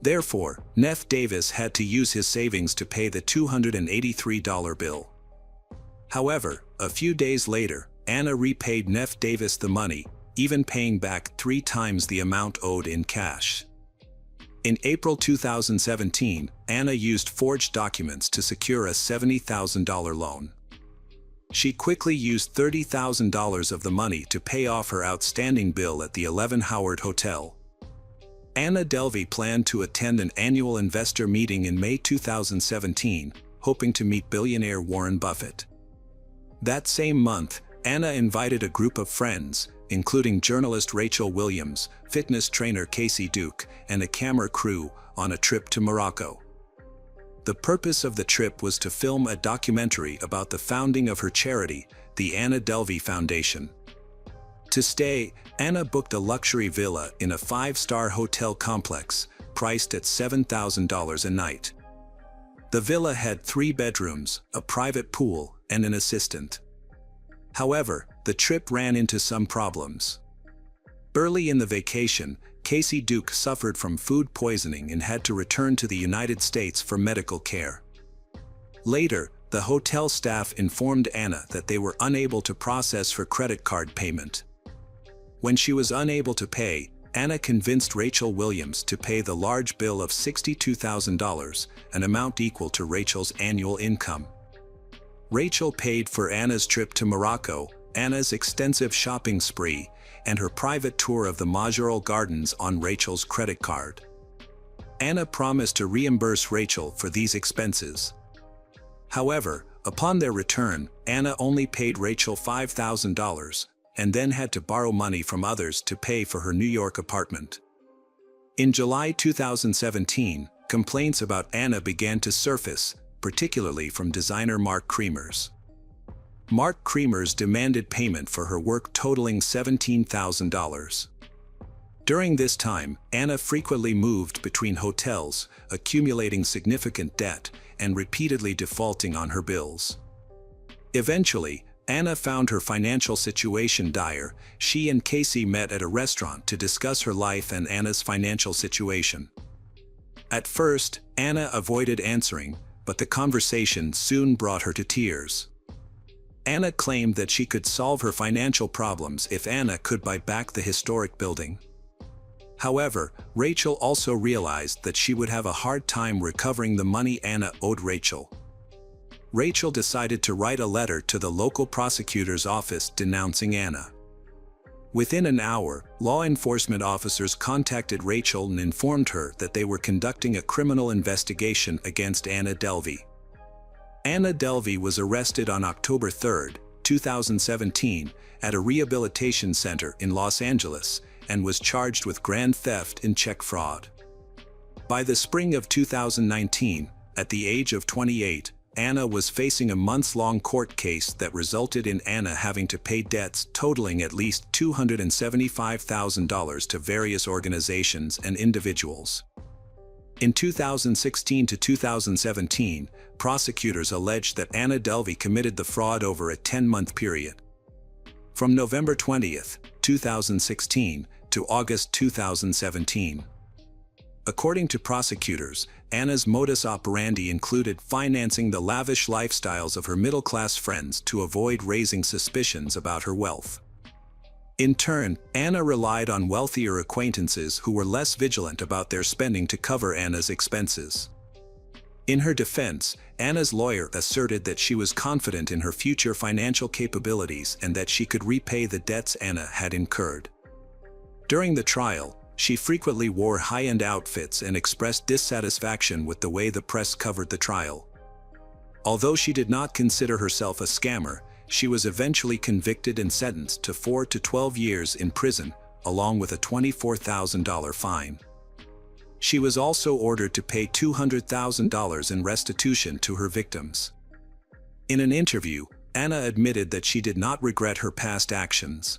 [SPEAKER 1] Therefore, Neff Davis had to use his savings to pay the $283 bill. However, a few days later, Anna repaid Neff Davis the money, even paying back 3 times the amount owed in cash. In April 2017, Anna used forged documents to secure a $70,000 loan. She quickly used $30,000 of the money to pay off her outstanding bill at the 11 Howard Hotel. Anna Delvey planned to attend an annual investor meeting in May 2017, hoping to meet billionaire Warren Buffett. That same month, Anna invited a group of friends, including journalist Rachel Williams, fitness trainer Casey Duke, and a camera crew, on a trip to Morocco. The purpose of the trip was to film a documentary about the founding of her charity, the Anna Delvey Foundation. To stay, Anna booked a luxury villa in a 5-star hotel complex, priced at $7,000 a night. The villa had 3 bedrooms, a private pool, and an assistant. However, the trip ran into some problems. Early in the vacation, Casey Duke suffered from food poisoning and had to return to the United States for medical care. Later, the hotel staff informed Anna that they were unable to process her credit card payment. When she was unable to pay, Anna convinced Rachel Williams to pay the large bill of $62,000, an amount equal to Rachel's annual income. Rachel paid for Anna's trip to Morocco, Anna's extensive shopping spree, and her private tour of the Majorelle Gardens on Rachel's credit card. Anna promised to reimburse Rachel for these expenses. However, upon their return, Anna only paid Rachel $5,000, and then had to borrow money from others to pay for her New York apartment. In July 2017, complaints about Anna began to surface, particularly from designer Mark Kremers. Mark Kremers demanded payment for her work totaling $17,000. During this time, Anna frequently moved between hotels, accumulating significant debt, and repeatedly defaulting on her bills. Eventually, Anna found her financial situation dire. She and Casey met at a restaurant to discuss her life and Anna's financial situation. At first, Anna avoided answering, but the conversation soon brought her to tears. Anna claimed that she could solve her financial problems if Anna could buy back the historic building. However, Rachel also realized that she would have a hard time recovering the money Anna owed Rachel. Rachel decided to write a letter to the local prosecutor's office denouncing Anna. Within an hour, law enforcement officers contacted Rachel and informed her that they were conducting a criminal investigation against Anna Delvey. Anna Delvey was arrested on October 3, 2017, at a rehabilitation center in Los Angeles and was charged with grand theft and check fraud. By the spring of 2019, at the age of 28, Anna was facing a months-long court case that resulted in Anna having to pay debts totaling at least $275,000 to various organizations and individuals. In 2016 to 2017, prosecutors alleged that Anna Delvey committed the fraud over a 10-month period. From November 20, 2016, to August 2017. According to prosecutors, Anna's modus operandi included financing the lavish lifestyles of her middle-class friends to avoid raising suspicions about her wealth. In turn, Anna relied on wealthier acquaintances who were less vigilant about their spending to cover Anna's expenses. In her defense, Anna's lawyer asserted that she was confident in her future financial capabilities and that she could repay the debts Anna had incurred. During the trial, she frequently wore high-end outfits and expressed dissatisfaction with the way the press covered the trial. Although she did not consider herself a scammer, she was eventually convicted and sentenced to 4 to 12 years in prison, along with a $24,000 fine. She was also ordered to pay $200,000 in restitution to her victims. In an interview, Anna admitted that she did not regret her past actions.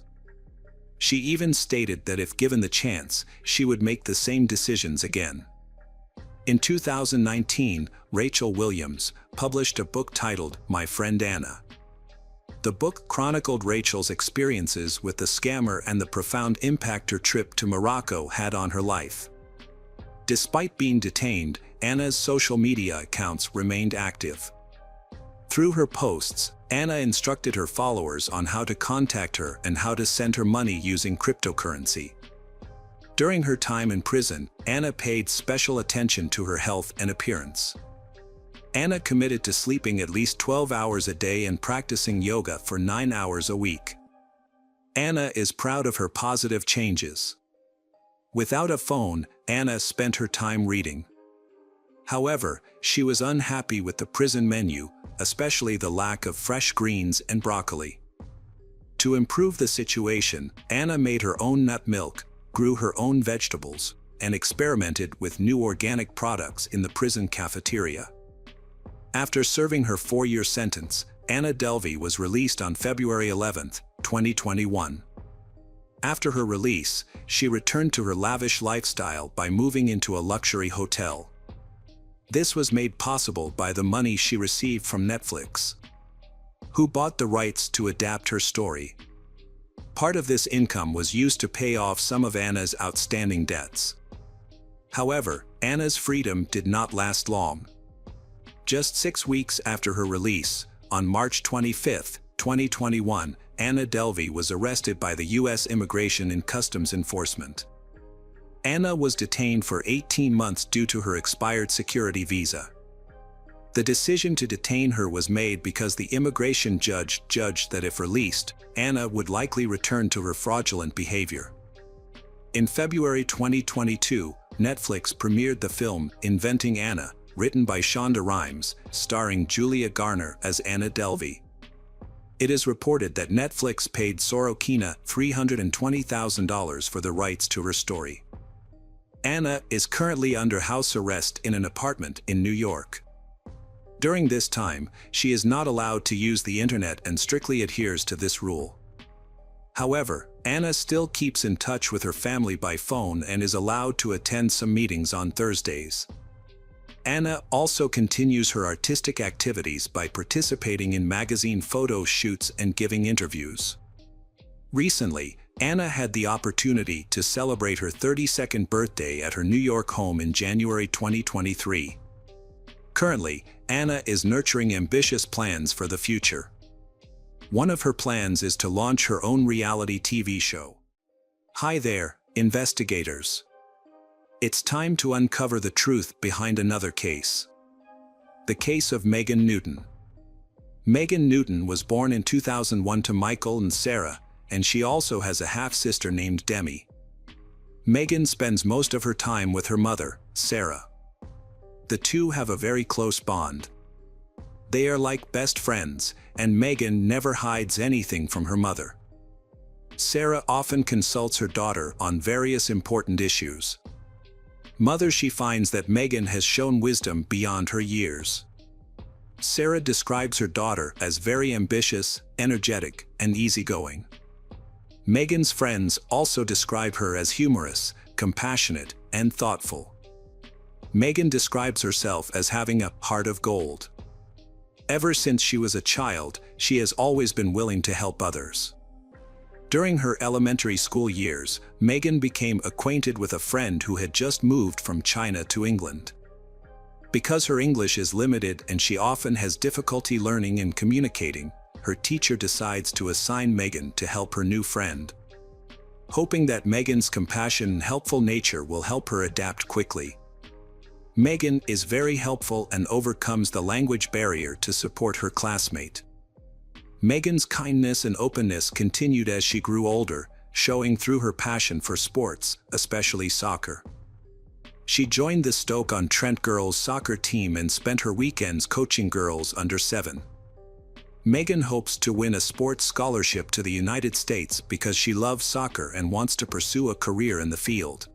[SPEAKER 1] She even stated that if given the chance, she would make the same decisions again. In 2019, Rachel Williams published a book titled My Friend Anna. The book chronicled Rachel's experiences with the scammer and the profound impact her trip to Morocco had on her life. Despite being detained, Anna's social media accounts remained active. Through her posts, Anna instructed her followers on how to contact her and how to send her money using cryptocurrency. During her time in prison, Anna paid special attention to her health and appearance. Anna committed to sleeping at least 12 hours a day and practicing yoga for 9 hours a week. Anna is proud of her positive changes. Without a phone, Anna spent her time reading. However, she was unhappy with the prison menu, especially the lack of fresh greens and broccoli. To improve the situation, Anna made her own nut milk, grew her own vegetables, and experimented with new organic products in the prison cafeteria. After serving her 4-year sentence, Anna Delvey was released on February 11, 2021. After her release, she returned to her lavish lifestyle by moving into a luxury hotel. This was made possible by the money she received from Netflix, who bought the rights to adapt her story. Part of this income was used to pay off some of Anna's outstanding debts. However, Anna's freedom did not last long. Just 6 weeks after her release, on March 25, 2021, Anna Delvey was arrested by the U.S. Immigration and Customs Enforcement. Anna was detained for 18 months due to her expired security visa. The decision to detain her was made because the immigration judge judged that if released, Anna would likely return to her fraudulent behavior. In February 2022, Netflix premiered the film Inventing Anna, written by Shonda Rhimes, starring Julia Garner as Anna Delvey. It is reported that Netflix paid Sorokina $320,000 for the rights to her story. Anna is currently under house arrest in an apartment in New York. During this time, she is not allowed to use the internet and strictly adheres to this rule. However, Anna still keeps in touch with her family by phone and is allowed to attend some meetings on Thursdays. Anna also continues her artistic activities by participating in magazine photo shoots and giving interviews. Recently, Anna had the opportunity to celebrate her 32nd birthday at her New York home in January 2023. Currently, Anna is nurturing ambitious plans for the future. One of her plans is to launch her own reality TV show. Hi there, investigators. It's time to uncover the truth behind another case. The case of Megan Newton. Megan Newton was born in 2001 to Michael and Sarah, and she also has a half-sister named Demi. Megan spends most of her time with her mother, Sarah. The two have a very close bond. They are like best friends, and Megan never hides anything from her mother. Sarah often consults her daughter on various important issues. Mother, she finds that Megan has shown wisdom beyond her years. Sarah describes her daughter as very ambitious, energetic, and easygoing. Megan's friends also describe her as humorous, compassionate, and thoughtful. Megan describes herself as having a heart of gold. Ever since she was a child, she has always been willing to help others. During her elementary school years, Megan became acquainted with a friend who had just moved from China to England. Because her English is limited and she often has difficulty learning and communicating, her teacher decides to assign Megan to help her new friend. Hoping that Megan's compassion and helpful nature will help her adapt quickly. Megan is very helpful and overcomes the language barrier to support her classmate. Megan's kindness and openness continued as she grew older, showing through her passion for sports, especially soccer. She joined the Stoke-on-Trent girls' soccer team and spent her weekends coaching girls under 7. Megan hopes to win a sports scholarship to the United States because she loves soccer and wants to pursue a career in the field.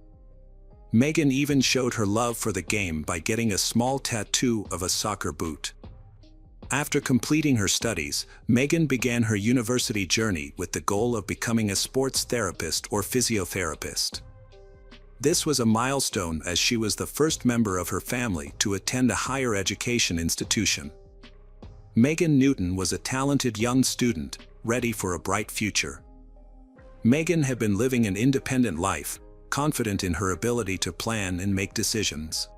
[SPEAKER 1] Megan even showed her love for the game by getting a small tattoo of a soccer boot. After completing her studies, Megan began her university journey with the goal of becoming a sports therapist or physiotherapist. This was a milestone as she was the first member of her family to attend a higher education institution. Megan Newton was a talented young student, ready for a bright future. Megan had been living an independent life, confident in her ability to plan and make decisions.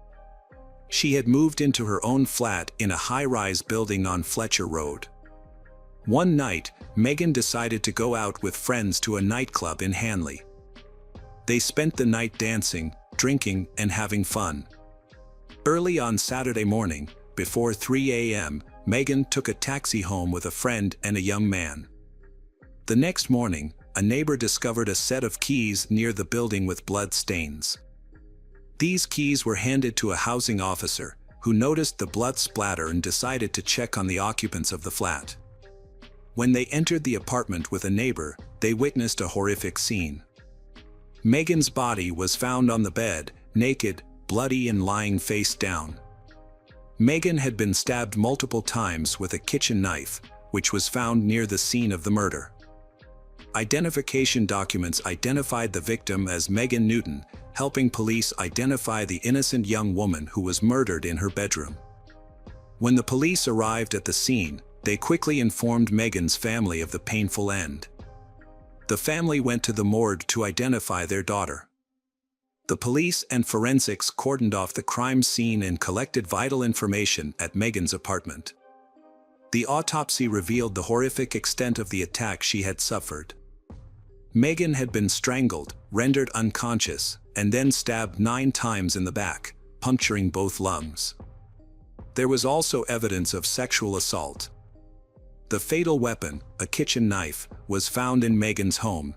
[SPEAKER 1] She had moved into her own flat in a high-rise building on Fletcher Road. One night, Megan decided to go out with friends to a nightclub in Hanley. They spent the night dancing, drinking, and having fun. Early on Saturday morning, before 3 a.m., Megan took a taxi home with a friend and a young man. The next morning, a neighbor discovered a set of keys near the building with blood stains. These keys were handed to a housing officer, who noticed the blood splatter and decided to check on the occupants of the flat. When they entered the apartment with a neighbor, they witnessed a horrific scene. Megan's body was found on the bed, naked, bloody and lying face down. Megan had been stabbed multiple times with a kitchen knife, which was found near the scene of the murder. Identification documents identified the victim as Megan Newton, helping police identify the innocent young woman who was murdered in her bedroom. When the police arrived at the scene, they quickly informed Megan's family of the painful end. The family went to the morgue to identify their daughter. The police and forensics cordoned off the crime scene and collected vital information at Megan's apartment. The autopsy revealed the horrific extent of the attack she had suffered. Megan had been strangled, rendered unconscious, and then stabbed 9 times in the back, puncturing both lungs. There was also evidence of sexual assault. The fatal weapon, a kitchen knife, was found in Megan's home.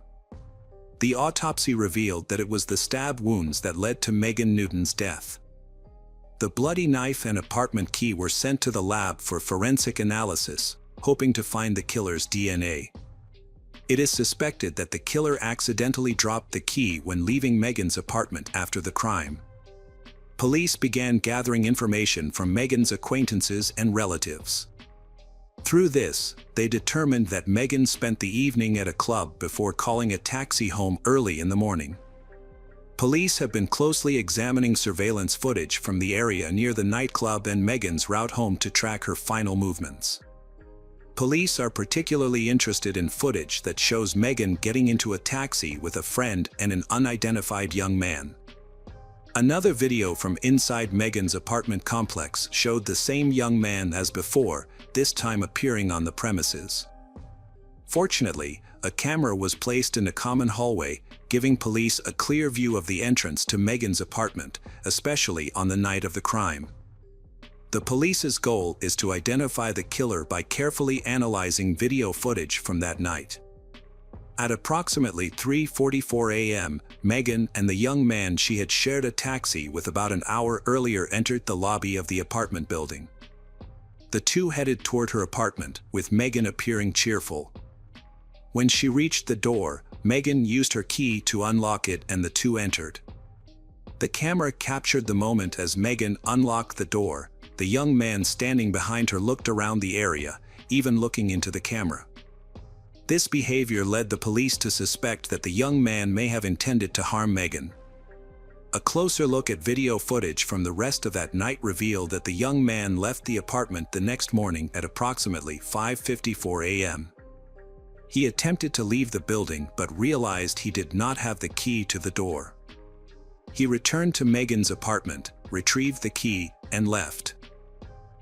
[SPEAKER 1] The autopsy revealed that it was the stab wounds that led to Megan Newton's death. The bloody knife and apartment key were sent to the lab for forensic analysis, hoping to find the killer's DNA. It is suspected that the killer accidentally dropped the key when leaving Megan's apartment after the crime. Police began gathering information from Megan's acquaintances and relatives. Through this, they determined that Megan spent the evening at a club before calling a taxi home early in the morning. Police have been closely examining surveillance footage from the area near the nightclub and Megan's route home to track her final movements. Police are particularly interested in footage that shows Megan getting into a taxi with a friend and an unidentified young man. Another video from inside Megan's apartment complex showed the same young man as before, this time appearing on the premises. Fortunately, a camera was placed in a common hallway, giving police a clear view of the entrance to Megan's apartment, especially on the night of the crime. The police's goal is to identify the killer by carefully analyzing video footage from that night. At approximately 3:44 a.m., Megan and the young man she had shared a taxi with about an hour earlier entered the lobby of the apartment building. The two headed toward her apartment, with Megan appearing cheerful. When she reached the door, Megan used her key to unlock it and the two entered. The camera captured the moment as Megan unlocked the door. The young man standing behind her looked around the area, even looking into the camera. This behavior led the police to suspect that the young man may have intended to harm Megan. A closer look at video footage from the rest of that night revealed that the young man left the apartment the next morning at approximately 5:54 a.m. He attempted to leave the building but realized he did not have the key to the door. He returned to Megan's apartment, retrieved the key, and left.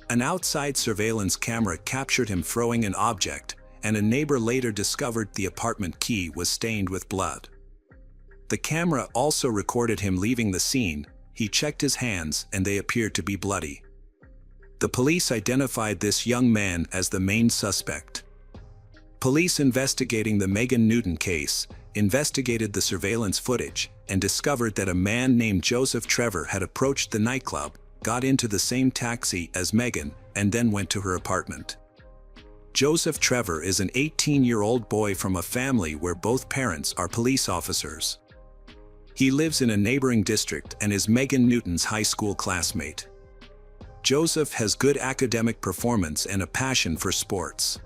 [SPEAKER 1] An outside surveillance camera captured him throwing an object, and a neighbor later discovered the apartment key was stained with blood. The camera also recorded him leaving the scene. He checked his hands and they appeared to be bloody. The police identified this young man as the main suspect. Police investigating the Megan Newton case investigated the surveillance footage and discovered that a man named Joseph Trevor had approached the nightclub, got into the same taxi as Megan, and then went to her apartment. Joseph Trevor is an 18-year-old boy from a family where both parents are police officers. He lives in a neighboring district and is Megan Newton's high school classmate. Joseph has good academic performance and a passion for sports,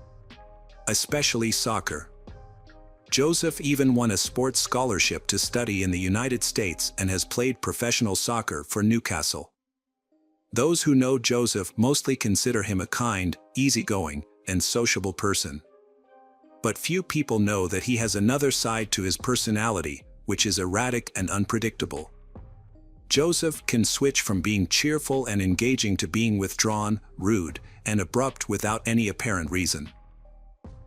[SPEAKER 1] especially soccer. Joseph even won a sports scholarship to study in the United States and has played professional soccer for Newcastle. Those who know Joseph mostly consider him a kind, easygoing, and sociable person. But few people know that he has another side to his personality, which is erratic and unpredictable. Joseph can switch from being cheerful and engaging to being withdrawn, rude, and abrupt without any apparent reason.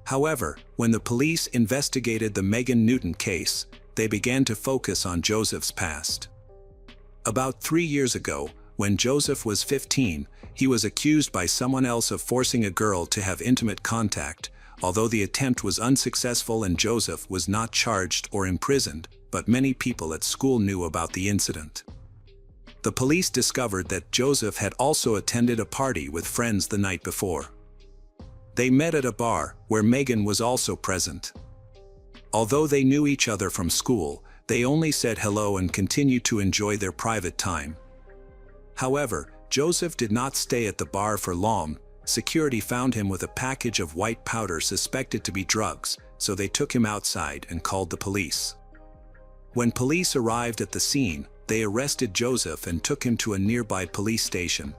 [SPEAKER 1] However, when the police investigated the Megan Newton case, they began to focus on Joseph's past. About 3 years ago, when Joseph was 15, he was accused by someone else of forcing a girl to have intimate contact, although the attempt was unsuccessful and Joseph was not charged or imprisoned, but many people at school knew about the incident. The police discovered that Joseph had also attended a party with friends the night before. They met at a bar, where Megan was also present. Although they knew each other from school, they only said hello and continued to enjoy their private time. However, Joseph did not stay at the bar for long. Security found him with a package of white powder suspected to be drugs, so they took him outside and called the police. When police arrived at the scene, they arrested Joseph and took him to a nearby police station.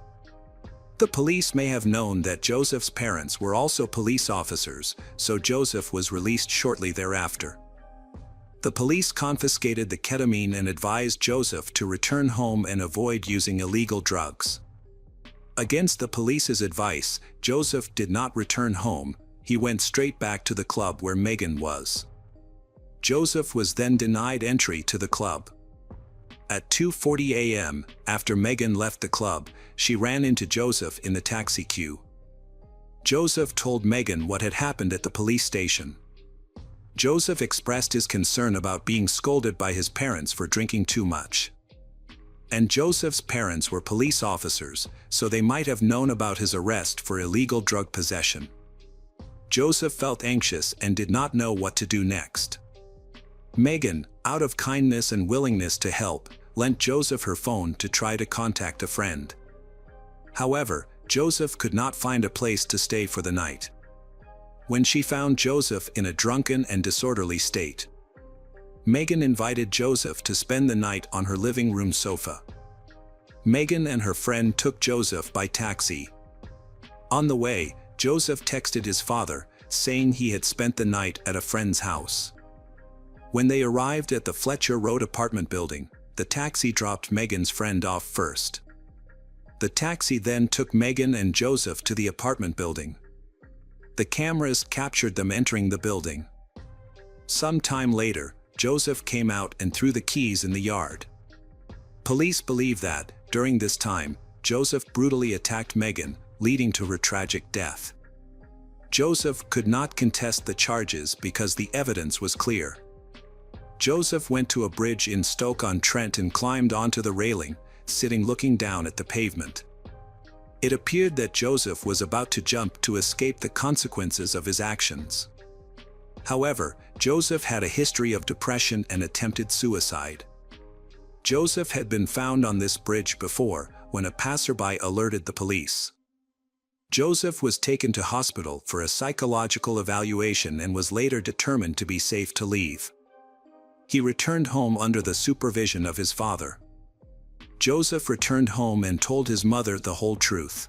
[SPEAKER 1] The police may have known that Joseph's parents were also police officers, so Joseph was released shortly thereafter. The police confiscated the ketamine and advised Joseph to return home and avoid using illegal drugs. Against the police's advice, Joseph did not return home. He went straight back to the club where Megan was. Joseph was then denied entry to the club. At 2:40 a.m., after Megan left the club, she ran into Joseph in the taxi queue. Joseph told Megan what had happened at the police station. Joseph expressed his concern about being scolded by his parents for drinking too much. And Joseph's parents were police officers, so they might have known about his arrest for illegal drug possession. Joseph felt anxious and did not know what to do next. Megan, out of kindness and willingness to help, lent Joseph her phone to try to contact a friend. However, Joseph could not find a place to stay for the night. When she found Joseph in a drunken and disorderly state, Megan invited Joseph to spend the night on her living room sofa. Megan and her friend took Joseph by taxi. On the way, Joseph texted his father, saying he had spent the night at a friend's house. When they arrived at the Fletcher Road apartment building, the taxi dropped Megan's friend off first. The taxi then took Megan and Joseph to the apartment building. The cameras captured them entering the building. Some time later, Joseph came out and threw the keys in the yard. Police believe that, during this time, Joseph brutally attacked Megan, leading to her tragic death. Joseph could not contest the charges because the evidence was clear. Joseph went to a bridge in Stoke-on-Trent and climbed onto the railing, sitting looking down at the pavement. It appeared that Joseph was about to jump to escape the consequences of his actions. However, Joseph had a history of depression and attempted suicide. Joseph had been found on this bridge before, when a passerby alerted the police. Joseph was taken to hospital for a psychological evaluation and was later determined to be safe to leave. He returned home under the supervision of his father. Joseph returned home and told his mother the whole truth.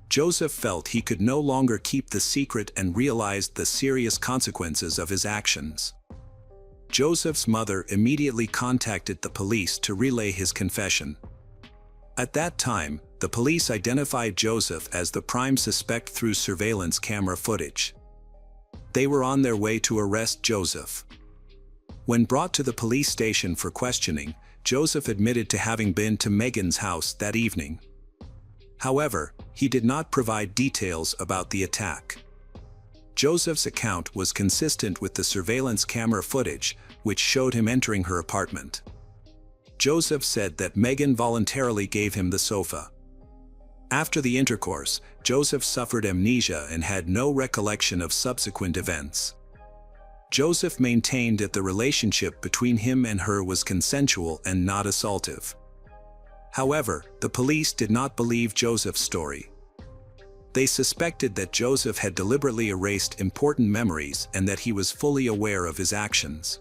[SPEAKER 1] Joseph felt he could no longer keep the secret and realized the serious consequences of his actions. Joseph's mother immediately contacted the police to relay his confession. At that time, the police identified Joseph as the prime suspect through surveillance camera footage. They were on their way to arrest Joseph. When brought to the police station for questioning, Joseph admitted to having been to Megan's house that evening. However, he did not provide details about the attack. Joseph's account was consistent with the surveillance camera footage, which showed him entering her apartment. Joseph said that Megan voluntarily gave him the sofa. After the intercourse, Joseph suffered amnesia and had no recollection of subsequent events. Joseph maintained that the relationship between him and her was consensual and not assaultive. However, the police did not believe Joseph's story. They suspected that Joseph had deliberately erased important memories and that he was fully aware of his actions.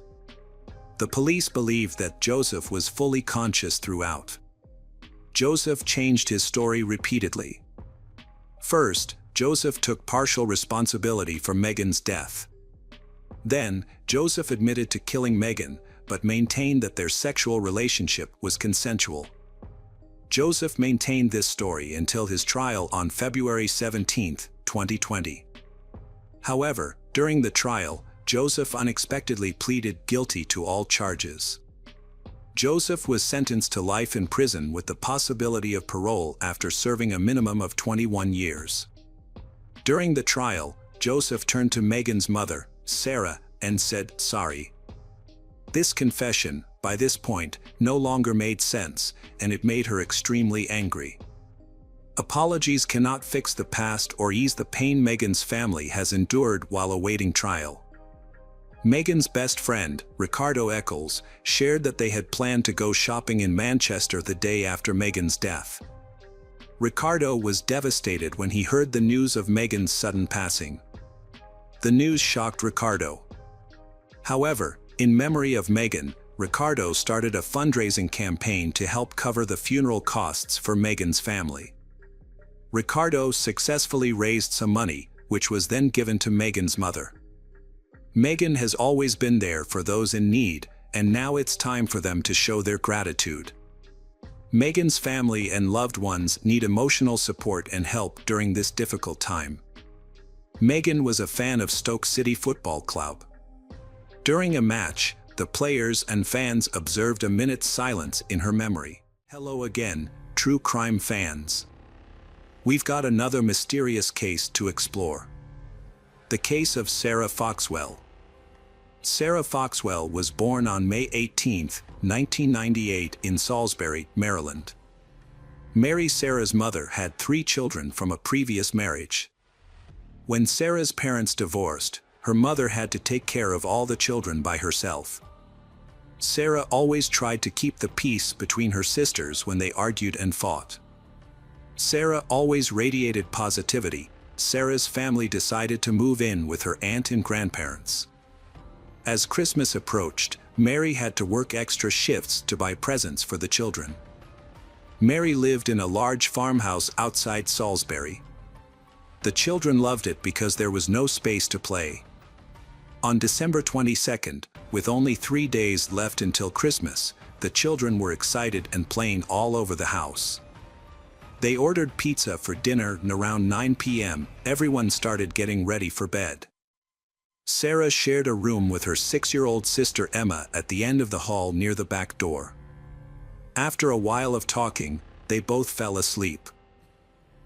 [SPEAKER 1] The police believed that Joseph was fully conscious throughout. Joseph changed his story repeatedly. First, Joseph took partial responsibility for Megan's death. Then, Joseph admitted to killing Megan, but maintained that their sexual relationship was consensual. Joseph maintained this story until his trial on February 17, 2020. However, during the trial, Joseph unexpectedly pleaded guilty to all charges. Joseph was sentenced to life in prison with the possibility of parole after serving a minimum of 21 years. During the trial, Joseph turned to Megan's mother, Sarah, and said, "Sorry." This confession, by this point, no longer made sense, and it made her extremely angry. Apologies cannot fix the past or ease the pain Megan's family has endured while awaiting trial. Megan's best friend, Ricardo Eccles, shared that they had planned to go shopping in Manchester the day after Megan's death. Ricardo was devastated when he heard the news of Megan's sudden passing. The news shocked Ricardo. However, in memory of Megan, Ricardo started a fundraising campaign to help cover the funeral costs for Megan's family. Ricardo successfully raised some money, which was then given to Megan's mother. Megan has always been there for those in need, and now it's time for them to show their gratitude. Megan's family and loved ones need emotional support and help during this difficult time. Megan was a fan of Stoke City Football Club. During a match, the players and fans observed a minute's silence in her memory. Hello again, true crime fans. We've got another mysterious case to explore. The case of Sarah Foxwell. Sarah Foxwell was born on May 18, 1998 in Salisbury, Maryland. Mary, Sarah's mother, had 3 children from a previous marriage. When Sarah's parents divorced, her mother had to take care of all the children by herself. Sarah always tried to keep the peace between her sisters when they argued and fought. Sarah always radiated positivity. Sarah's family decided to move in with her aunt and grandparents. As Christmas approached, Mary had to work extra shifts to buy presents for the children. Mary lived in a large farmhouse outside Salisbury. The children loved it because there was no space to play. On December 22nd, with only 3 days left until Christmas, the children were excited and playing all over the house. They ordered pizza for dinner, and around 9 p.m., everyone started getting ready for bed. Sarah shared a room with her 6-year-old sister Emma at the end of the hall near the back door. After a while of talking, they both fell asleep.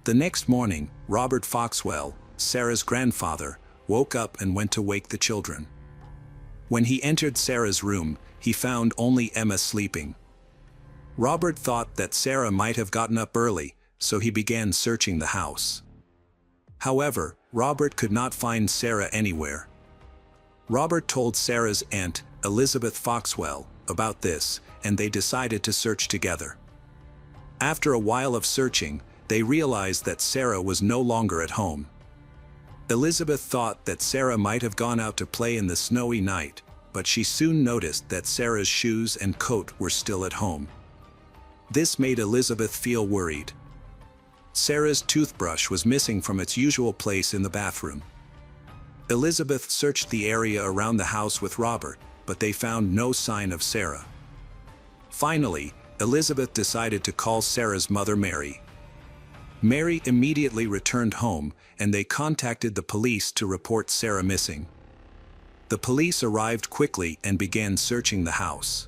[SPEAKER 1] The next morning, Robert Foxwell, Sarah's grandfather, woke up and went to wake the children. When he entered Sarah's room, he found only Emma sleeping. Robert thought that Sarah might have gotten up early, so he began searching the house. However, Robert could not find Sarah anywhere. Robert told Sarah's aunt, Elizabeth Foxwell, about this, and they decided to search together. After a while of searching, they realized that Sarah was no longer at home. Elizabeth thought that Sarah might have gone out to play in the snowy night, but she soon noticed that Sarah's shoes and coat were still at home. This made Elizabeth feel worried. Sarah's toothbrush was missing from its usual place in the bathroom. Elizabeth searched the area around the house with Robert, but they found no sign of Sarah. Finally, Elizabeth decided to call Sarah's mother, Mary. Mary immediately returned home, and they contacted the police to report Sarah missing. The police arrived quickly and began searching the house.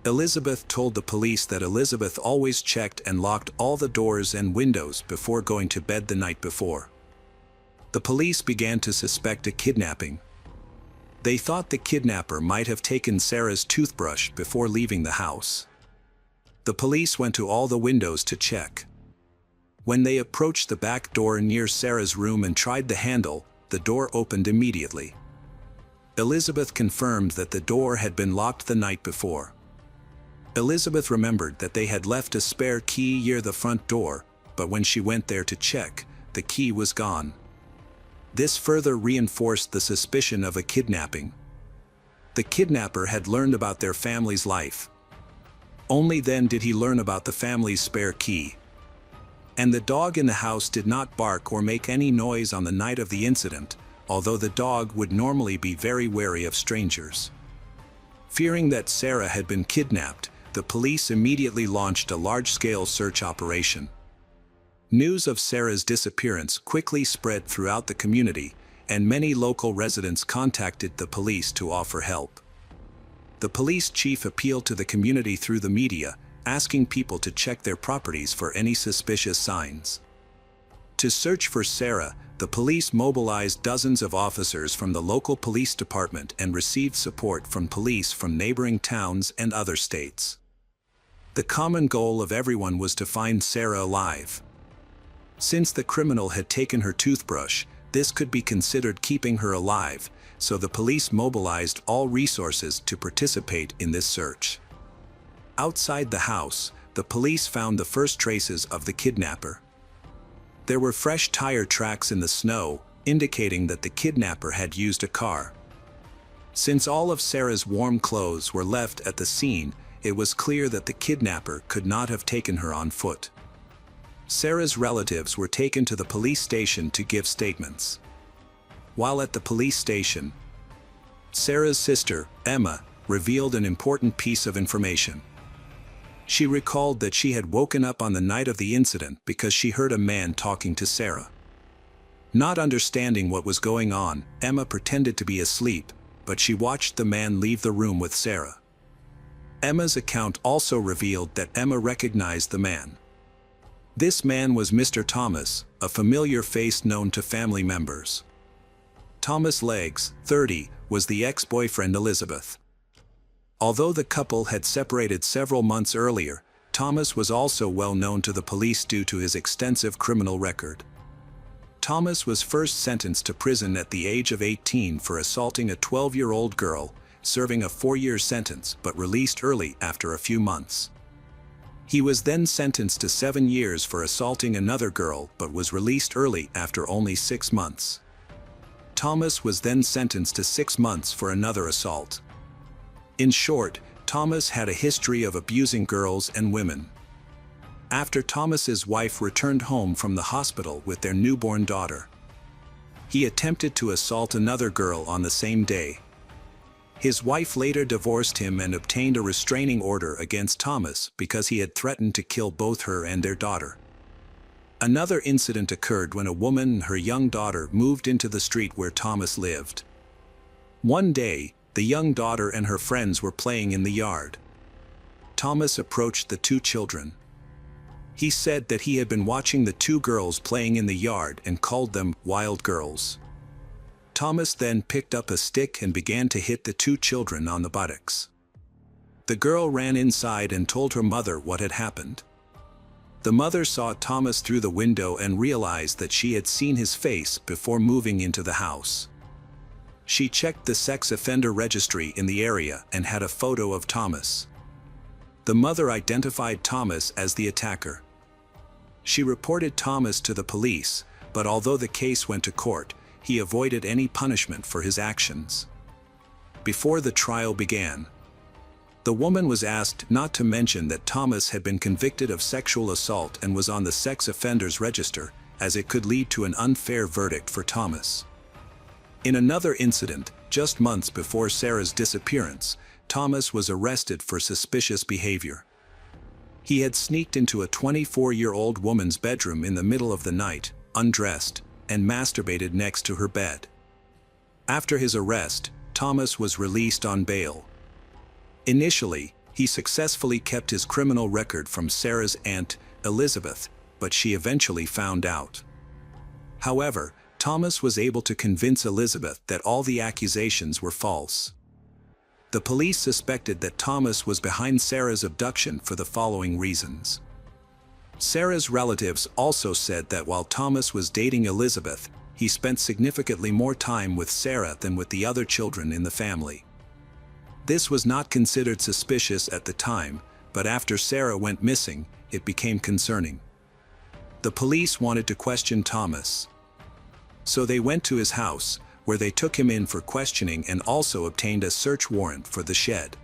[SPEAKER 1] Elizabeth told the police that Elizabeth always checked and locked all the doors and windows before going to bed the night before. The police began to suspect a kidnapping. They thought the kidnapper might have taken Sarah's toothbrush before leaving the house. The police went to all the windows to check. When they approached the back door near Sarah's room and tried the handle, the door opened immediately. Elizabeth confirmed that the door had been locked the night before. Elizabeth remembered that they had left a spare key near the front door, but when she went there to check, the key was gone. This further reinforced the suspicion of a kidnapping. The kidnapper had learned about their family's life. Only then did he learn about the family's spare key. And the dog in the house did not bark or make any noise on the night of the incident, although the dog would normally be very wary of strangers. Fearing that Sarah had been kidnapped, the police immediately launched a large-scale search operation. News of Sarah's disappearance quickly spread throughout the community, and many local residents contacted the police to offer help. The police chief appealed to the community through the media, asking people to check their properties for any suspicious signs. To search for Sarah, the police mobilized dozens of officers from the local police department and received support from police from neighboring towns and other states. The common goal of everyone was to find Sarah alive. Since the criminal had taken her toothbrush, this could be considered keeping her alive, so the police mobilized all resources to participate in this search. Outside the house, the police found the first traces of the kidnapper. There were fresh tire tracks in the snow, indicating that the kidnapper had used a car. Since all of Sarah's warm clothes were left at the scene, it was clear that the kidnapper could not have taken her on foot. Sarah's relatives were taken to the police station to give statements. While at the police station, Sarah's sister, Emma, revealed an important piece of information. She recalled that she had woken up on the night of the incident because she heard a man talking to Sarah. Not understanding what was going on, Emma pretended to be asleep, but she watched the man leave the room with Sarah. Emma's account also revealed that Emma recognized the man. This man was Mr. Thomas, a familiar face known to family members. Thomas Leggs, 30, was the ex-boyfriend Elizabeth. Although the couple had separated several months earlier, Thomas was also well known to the police due to his extensive criminal record. Thomas was first sentenced to prison at the age of 18 for assaulting a 12-year-old girl, serving a 4-year sentence but released early after a few months. He was then sentenced to 7 years for assaulting another girl but was released early after only 6 months. Thomas was then sentenced to 6 months for another assault. In short, Thomas had a history of abusing girls and women. After Thomas's wife returned home from the hospital with their newborn daughter, he attempted to assault another girl on the same day. His wife later divorced him and obtained a restraining order against Thomas because he had threatened to kill both her and their daughter. Another incident occurred when a woman and her young daughter moved into the street where Thomas lived. One day, the young daughter and her friends were playing in the yard. Thomas approached the two children. He said that he had been watching the two girls playing in the yard and called them wild girls. Thomas then picked up a stick and began to hit the two children on the buttocks. The girl ran inside and told her mother what had happened. The mother saw Thomas through the window and realized that she had seen his face before moving into the house. She checked the sex offender registry in the area and had a photo of Thomas. The mother identified Thomas as the attacker. She reported Thomas to the police, but although the case went to court, he avoided any punishment for his actions. Before the trial began, the woman was asked not to mention that Thomas had been convicted of sexual assault and was on the sex offenders register, as it could lead to an unfair verdict for Thomas. In another incident, just months before Sarah's disappearance, Thomas was arrested for suspicious behavior. He had sneaked into a 24-year-old woman's bedroom in the middle of the night, undressed, and masturbated next to her bed. After his arrest, Thomas was released on bail. Initially, he successfully kept his criminal record from Sarah's aunt, Elizabeth, but she eventually found out. However, Thomas was able to convince Elizabeth that all the accusations were false. The police suspected that Thomas was behind Sarah's abduction for the following reasons. Sarah's relatives also said that while Thomas was dating Elizabeth, he spent significantly more time with Sarah than with the other children in the family. This was not considered suspicious at the time, but after Sarah went missing, it became concerning. The police wanted to question Thomas. So they went to his house, where they took him in for questioning and also obtained a search warrant for the shed.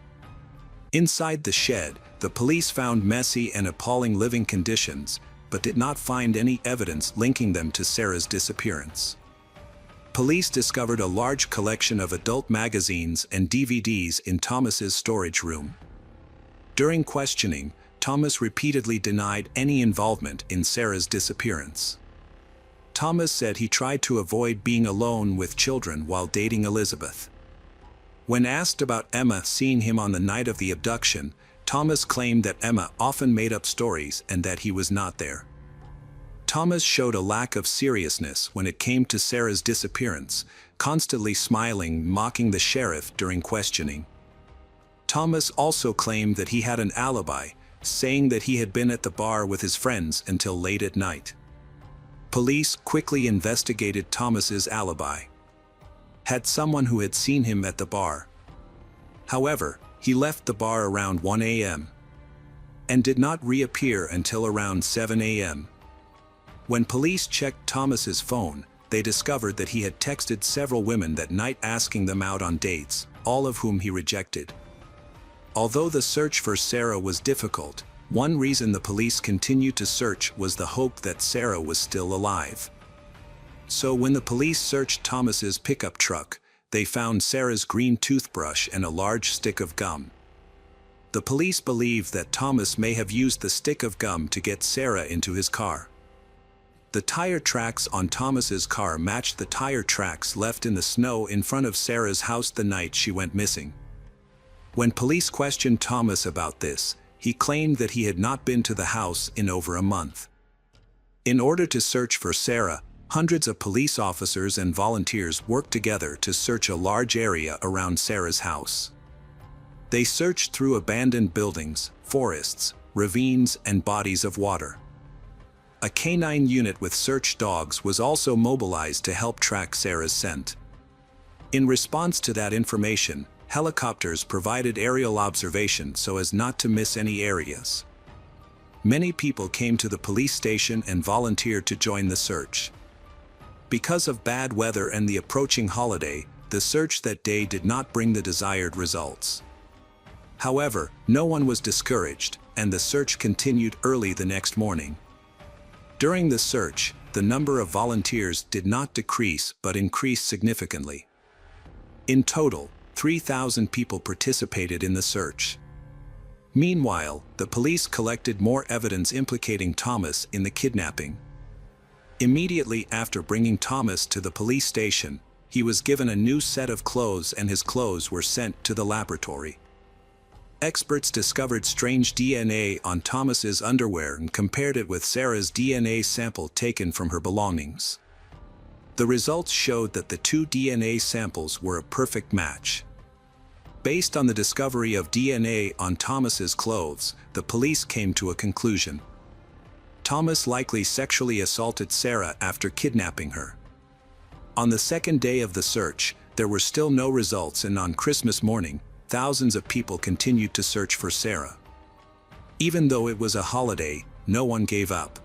[SPEAKER 1] Inside the shed, the police found messy and appalling living conditions, but did not find any evidence linking them to Sarah's disappearance. Police discovered a large collection of adult magazines and DVDs in Thomas's storage room. During questioning, Thomas repeatedly denied any involvement in Sarah's disappearance. Thomas said he tried to avoid being alone with children while dating Elizabeth. When asked about Emma seeing him on the night of the abduction, Thomas claimed that Emma often made up stories and that he was not there. Thomas showed a lack of seriousness when it came to Sarah's disappearance, constantly smiling, mocking the sheriff during questioning. Thomas also claimed that he had an alibi, saying that he had been at the bar with his friends until late at night. Police quickly investigated Thomas's alibi. Had someone who had seen him at the bar. However, he left the bar around 1 a.m. and did not reappear until around 7 a.m. When police checked Thomas's phone, they discovered that he had texted several women that night asking them out on dates, all of whom he rejected. Although the search for Sarah was difficult, one reason the police continued to search was the hope that Sarah was still alive. So when the police searched Thomas's pickup truck, they found Sarah's green toothbrush and a large stick of gum. The police believe that Thomas may have used the stick of gum to get Sarah into his car. The tire tracks on Thomas's car matched the tire tracks left in the snow in front of Sarah's house the night she went missing. When police questioned Thomas about this, he claimed that he had not been to the house in over a month. In order to search for Sarah, hundreds of police officers and volunteers worked together to search a large area around Sarah's house. They searched through abandoned buildings, forests, ravines, and bodies of water. A canine unit with search dogs was also mobilized to help track Sarah's scent. In response to that information, helicopters provided aerial observation so as not to miss any areas. Many people came to the police station and volunteered to join the search. Because of bad weather and the approaching holiday, the search that day did not bring the desired results. However, no one was discouraged, and the search continued early the next morning. During the search, the number of volunteers did not decrease but increased significantly. In total, 3,000 people participated in the search. Meanwhile, the police collected more evidence implicating Thomas in the kidnapping. Immediately after bringing Thomas to the police station, he was given a new set of clothes and his clothes were sent to the laboratory. Experts discovered strange DNA on Thomas's underwear and compared it with Sarah's DNA sample taken from her belongings. The results showed that the two DNA samples were a perfect match. Based on the discovery of DNA on Thomas's clothes, the police came to a conclusion. Thomas likely sexually assaulted Sarah after kidnapping her. On the second day of the search, there were still no results, and on Christmas morning, thousands of people continued to search for Sarah. Even though it was a holiday, no one gave up.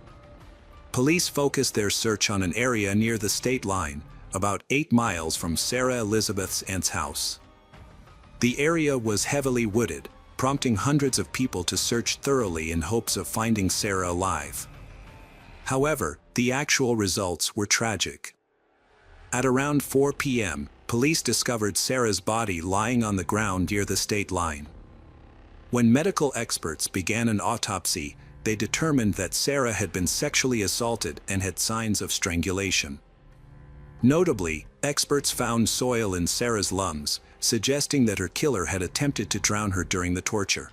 [SPEAKER 1] Police focused their search on an area near the state line, about 8 miles from Sarah Elizabeth's aunt's house. The area was heavily wooded, prompting hundreds of people to search thoroughly in hopes of finding Sarah alive. However, the actual results were tragic. At around 4 p.m., police discovered Sarah's body lying on the ground near the state line. When medical experts began an autopsy, they determined that Sarah had been sexually assaulted and had signs of strangulation. Notably, experts found soil in Sarah's lungs, suggesting that her killer had attempted to drown her during the torture.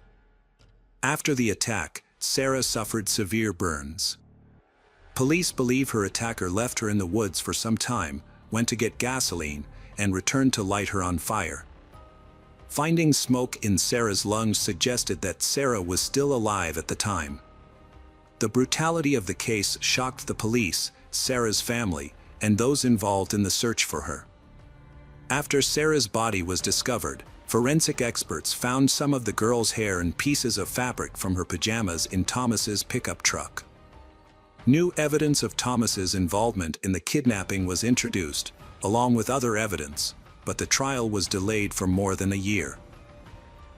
[SPEAKER 1] After the attack, Sarah suffered severe burns. Police believe her attacker left her in the woods for some time, went to get gasoline, and returned to light her on fire. Finding smoke in Sarah's lungs suggested that Sarah was still alive at the time. The brutality of the case shocked the police, Sarah's family, and those involved in the search for her. After Sarah's body was discovered, forensic experts found some of the girl's hair and pieces of fabric from her pajamas in Thomas's pickup truck. New evidence of Thomas's involvement in the kidnapping was introduced, along with other evidence, but the trial was delayed for more than a year.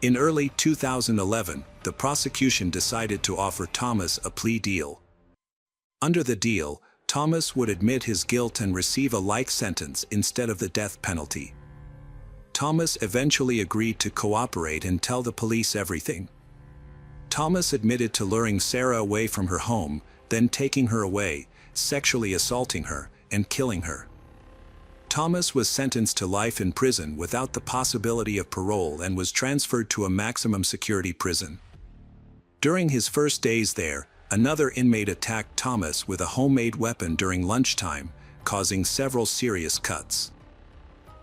[SPEAKER 1] In early 2011, the prosecution decided to offer Thomas a plea deal. Under the deal, Thomas would admit his guilt and receive a life sentence instead of the death penalty. Thomas eventually agreed to cooperate and tell the police everything. Thomas admitted to luring Sarah away from her home, then taking her away, sexually assaulting her, and killing her. Thomas was sentenced to life in prison without the possibility of parole and was transferred to a maximum security prison. During his first days there, Another inmate attacked Thomas with a homemade weapon during lunchtime, causing several serious cuts.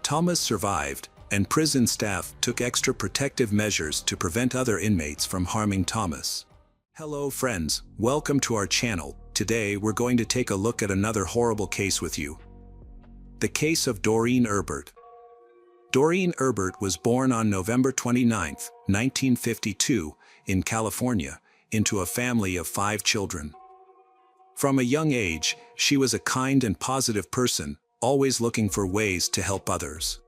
[SPEAKER 1] Thomas survived, and prison staff took extra protective measures to prevent other inmates from harming Thomas. Hello friends, welcome to our channel. Today we're going to take a look at another horrible case with you. The case of Doreen Erbert. Doreen Erbert was born on November 29, 1952, in California, into a family of 5 children. From a young age, she was a kind and positive person, always looking for ways to help others.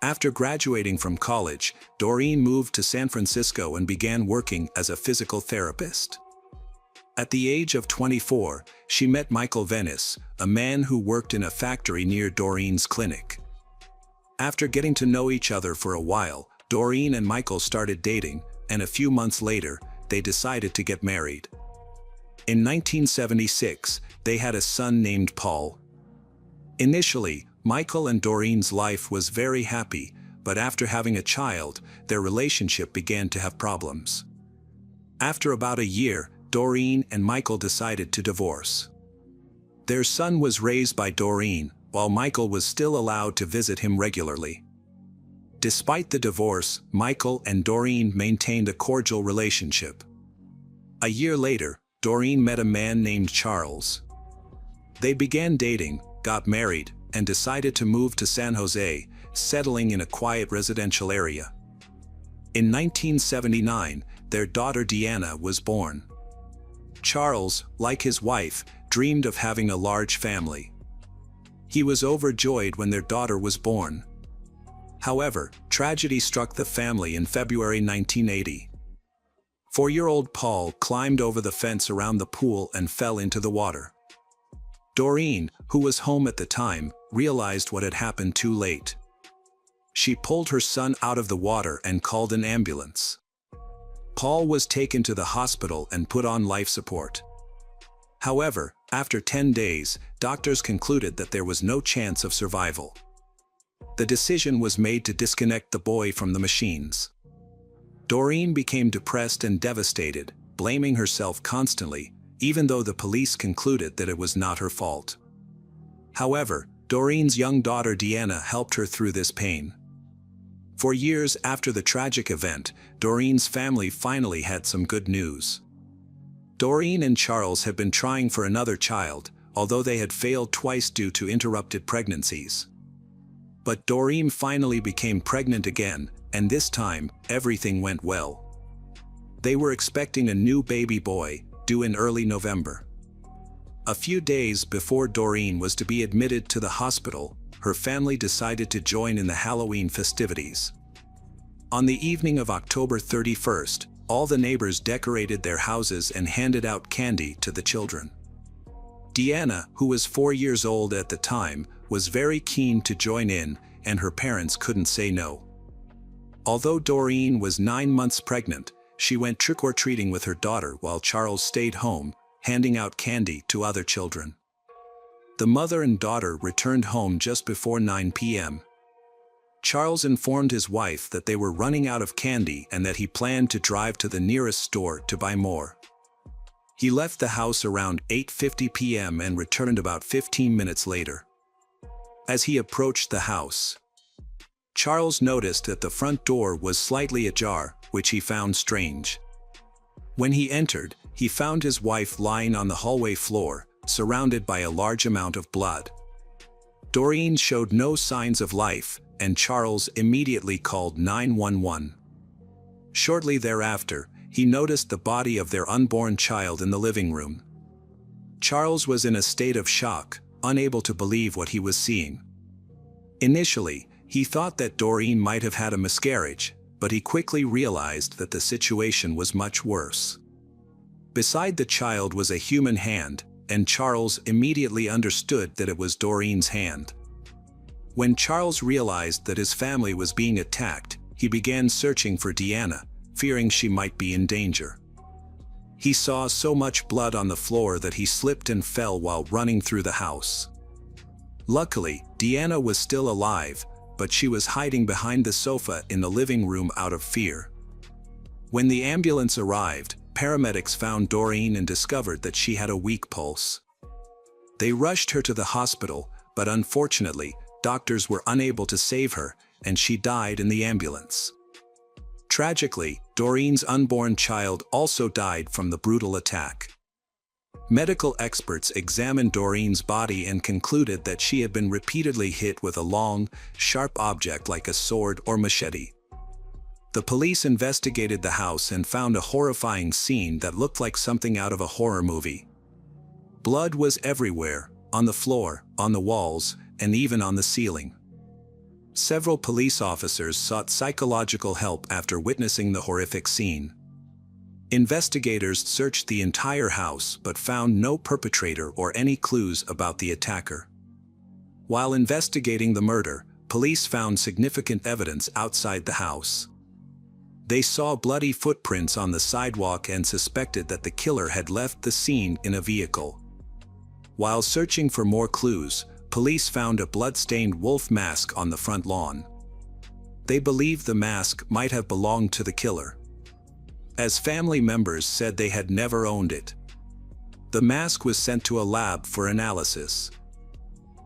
[SPEAKER 1] After graduating from college, Doreen moved to San Francisco and began working as a physical therapist. At the age of 24, she met Michael Venice, a man who worked in a factory near Doreen's clinic. After getting to know each other for a while, Doreen and Michael started dating, and a few months later, they decided to get married. In 1976, they had a son named Paul. Initially, Michael and Doreen's life was very happy, but after having a child, their relationship began to have problems. After about a year, Doreen and Michael decided to divorce. Their son was raised by Doreen, while Michael was still allowed to visit him regularly. Despite the divorce, Michael and Doreen maintained a cordial relationship. A year later, Doreen met a man named Charles. They began dating, got married, and decided to move to San Jose, settling in a quiet residential area. In 1979, their daughter Deanna was born. Charles, like his wife, dreamed of having a large family. He was overjoyed when their daughter was born. However, tragedy struck the family in February 1980. 4-year-old Paul climbed over the fence around the pool and fell into the water. Doreen, who was home at the time, realized what had happened too late. She pulled her son out of the water and called an ambulance. Paul was taken to the hospital and put on life support. However, after 10 days, doctors concluded that there was no chance of survival. The decision was made to disconnect the boy from the machines. Doreen became depressed and devastated, blaming herself constantly, even though the police concluded that it was not her fault. However, Doreen's young daughter Deanna helped her through this pain. For years after the tragic event, Doreen's family finally had some good news. Doreen and Charles had been trying for another child, although they had failed twice due to interrupted pregnancies. But Doreen finally became pregnant again, and this time, everything went well. They were expecting a new baby boy, due in early November. A few days before Doreen was to be admitted to the hospital, her family decided to join in the Halloween festivities. On the evening of October 31st, all the neighbors decorated their houses and handed out candy to the children. Deanna, who was 4 years old at the time, was very keen to join in, and her parents couldn't say no. Although Doreen was 9 months pregnant, she went trick-or-treating with her daughter while Charles stayed home, handing out candy to other children. The mother and daughter returned home just before 9 p.m. Charles informed his wife that they were running out of candy and that he planned to drive to the nearest store to buy more. He left the house around 8:50 p.m. and returned about 15 minutes later. As he approached the house, Charles noticed that the front door was slightly ajar, which he found strange. When he entered, he found his wife lying on the hallway floor, surrounded by a large amount of blood. Doreen showed no signs of life, and Charles immediately called 911. Shortly thereafter, he noticed the body of their unborn child in the living room. Charles was in a state of shock, unable to believe what he was seeing. Initially, he thought that Doreen might have had a miscarriage, but he quickly realized that the situation was much worse. Beside the child was a human hand, and Charles immediately understood that it was Doreen's hand. When Charles realized that his family was being attacked, he began searching for Deanna, fearing she might be in danger. He saw so much blood on the floor that he slipped and fell while running through the house. Luckily, Deanna was still alive, but she was hiding behind the sofa in the living room out of fear. When the ambulance arrived, paramedics found Doreen and discovered that she had a weak pulse. They rushed her to the hospital, but unfortunately, doctors were unable to save her, and she died in the ambulance. Tragically, Doreen's unborn child also died from the brutal attack. Medical experts examined Doreen's body and concluded that she had been repeatedly hit with a long, sharp object like a sword or machete. The police investigated the house and found a horrifying scene that looked like something out of a horror movie. Blood was everywhere, on the floor, on the walls, and even on the ceiling. Several police officers sought psychological help after witnessing the horrific scene. Investigators searched the entire house but found no perpetrator or any clues about the attacker. While investigating the murder, police found significant evidence outside the house. They saw bloody footprints on the sidewalk and suspected that the killer had left the scene in a vehicle. While searching for more clues, police found a blood-stained wolf mask on the front lawn. They believed the mask might have belonged to the killer, as family members said they had never owned it. The mask was sent to a lab for analysis.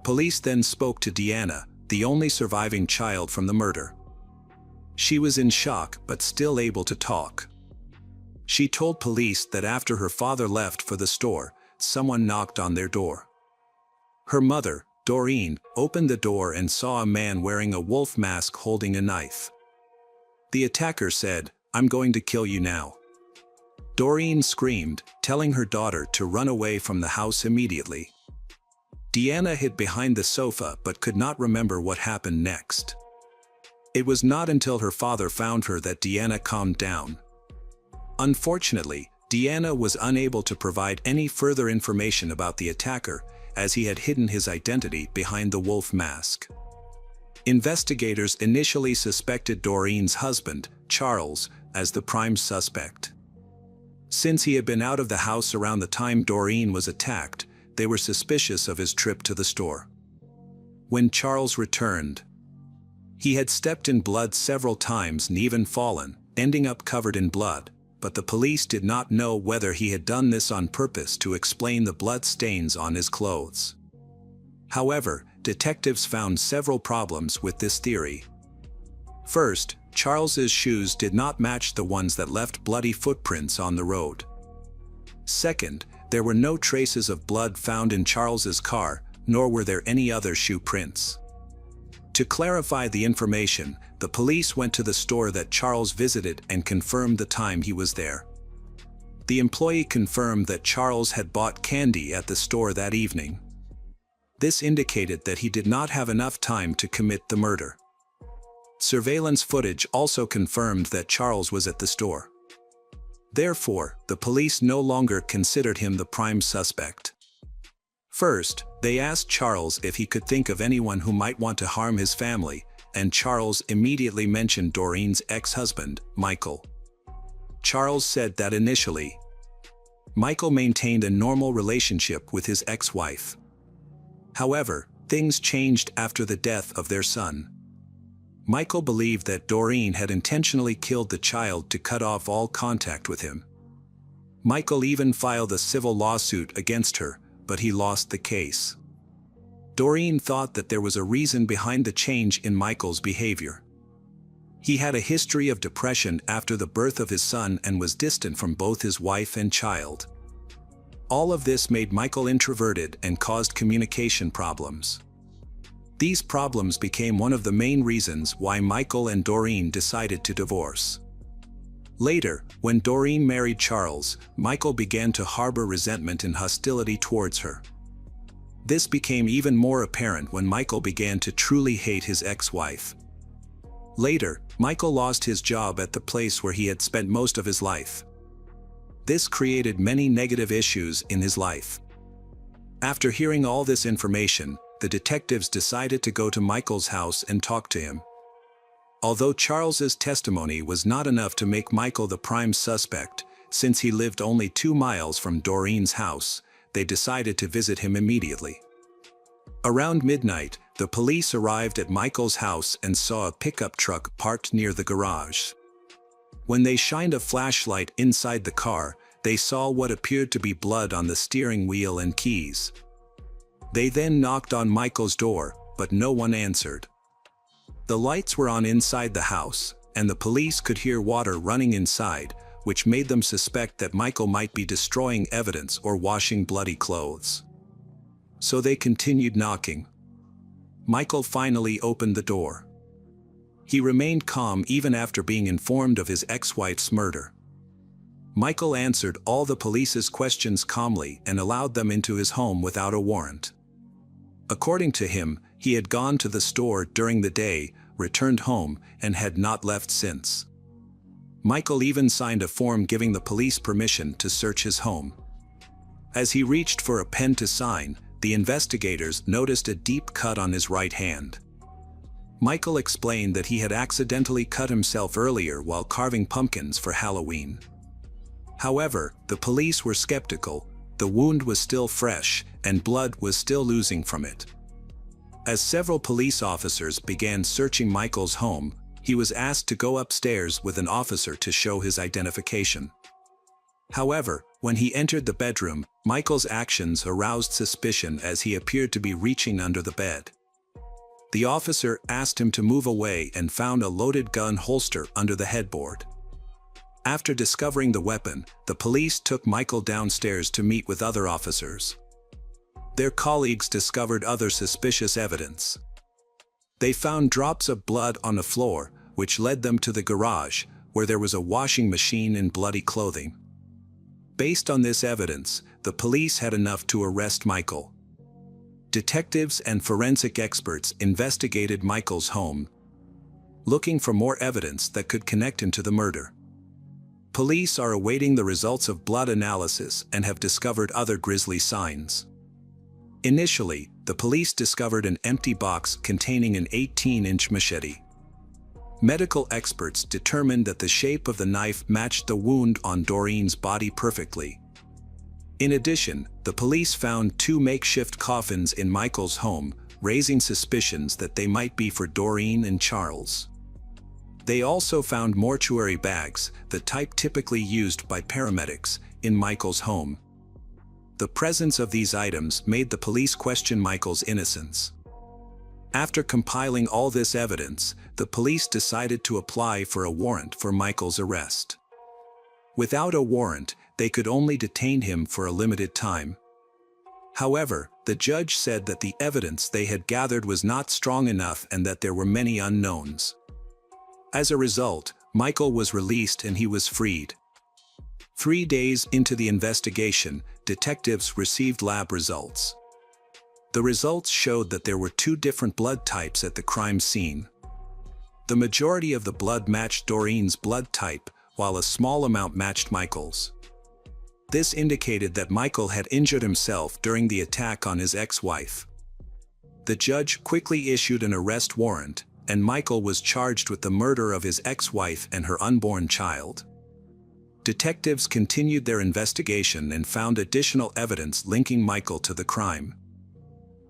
[SPEAKER 1] Police then spoke to Deanna, the only surviving child from the murder. She was in shock but still able to talk. She told police that after her father left for the store, someone knocked on their door. Her mother, Doreen, opened the door and saw a man wearing a wolf mask holding a knife. The attacker said, "I'm going to kill you now." Doreen screamed, telling her daughter to run away from the house immediately. Deanna hid behind the sofa but could not remember what happened next. It was not until her father found her that Deanna calmed down. Unfortunately, Deanna was unable to provide any further information about the attacker, as he had hidden his identity behind the wolf mask. Investigators initially suspected Doreen's husband, Charles, as the prime suspect. Since he had been out of the house around the time Doreen was attacked, they were suspicious of his trip to the store. When Charles returned, he had stepped in blood several times and even fallen, ending up covered in blood, but the police did not know whether he had done this on purpose to explain the blood stains on his clothes. However, detectives found several problems with this theory. First, Charles's shoes did not match the ones that left bloody footprints on the road. Second, there were no traces of blood found in Charles's car, nor were there any other shoe prints. To clarify the information, the police went to the store that Charles visited and confirmed the time he was there. The employee confirmed that Charles had bought candy at the store that evening. This indicated that he did not have enough time to commit the murder. Surveillance footage also confirmed that Charles was at the store. Therefore, the police no longer considered him the prime suspect. First, they asked Charles if he could think of anyone who might want to harm his family, and Charles immediately mentioned Doreen's ex-husband, Michael. Charles said that initially, Michael maintained a normal relationship with his ex-wife. However, things changed after the death of their son. Michael believed that Doreen had intentionally killed the child to cut off all contact with him. Michael even filed a civil lawsuit against her, but he lost the case. Doreen thought that there was a reason behind the change in Michael's behavior. He had a history of depression after the birth of his son and was distant from both his wife and child. All of this made Michael introverted and caused communication problems. These problems became one of the main reasons why Michael and Doreen decided to divorce. Later, when Doreen married Charles, Michael began to harbor resentment and hostility towards her. This became even more apparent when Michael began to truly hate his ex-wife. Later, Michael lost his job at the place where he had spent most of his life. This created many negative issues in his life. After hearing all this information, the detectives decided to go to Michael's house and talk to him. Although Charles's testimony was not enough to make Michael the prime suspect, since he lived only 2 miles from Doreen's house, they decided to visit him immediately. Around midnight, the police arrived at Michael's house and saw a pickup truck parked near the garage. When they shined a flashlight inside the car, they saw what appeared to be blood on the steering wheel and keys. They then knocked on Michael's door, but no one answered. The lights were on inside the house, and the police could hear water running inside, which made them suspect that Michael might be destroying evidence or washing bloody clothes. So they continued knocking. Michael finally opened the door. He remained calm even after being informed of his ex-wife's murder. Michael answered all the police's questions calmly and allowed them into his home without a warrant. According to him, he had gone to the store during the day, returned home, and had not left since. Michael even signed a form giving the police permission to search his home. As he reached for a pen to sign, the investigators noticed a deep cut on his right hand. Michael explained that he had accidentally cut himself earlier while carving pumpkins for Halloween. However, the police were skeptical. The wound was still fresh, and blood was still oozing from it. As several police officers began searching Michael's home, he was asked to go upstairs with an officer to show his identification. However, when he entered the bedroom, Michael's actions aroused suspicion as he appeared to be reaching under the bed. The officer asked him to move away and found a loaded gun holster under the headboard. After discovering the weapon, the police took Michael downstairs to meet with other officers. Their colleagues discovered other suspicious evidence. They found drops of blood on the floor, which led them to the garage, where there was a washing machine and bloody clothing. Based on this evidence, the police had enough to arrest Michael. Detectives and forensic experts investigated Michael's home, looking for more evidence that could connect him to the murder. Police are awaiting the results of blood analysis and have discovered other grisly signs. Initially, the police discovered an empty box containing an 18-inch machete. Medical experts determined that the shape of the knife matched the wound on Doreen's body perfectly. In addition, the police found 2 makeshift coffins in Michael's home, raising suspicions that they might be for Doreen and Charles. They also found mortuary bags, the type typically used by paramedics, in Michael's home. The presence of these items made the police question Michael's innocence. After compiling all this evidence, the police decided to apply for a warrant for Michael's arrest. Without a warrant, they could only detain him for a limited time. However, the judge said that the evidence they had gathered was not strong enough and that there were many unknowns. As a result, Michael was released and he was freed. 3 days into the investigation, detectives received lab results. The results showed that there were 2 different blood types at the crime scene. The majority of the blood matched Doreen's blood type, while a small amount matched Michael's. This indicated that Michael had injured himself during the attack on his ex-wife. The judge quickly issued an arrest warrant, and Michael was charged with the murder of his ex-wife and her unborn child. Detectives continued their investigation and found additional evidence linking Michael to the crime.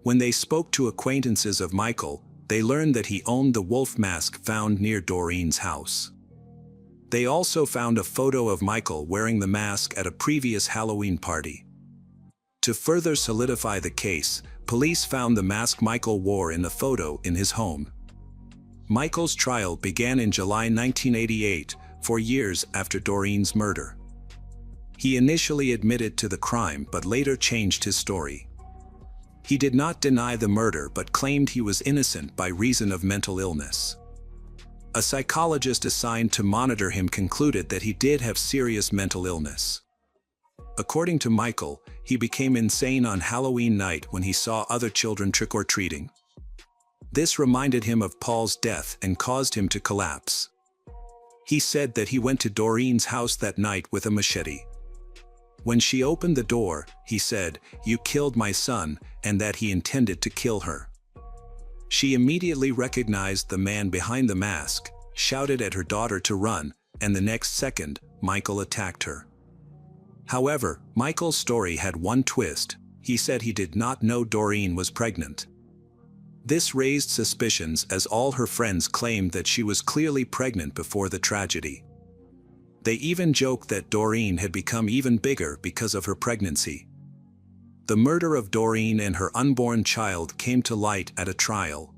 [SPEAKER 1] When they spoke to acquaintances of Michael, they learned that he owned the wolf mask found near Doreen's house. They also found a photo of Michael wearing the mask at a previous Halloween party. To further solidify the case, police found the mask Michael wore in the photo in his home. Michael's trial began in July 1988, 4 years after Doreen's murder. He initially admitted to the crime but later changed his story. He did not deny the murder but claimed he was innocent by reason of mental illness. A psychologist assigned to monitor him concluded that he did have serious mental illness. According to Michael, he became insane on Halloween night when he saw other children trick-or-treating. This reminded him of Paul's death and caused him to collapse. He said that he went to Doreen's house that night with a machete. When she opened the door, he said, "You killed my son," and that he intended to kill her. She immediately recognized the man behind the mask, shouted at her daughter to run, and the next second, Michael attacked her. However, Michael's story had one twist. He said he did not know Doreen was pregnant. This raised suspicions as all her friends claimed that she was clearly pregnant before the tragedy. They even joked that Doreen had become even bigger because of her pregnancy. The murder of Doreen and her unborn child came to light at a trial.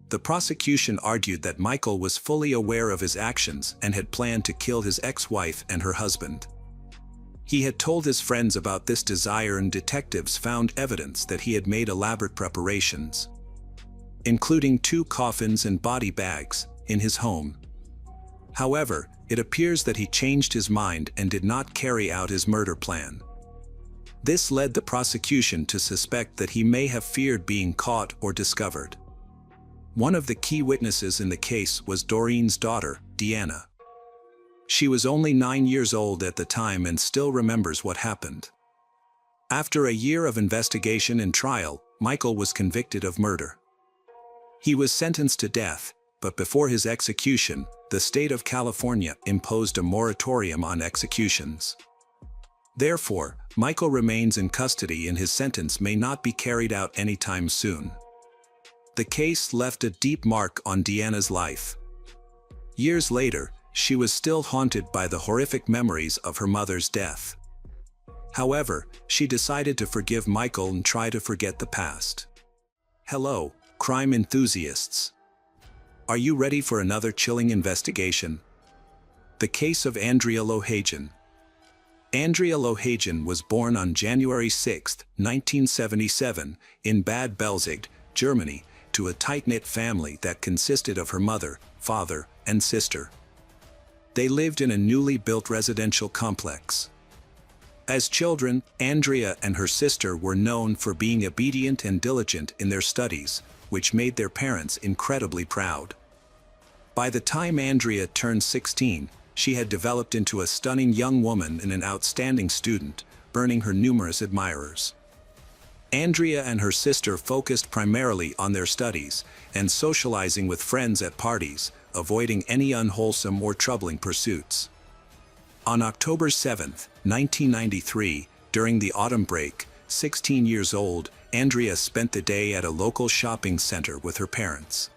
[SPEAKER 1] The prosecution argued that Michael was fully aware of his actions and had planned to kill his ex-wife and her husband. He had told his friends about this desire, and detectives found evidence that he had made elaborate preparations, including 2 coffins and body bags, in his home. However, it appears that he changed his mind and did not carry out his murder plan. This led the prosecution to suspect that he may have feared being caught or discovered. One of the key witnesses in the case was Doreen's daughter, Deanna. She was only 9 years old at the time and still remembers what happened. After a year of investigation and trial, Michael was convicted of murder. He was sentenced to death, but before his execution, the state of California imposed a moratorium on executions. Therefore, Michael remains in custody and his sentence may not be carried out anytime soon. The case left a deep mark on Deanna's life. Years later, she was still haunted by the horrific memories of her mother's death. However, she decided to forgive Michael and try to forget the past. Hello, crime enthusiasts. Are you ready for another chilling investigation? The case of Andrea Lohagin. Andrea Lohagin was born on January 6, 1977, in Bad Belzig, Germany, to a tight-knit family that consisted of her mother, father, and sister. They lived in a newly built residential complex. As children, Andrea and her sister were known for being obedient and diligent in their studies, which made their parents incredibly proud. By the time Andrea turned 16, she had developed into a stunning young woman and an outstanding student, earning her numerous admirers. Andrea and her sister focused primarily on their studies and socializing with friends at parties, avoiding any unwholesome or troubling pursuits. On October 7, 1993, during the autumn break, 16 years old, Andrea spent the day at a local shopping center with her parents.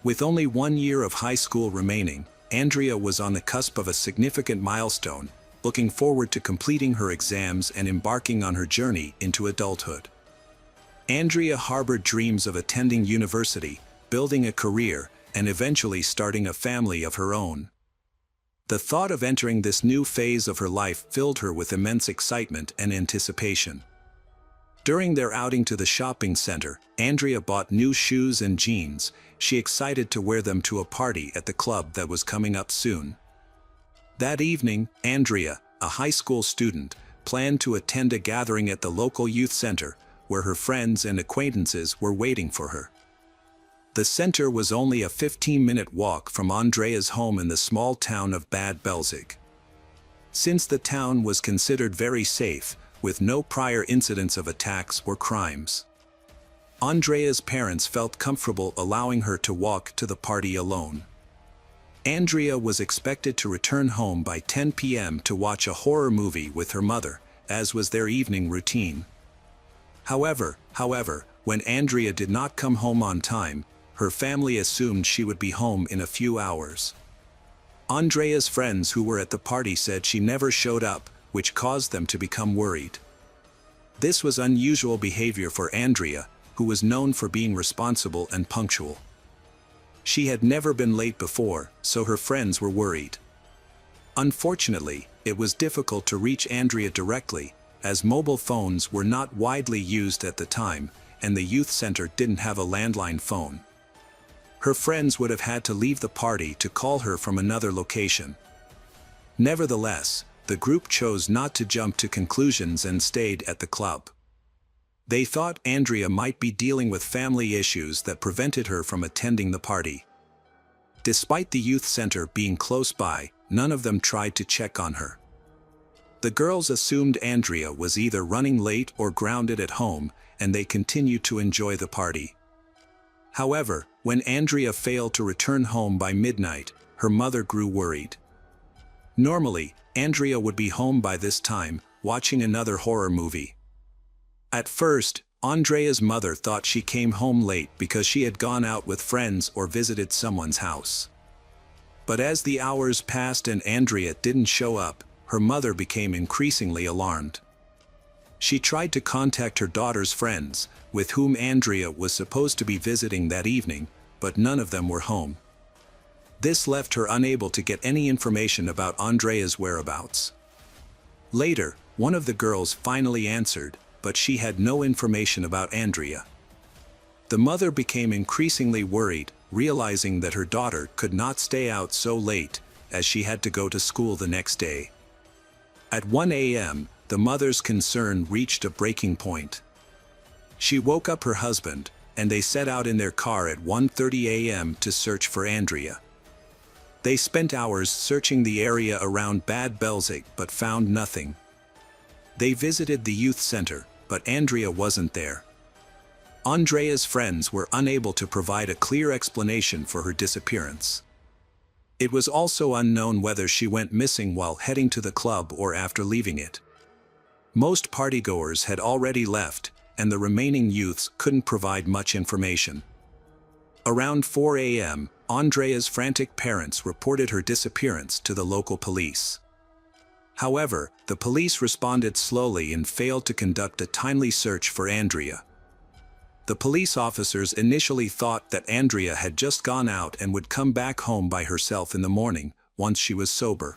[SPEAKER 1] With only 1 year of high school remaining, Andrea was on the cusp of a significant milestone, looking forward to completing her exams and embarking on her journey into adulthood. Andrea harbored dreams of attending university, building a career, and eventually starting a family of her own. The thought of entering this new phase of her life filled her with immense excitement and anticipation. During their outing to the shopping center, Andrea bought new shoes and jeans. She excited to wear them to a party at the club that was coming up soon. That evening, Andrea, a high school student, planned to attend a gathering at the local youth center, where her friends and acquaintances were waiting for her. The center was only a 15-minute walk from Andrea's home in the small town of Bad Belzig. Since the town was considered very safe, with no prior incidents of attacks or crimes, Andrea's parents felt comfortable allowing her to walk to the party alone. Andrea was expected to return home by 10 p.m. to watch a horror movie with her mother, as was their evening routine. However, when Andrea did not come home on time, her family assumed she would be home in a few hours. Andrea's friends who were at the party said she never showed up, which caused them to become worried. This was unusual behavior for Andrea, who was known for being responsible and punctual. She had never been late before, so her friends were worried. Unfortunately, it was difficult to reach Andrea directly, as mobile phones were not widely used at the time, and the youth center didn't have a landline phone. Her friends would have had to leave the party to call her from another location. Nevertheless, the group chose not to jump to conclusions and stayed at the club. They thought Andrea might be dealing with family issues that prevented her from attending the party. Despite the youth center being close by, none of them tried to check on her. The girls assumed Andrea was either running late or grounded at home, and they continued to enjoy the party. However, when Andrea failed to return home by midnight, her mother grew worried. Normally, Andrea would be home by this time, watching another horror movie. At first, Andrea's mother thought she came home late because she had gone out with friends or visited someone's house. But as the hours passed and Andrea didn't show up, her mother became increasingly alarmed. She tried to contact her daughter's friends, with whom Andrea was supposed to be visiting that evening, but none of them were home. This left her unable to get any information about Andrea's whereabouts. Later, one of the girls finally answered, but she had no information about Andrea. The mother became increasingly worried, realizing that her daughter could not stay out so late, as she had to go to school the next day. At 1 a.m., the mother's concern reached a breaking point. She woke up her husband, and they set out in their car at 1:30 a.m. to search for Andrea. They spent hours searching the area around Bad Belzig but found nothing. They visited the youth center, but Andrea wasn't there. Andrea's friends were unable to provide a clear explanation for her disappearance. It was also unknown whether she went missing while heading to the club or after leaving it. Most partygoers had already left, and the remaining youths couldn't provide much information. Around 4 a.m., Andrea's frantic parents reported her disappearance to the local police. However, the police responded slowly and failed to conduct a timely search for Andrea. The police officers initially thought that Andrea had just gone out and would come back home by herself in the morning, once she was sober.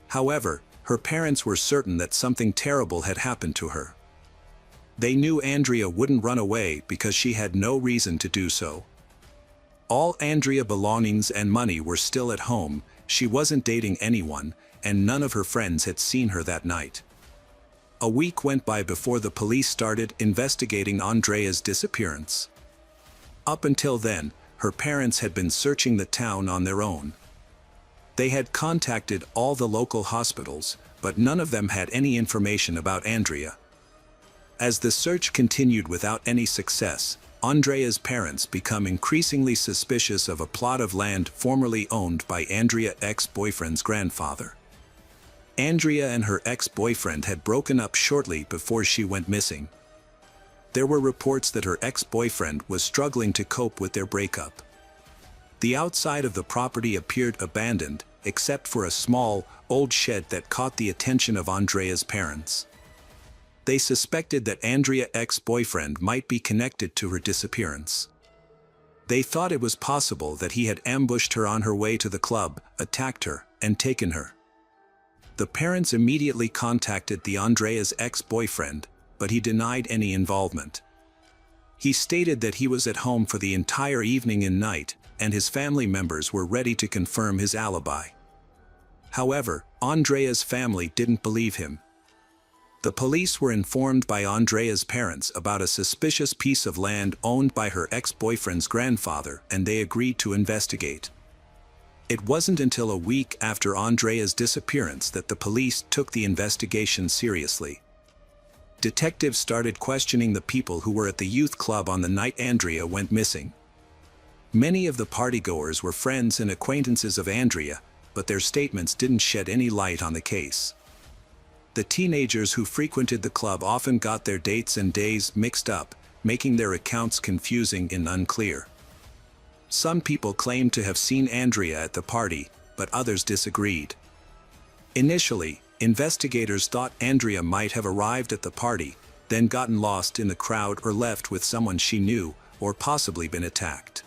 [SPEAKER 1] However, her parents were certain that something terrible had happened to her. They knew Andrea wouldn't run away because she had no reason to do so. All Andrea's belongings and money were still at home, she wasn't dating anyone, and none of her friends had seen her that night. A week went by before the police started investigating Andrea's disappearance. Up until then, her parents had been searching the town on their own. They had contacted all the local hospitals, but none of them had any information about Andrea. As the search continued without any success, Andrea's parents became increasingly suspicious of a plot of land formerly owned by Andrea's ex-boyfriend's grandfather. Andrea and her ex-boyfriend had broken up shortly before she went missing. There were reports that her ex-boyfriend was struggling to cope with their breakup. The outside of the property appeared abandoned, except for a small, old shed that caught the attention of Andrea's parents. They suspected that Andrea's ex-boyfriend might be connected to her disappearance. They thought it was possible that he had ambushed her on her way to the club, attacked her, and taken her. The parents immediately contacted Andrea's ex-boyfriend, but he denied any involvement. He stated that he was at home for the entire evening and night, and his family members were ready to confirm his alibi. However, Andrea's family didn't believe him. The police were informed by Andrea's parents about a suspicious piece of land owned by her ex-boyfriend's grandfather, and they agreed to investigate. It wasn't until a week after Andrea's disappearance that the police took the investigation seriously. Detectives started questioning the people who were at the youth club on the night Andrea went missing. Many of the partygoers were friends and acquaintances of Andrea, but their statements didn't shed any light on the case. The teenagers who frequented the club often got their dates and days mixed up, making their accounts confusing and unclear. Some people claimed to have seen Andrea at the party, but others disagreed. Initially, investigators thought Andrea might have arrived at the party, then gotten lost in the crowd or left with someone she knew, or possibly been attacked.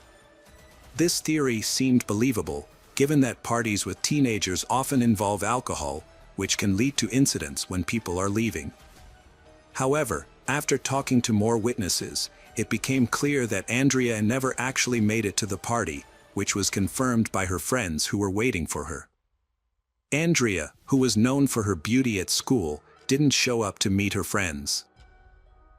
[SPEAKER 1] This theory seemed believable, given that parties with teenagers often involve alcohol, which can lead to incidents when people are leaving. However, after talking to more witnesses, it became clear that Andrea never actually made it to the party, which was confirmed by her friends who were waiting for her. Andrea, who was known for her beauty at school, didn't show up to meet her friends.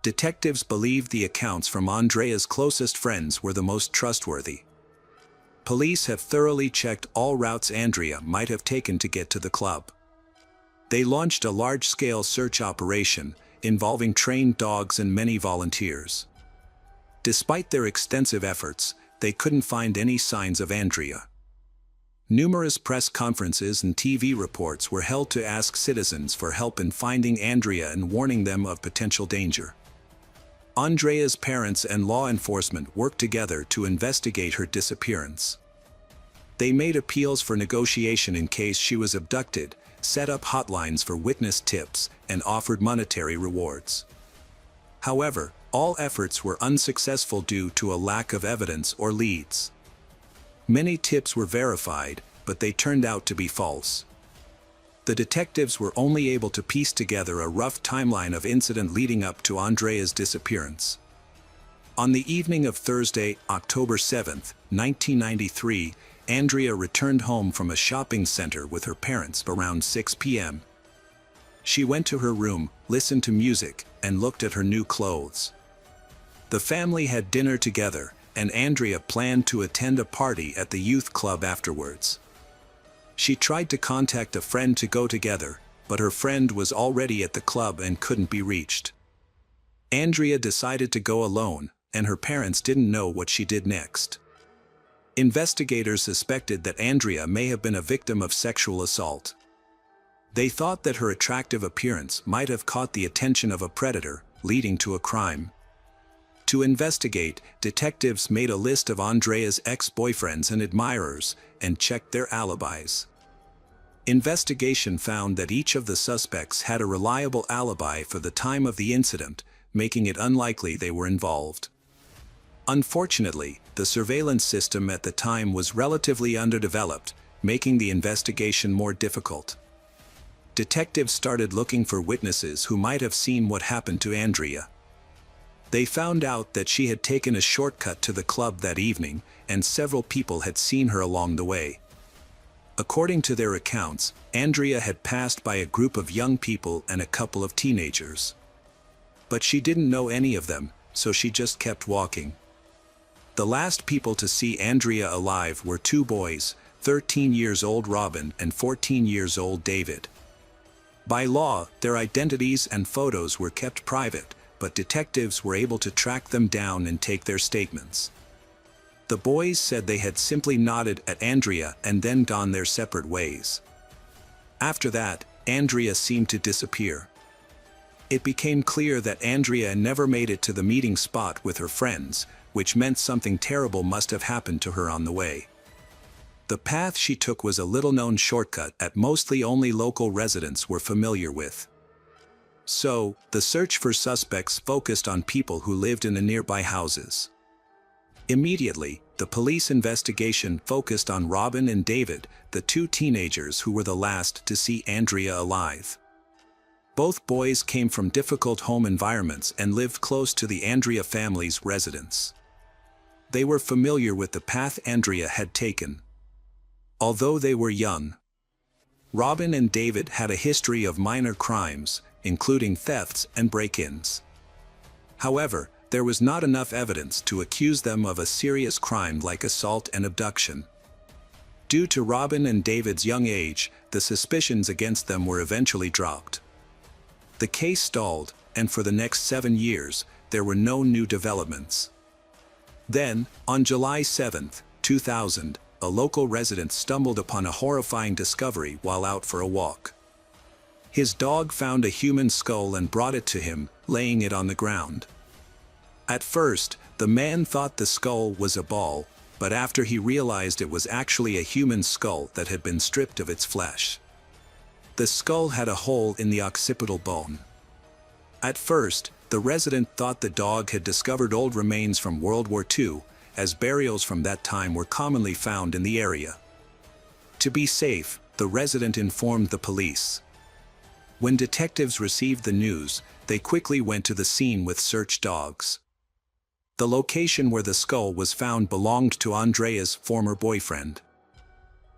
[SPEAKER 1] Detectives believed the accounts from Andrea's closest friends were the most trustworthy. Police have thoroughly checked all routes Andrea might have taken to get to the club. They launched a large-scale search operation, involving trained dogs and many volunteers. Despite their extensive efforts, they couldn't find any signs of Andrea. Numerous press conferences and TV reports were held to ask citizens for help in finding Andrea and warning them of potential danger. Andrea's parents and law enforcement worked together to investigate her disappearance. They made appeals for negotiation in case she was abducted, set up hotlines for witness tips, and offered monetary rewards. However, all efforts were unsuccessful due to a lack of evidence or leads. Many tips were verified, but they turned out to be false. The detectives were only able to piece together a rough timeline of incident leading up to Andrea's disappearance. On the evening of Thursday, October 7, 1993, Andrea returned home from a shopping center with her parents around 6 p.m. She went to her room, listened to music, and looked at her new clothes. The family had dinner together, and Andrea planned to attend a party at the youth club afterwards. She tried to contact a friend to go together, but her friend was already at the club and couldn't be reached. Andrea decided to go alone, and her parents didn't know what she did next. Investigators suspected that Andrea may have been a victim of sexual assault. They thought that her attractive appearance might have caught the attention of a predator, leading to a crime. To investigate, detectives made a list of Andrea's ex-boyfriends and admirers, and checked their alibis. Investigation found that each of the suspects had a reliable alibi for the time of the incident, making it unlikely they were involved. Unfortunately, the surveillance system at the time was relatively underdeveloped, making the investigation more difficult. Detectives started looking for witnesses who might have seen what happened to Andrea. They found out that she had taken a shortcut to the club that evening, and several people had seen her along the way. According to their accounts, Andrea had passed by a group of young people and a couple of teenagers. But she didn't know any of them, so she just kept walking. The last people to see Andrea alive were two boys, 13-years-old Robin and 14-years-old David. By law, their identities and photos were kept private, but detectives were able to track them down and take their statements. The boys said they had simply nodded at Andrea and then gone their separate ways. After that, Andrea seemed to disappear. It became clear that Andrea never made it to the meeting spot with her friends, which meant something terrible must have happened to her on the way. The path she took was a little-known shortcut that mostly only local residents were familiar with. So, the search for suspects focused on people who lived in the nearby houses. Immediately, the police investigation focused on Robin and David, the two teenagers who were the last to see Andrea alive. Both boys came from difficult home environments and lived close to the Andrea family's residence. They were familiar with the path Andrea had taken. Although they were young, Robin and David had a history of minor crimes, including thefts and break-ins. However, there was not enough evidence to accuse them of a serious crime like assault and abduction. Due to Robin and David's young age, the suspicions against them were eventually dropped. The case stalled, and for the next 7 years, there were no new developments. Then, on July 7, 2000, a local resident stumbled upon a horrifying discovery while out for a walk. His dog found a human skull and brought it to him, laying it on the ground. At first, the man thought the skull was a ball, but after he realized it was actually a human skull that had been stripped of its flesh. The skull had a hole in the occipital bone. At first, the resident thought the dog had discovered old remains from World War II, as burials from that time were commonly found in the area. To be safe, the resident informed the police. When detectives received the news, they quickly went to the scene with search dogs. The location where the skull was found belonged to Andrea's former boyfriend.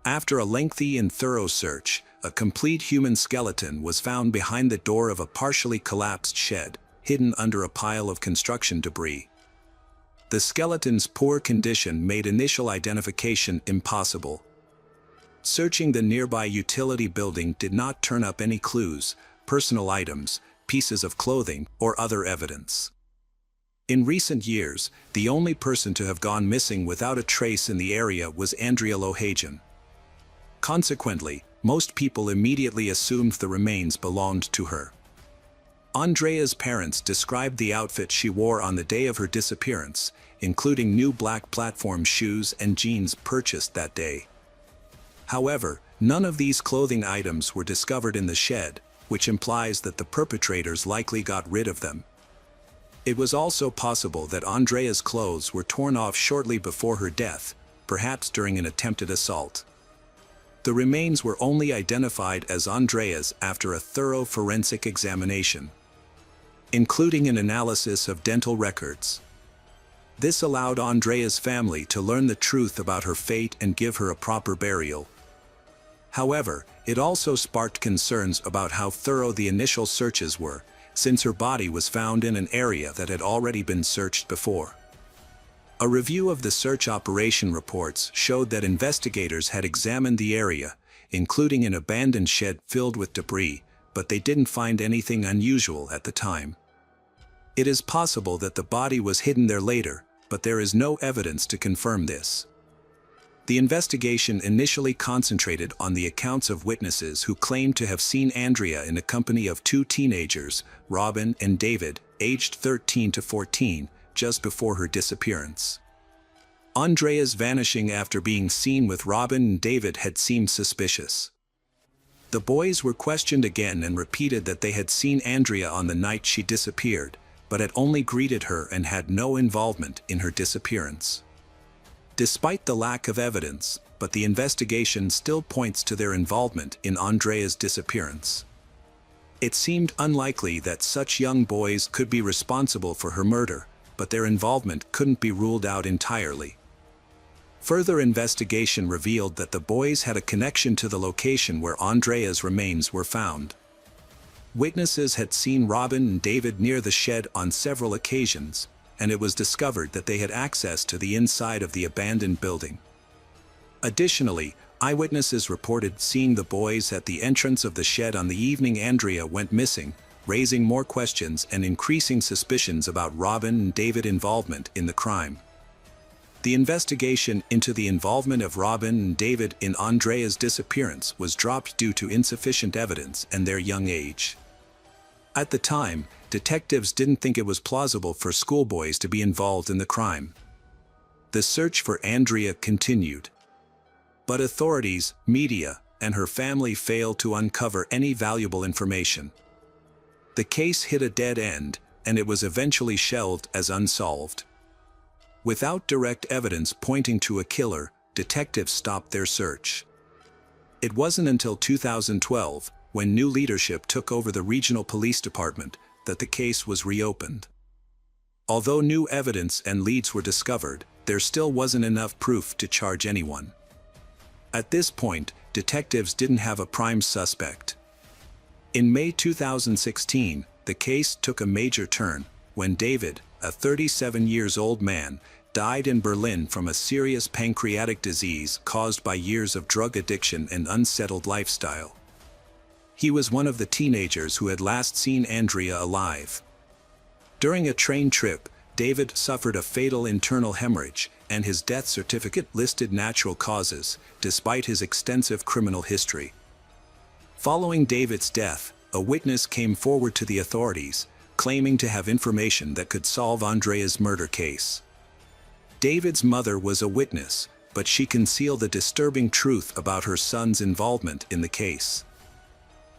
[SPEAKER 1] After a lengthy and thorough search, a complete human skeleton was found behind the door of a partially collapsed shed, hidden under a pile of construction debris. The skeleton's poor condition made initial identification impossible. Searching the nearby utility building did not turn up any clues, personal items, pieces of clothing, or other evidence. In recent years, the only person to have gone missing without a trace in the area was Andrea Lohajian. Consequently, most people immediately assumed the remains belonged to her. Andrea's parents described the outfit she wore on the day of her disappearance, including new black platform shoes and jeans purchased that day. However, none of these clothing items were discovered in the shed, which implies that the perpetrators likely got rid of them. It was also possible that Andrea's clothes were torn off shortly before her death, perhaps during an attempted assault. The remains were only identified as Andrea's after a thorough forensic examination, including an analysis of dental records. This allowed Andrea's family to learn the truth about her fate and give her a proper burial. However, it also sparked concerns about how thorough the initial searches were, since her body was found in an area that had already been searched before. A review of the search operation reports showed that investigators had examined the area, including an abandoned shed filled with debris, but they didn't find anything unusual at the time. It is possible that the body was hidden there later, but there is no evidence to confirm this. The investigation initially concentrated on the accounts of witnesses who claimed to have seen Andrea in the company of two teenagers, Robin and David, aged 13 to 14, just before her disappearance. Andrea's vanishing after being seen with Robin and David had seemed suspicious. The boys were questioned again and repeated that they had seen Andrea on the night she disappeared, but had only greeted her and had no involvement in her disappearance. Despite the lack of evidence, but the investigation still points to their involvement in Andrea's disappearance. It seemed unlikely that such young boys could be responsible for her murder, but their involvement couldn't be ruled out entirely. Further investigation revealed that the boys had a connection to the location where Andrea's remains were found. Witnesses had seen Robin and David near the shed on several occasions, and it was discovered that they had access to the inside of the abandoned building. Additionally, eyewitnesses reported seeing the boys at the entrance of the shed on the evening Andrea went missing, raising more questions and increasing suspicions about Robin and David's involvement in the crime. The investigation into the involvement of Robin and David in Andrea's disappearance was dropped due to insufficient evidence and their young age. At the time, detectives didn't think it was plausible for schoolboys to be involved in the crime. The search for Andrea continued, but authorities, media, and her family failed to uncover any valuable information. The case hit a dead end, and it was eventually shelved as unsolved. Without direct evidence pointing to a killer, detectives stopped their search. It wasn't until 2012, when new leadership took over the regional police department, that the case was reopened. Although new evidence and leads were discovered, there still wasn't enough proof to charge anyone. At this point, detectives didn't have a prime suspect. In May 2016, the case took a major turn, when David, a 37-year-old man, died in Berlin from a serious pancreatic disease caused by years of drug addiction and unsettled lifestyle. He was one of the teenagers who had last seen Andrea alive. During a train trip, David suffered a fatal internal hemorrhage, and his death certificate listed natural causes, despite his extensive criminal history. Following David's death, a witness came forward to the authorities, claiming to have information that could solve Andrea's murder case. David's mother was a witness, but she concealed the disturbing truth about her son's involvement in the case.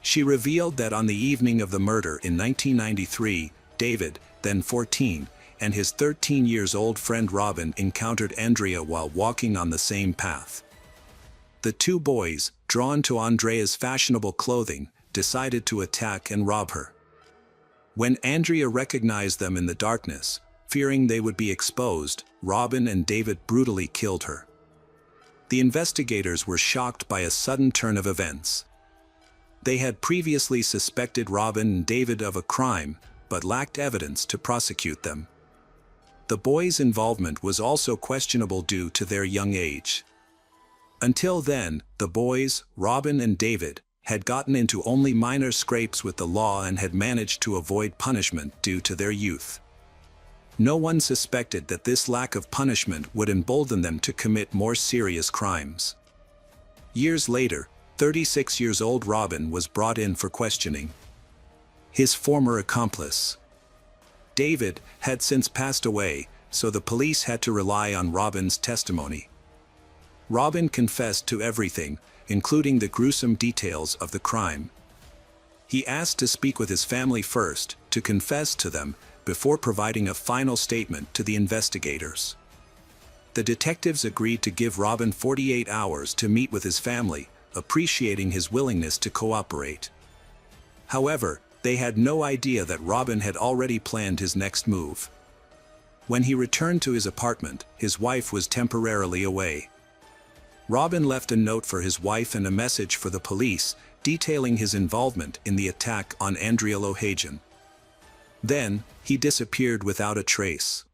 [SPEAKER 1] She revealed that on the evening of the murder in 1993, David, then 14, and his 13-year-old friend Robin encountered Andrea while walking on the same path. The two boys, drawn to Andrea's fashionable clothing, decided to attack and rob her. When Andrea recognized them in the darkness, fearing they would be exposed, Robin and David brutally killed her. The investigators were shocked by a sudden turn of events. They had previously suspected Robin and David of a crime, but lacked evidence to prosecute them. The boys' involvement was also questionable due to their young age. Until then, the boys, Robin and David, had gotten into only minor scrapes with the law and had managed to avoid punishment due to their youth. No one suspected that this lack of punishment would embolden them to commit more serious crimes. Years later, 36-year-old Robin was brought in for questioning. His former accomplice, David, had since passed away, so the police had to rely on Robin's testimony. Robin confessed to everything, including the gruesome details of the crime. He asked to speak with his family first, to confess to them, before providing a final statement to the investigators. The detectives agreed to give Robin 48 hours to meet with his family, appreciating his willingness to cooperate. However, they had no idea that Robin had already planned his next move. When he returned to his apartment, his wife was temporarily away. Robin left a note for his wife and a message for the police, detailing his involvement in the attack on Andrea Lohajian. Then, he disappeared without a trace.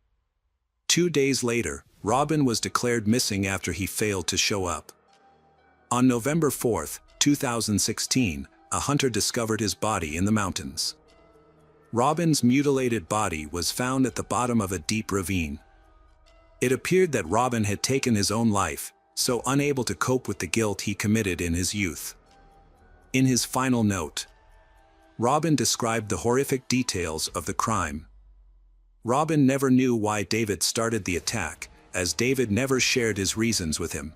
[SPEAKER 1] 2 days later, Robin was declared missing after he failed to show up. On November 4, 2016, a hunter discovered his body in the mountains. Robin's mutilated body was found at the bottom of a deep ravine. It appeared that Robin had taken his own life, so unable to cope with the guilt he committed in his youth. In his final note, Robin described the horrific details of the crime. Robin never knew why David started the attack, as David never shared his reasons with him.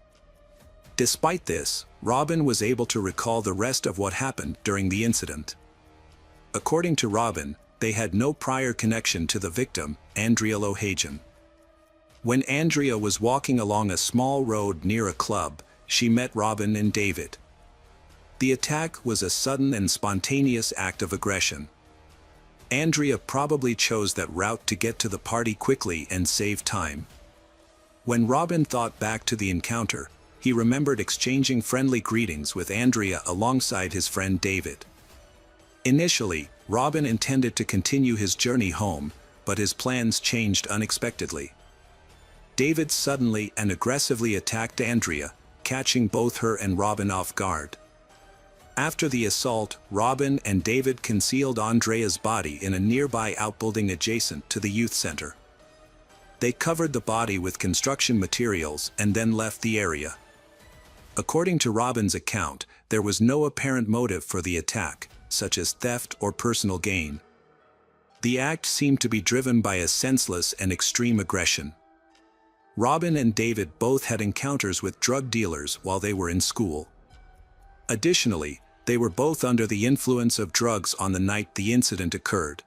[SPEAKER 1] Despite this, Robin was able to recall the rest of what happened during the incident. According to Robin, they had no prior connection to the victim, Andrea Lohajian. When Andrea was walking along a small road near a club, she met Robin and David. The attack was a sudden and spontaneous act of aggression. Andrea probably chose that route to get to the party quickly and save time. When Robin thought back to the encounter, he remembered exchanging friendly greetings with Andrea alongside his friend David. Initially, Robin intended to continue his journey home, but his plans changed unexpectedly. David suddenly and aggressively attacked Andrea, catching both her and Robin off guard. After the assault, Robin and David concealed Andrea's body in a nearby outbuilding adjacent to the youth center. They covered the body with construction materials and then left the area. According to Robin's account, there was no apparent motive for the attack, such as theft or personal gain. The act seemed to be driven by a senseless and extreme aggression. Robin and David both had encounters with drug dealers while they were in school. Additionally, they were both under the influence of drugs on the night the incident occurred.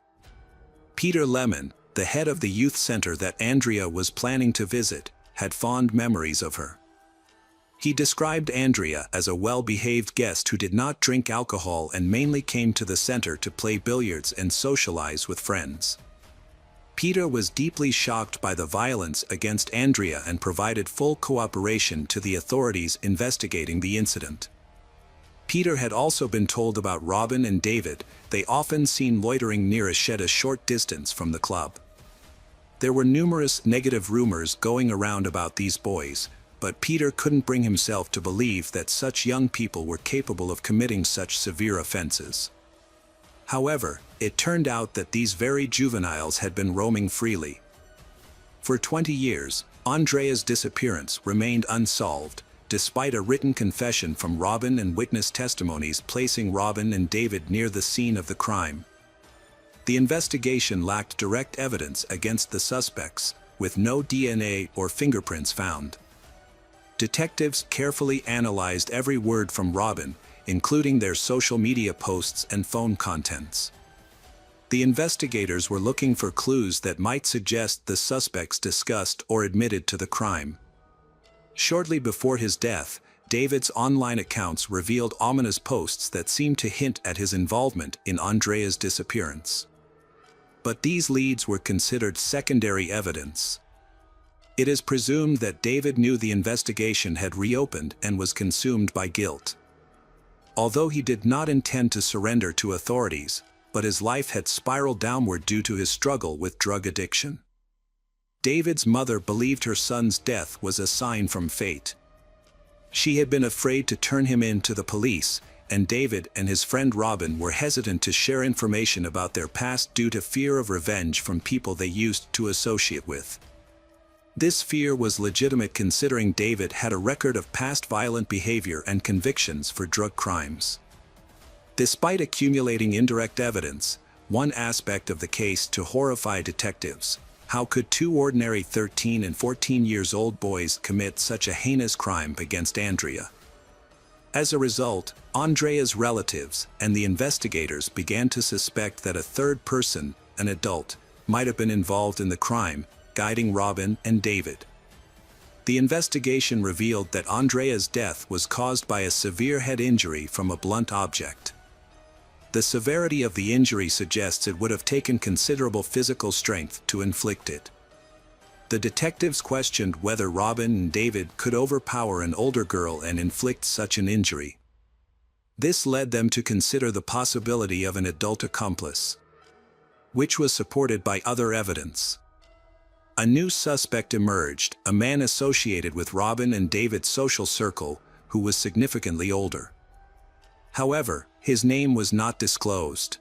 [SPEAKER 1] Peter Lemon, the head of the youth center that Andrea was planning to visit, had fond memories of her. He described Andrea as a well-behaved guest who did not drink alcohol and mainly came to the center to play billiards and socialize with friends. Peter was deeply shocked by the violence against Andrea and provided full cooperation to the authorities investigating the incident. Peter had also been told about Robin and David. They often seen loitering near a shed a short distance from the club. There were numerous negative rumors going around about these boys, but Peter couldn't bring himself to believe that such young people were capable of committing such severe offenses. However, it turned out that these very juveniles had been roaming freely. For 20 years, Andrea's disappearance remained unsolved, despite a written confession from Robin and witness testimonies placing Robin and David near the scene of the crime. The investigation lacked direct evidence against the suspects, with no DNA or fingerprints found. Detectives carefully analyzed every word from Robin, including their social media posts and phone contents. The investigators were looking for clues that might suggest the suspects discussed or admitted to the crime. Shortly before his death, David's online accounts revealed ominous posts that seemed to hint at his involvement in Andrea's disappearance. But these leads were considered secondary evidence. It is presumed that David knew the investigation had reopened and was consumed by guilt. Although he did not intend to surrender to authorities, but his life had spiraled downward due to his struggle with drug addiction. David's mother believed her son's death was a sign from fate. She had been afraid to turn him in to the police, and David and his friend Robin were hesitant to share information about their past due to fear of revenge from people they used to associate with. This fear was legitimate considering David had a record of past violent behavior and convictions for drug crimes. Despite accumulating indirect evidence, one aspect of the case to horrify detectives, How could two ordinary 13 and 14 years old boys commit such a heinous crime against Andrea? As a result, Andrea's relatives and the investigators began to suspect that a third person, an adult, might have been involved in the crime, guiding Robin and David. The investigation revealed that Andrea's death was caused by a severe head injury from a blunt object. The severity of the injury suggests it would have taken considerable physical strength to inflict it. The detectives questioned whether Robin and David could overpower an older girl and inflict such an injury. This led them to consider the possibility of an adult accomplice, which was supported by other evidence. A new suspect emerged, a man associated with Robin and David's social circle, who was significantly older. However, his name was not disclosed.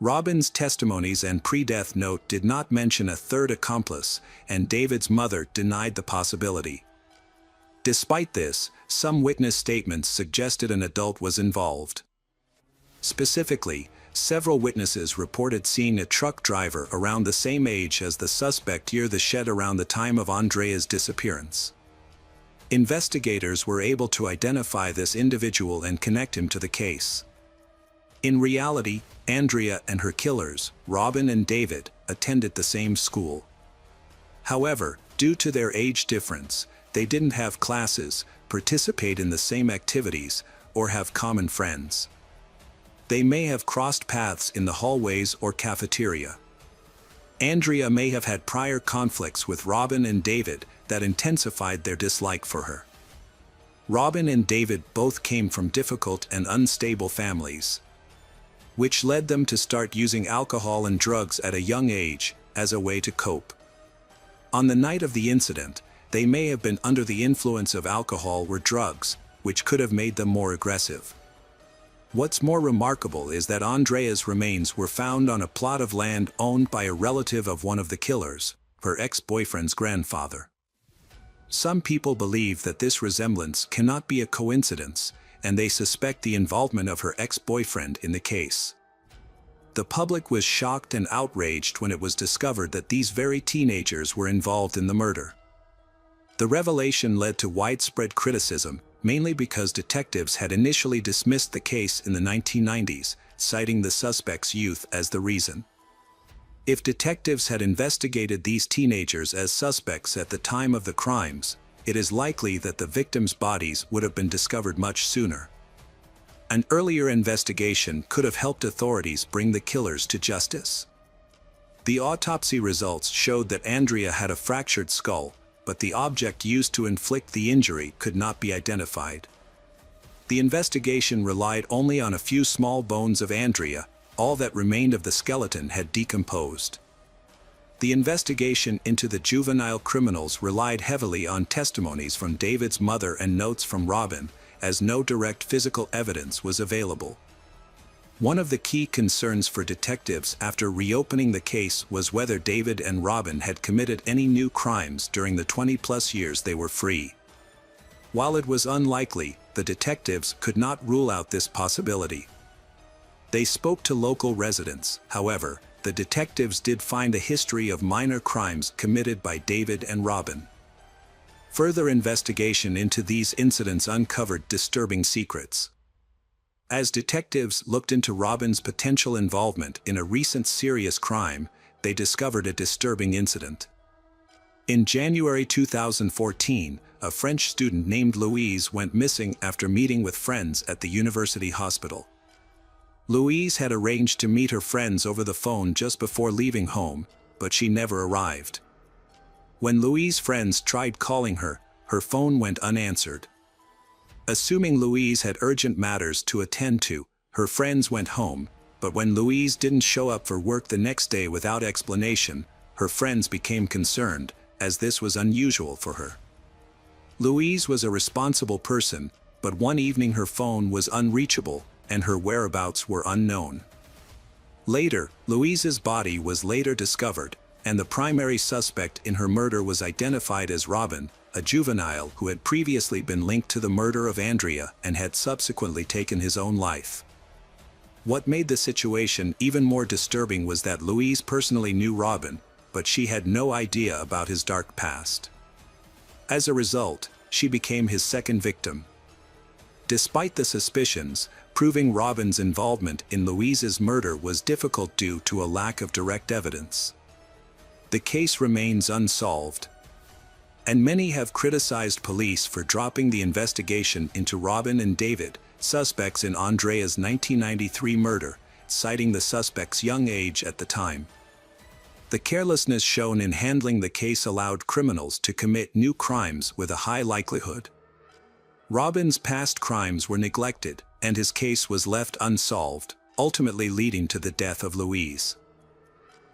[SPEAKER 1] Robin's testimonies and pre-death note did not mention a third accomplice, and David's mother denied the possibility. Despite this, some witness statements suggested an adult was involved. Specifically, several witnesses reported seeing a truck driver around the same age as the suspect near the shed around the time of Andrea's disappearance. Investigators were able to identify this individual and connect him to the case. In reality, Andrea and her killers, Robin and David, attended the same school. However, due to their age difference, they didn't have classes, participate in the same activities, or have common friends. They may have crossed paths in the hallways or cafeteria. Andrea may have had prior conflicts with Robin and David that intensified their dislike for her. Robin and David both came from difficult and unstable families, which led them to start using alcohol and drugs at a young age as a way to cope. On the night of the incident, they may have been under the influence of alcohol or drugs, which could have made them more aggressive. What's more remarkable is that Andrea's remains were found on a plot of land owned by a relative of one of the killers, her ex-boyfriend's grandfather. Some people believe that this resemblance cannot be a coincidence, and they suspect the involvement of her ex-boyfriend in the case. The public was shocked and outraged when it was discovered that these very teenagers were involved in the murder. The revelation led to widespread criticism, mainly because detectives had initially dismissed the case in the 1990s, citing the suspect's youth as the reason. If detectives had investigated these teenagers as suspects at the time of the crimes, it is likely that the victims' bodies would have been discovered much sooner. An earlier investigation could have helped authorities bring the killers to justice. The autopsy results showed that Andrea had a fractured skull, but the object used to inflict the injury could not be identified. The investigation relied only on a few small bones of Andrea. All that remained of the skeleton had decomposed. The investigation into the juvenile criminals relied heavily on testimonies from David's mother and notes from Robin, as no direct physical evidence was available. One of the key concerns for detectives after reopening the case was whether David and Robin had committed any new crimes during the 20-plus years they were free. While it was unlikely, the detectives could not rule out this possibility. They spoke to local residents. However, the detectives did find a history of minor crimes committed by David and Robin. Further investigation into these incidents uncovered disturbing secrets. As detectives looked into Robin's potential involvement in a recent serious crime, they discovered a disturbing incident. In January 2014, a French student named Louise went missing after meeting with friends at the university hospital. Louise had arranged to meet her friends over the phone just before leaving home, but she never arrived. When Louise's friends tried calling her, her phone went unanswered. Assuming Louise had urgent matters to attend to, her friends went home, but when Louise didn't show up for work the next day without explanation, her friends became concerned, as this was unusual for her. Louise was a responsible person, but one evening her phone was unreachable, and her whereabouts were unknown. Later, Louise's body was later discovered, and the primary suspect in her murder was identified as Robin, a juvenile who had previously been linked to the murder of Andrea and had subsequently taken his own life. What made the situation even more disturbing was that Louise personally knew Robin, but she had no idea about his dark past. As a result, she became his second victim. Despite the suspicions, proving Robin's involvement in Louise's murder was difficult due to a lack of direct evidence. The case remains unsolved, and many have criticized police for dropping the investigation into Robin and David, suspects in Andrea's 1993 murder, citing the suspect's young age at the time. The carelessness shown in handling the case allowed criminals to commit new crimes with a high likelihood. Robin's past crimes were neglected, and his case was left unsolved, ultimately leading to the death of Louise.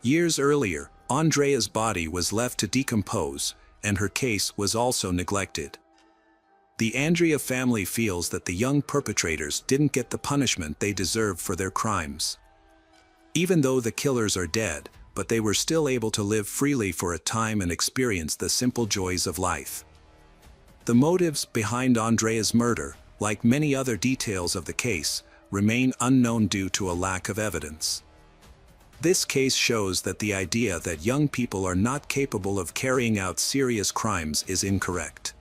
[SPEAKER 1] Years earlier, Andrea's body was left to decompose, and her case was also neglected. The Andrea family feels that the young perpetrators didn't get the punishment they deserved for their crimes. Even though the killers are dead, but they were still able to live freely for a time and experience the simple joys of life. The motives behind Andrea's murder, like many other details of the case, remain unknown due to a lack of evidence. This case shows that the idea that young people are not capable of carrying out serious crimes is incorrect.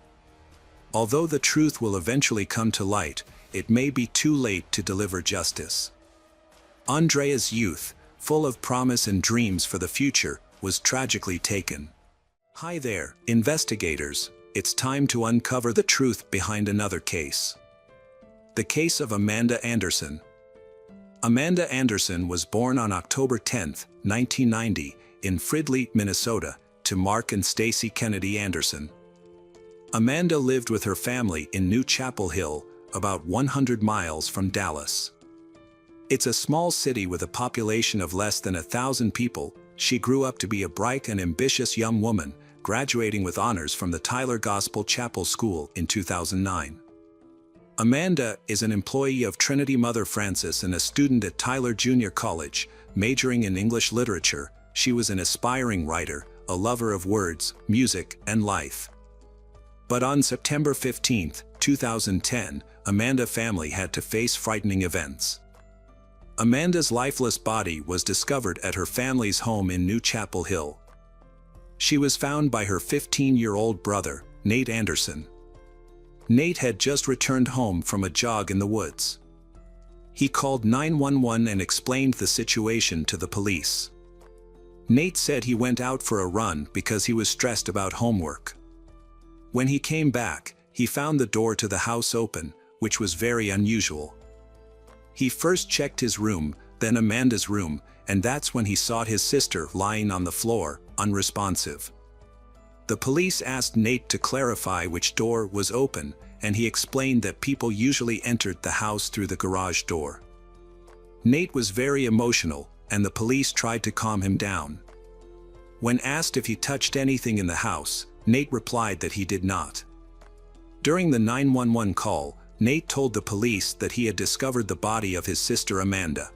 [SPEAKER 1] Although the truth will eventually come to light, it may be too late to deliver justice. Andrea's youth, full of promise and dreams for the future, was tragically taken. Hi there, investigators. It's time to uncover the truth behind another case. The case of Amanda Anderson. Amanda Anderson was born on October 10, 1990, in Fridley, Minnesota, to Mark and Stacy Kennedy Anderson. Amanda lived with her family in New Chapel Hill, about 100 miles from Dallas. It's a small city with a population of less than 1,000 people. She grew up to be a bright and ambitious young woman, graduating with honors from the Tyler Gospel Chapel School in 2009. Amanda is an employee of Trinity Mother Francis and a student at Tyler Junior College, majoring in English literature. She was an aspiring writer, a lover of words, music, and life. But on September 15, 2010, Amanda's family had to face frightening events. Amanda's lifeless body was discovered at her family's home in New Chapel Hill. She was found by her 15-year-old brother, Nate Anderson. Nate had just returned home from a jog in the woods. He called 911 and explained the situation to the police. Nate said he went out for a run because he was stressed about homework. When he came back, he found the door to the house open, which was very unusual. He first checked his room, then Amanda's room, and that's when he saw his sister lying on the floor, unresponsive. The police asked Nate to clarify which door was open, and he explained that people usually entered the house through the garage door. Nate was very emotional, and the police tried to calm him down. When asked if he touched anything in the house, Nate replied that he did not. During the 911 call, Nate told the police that he had discovered the body of his sister Amanda.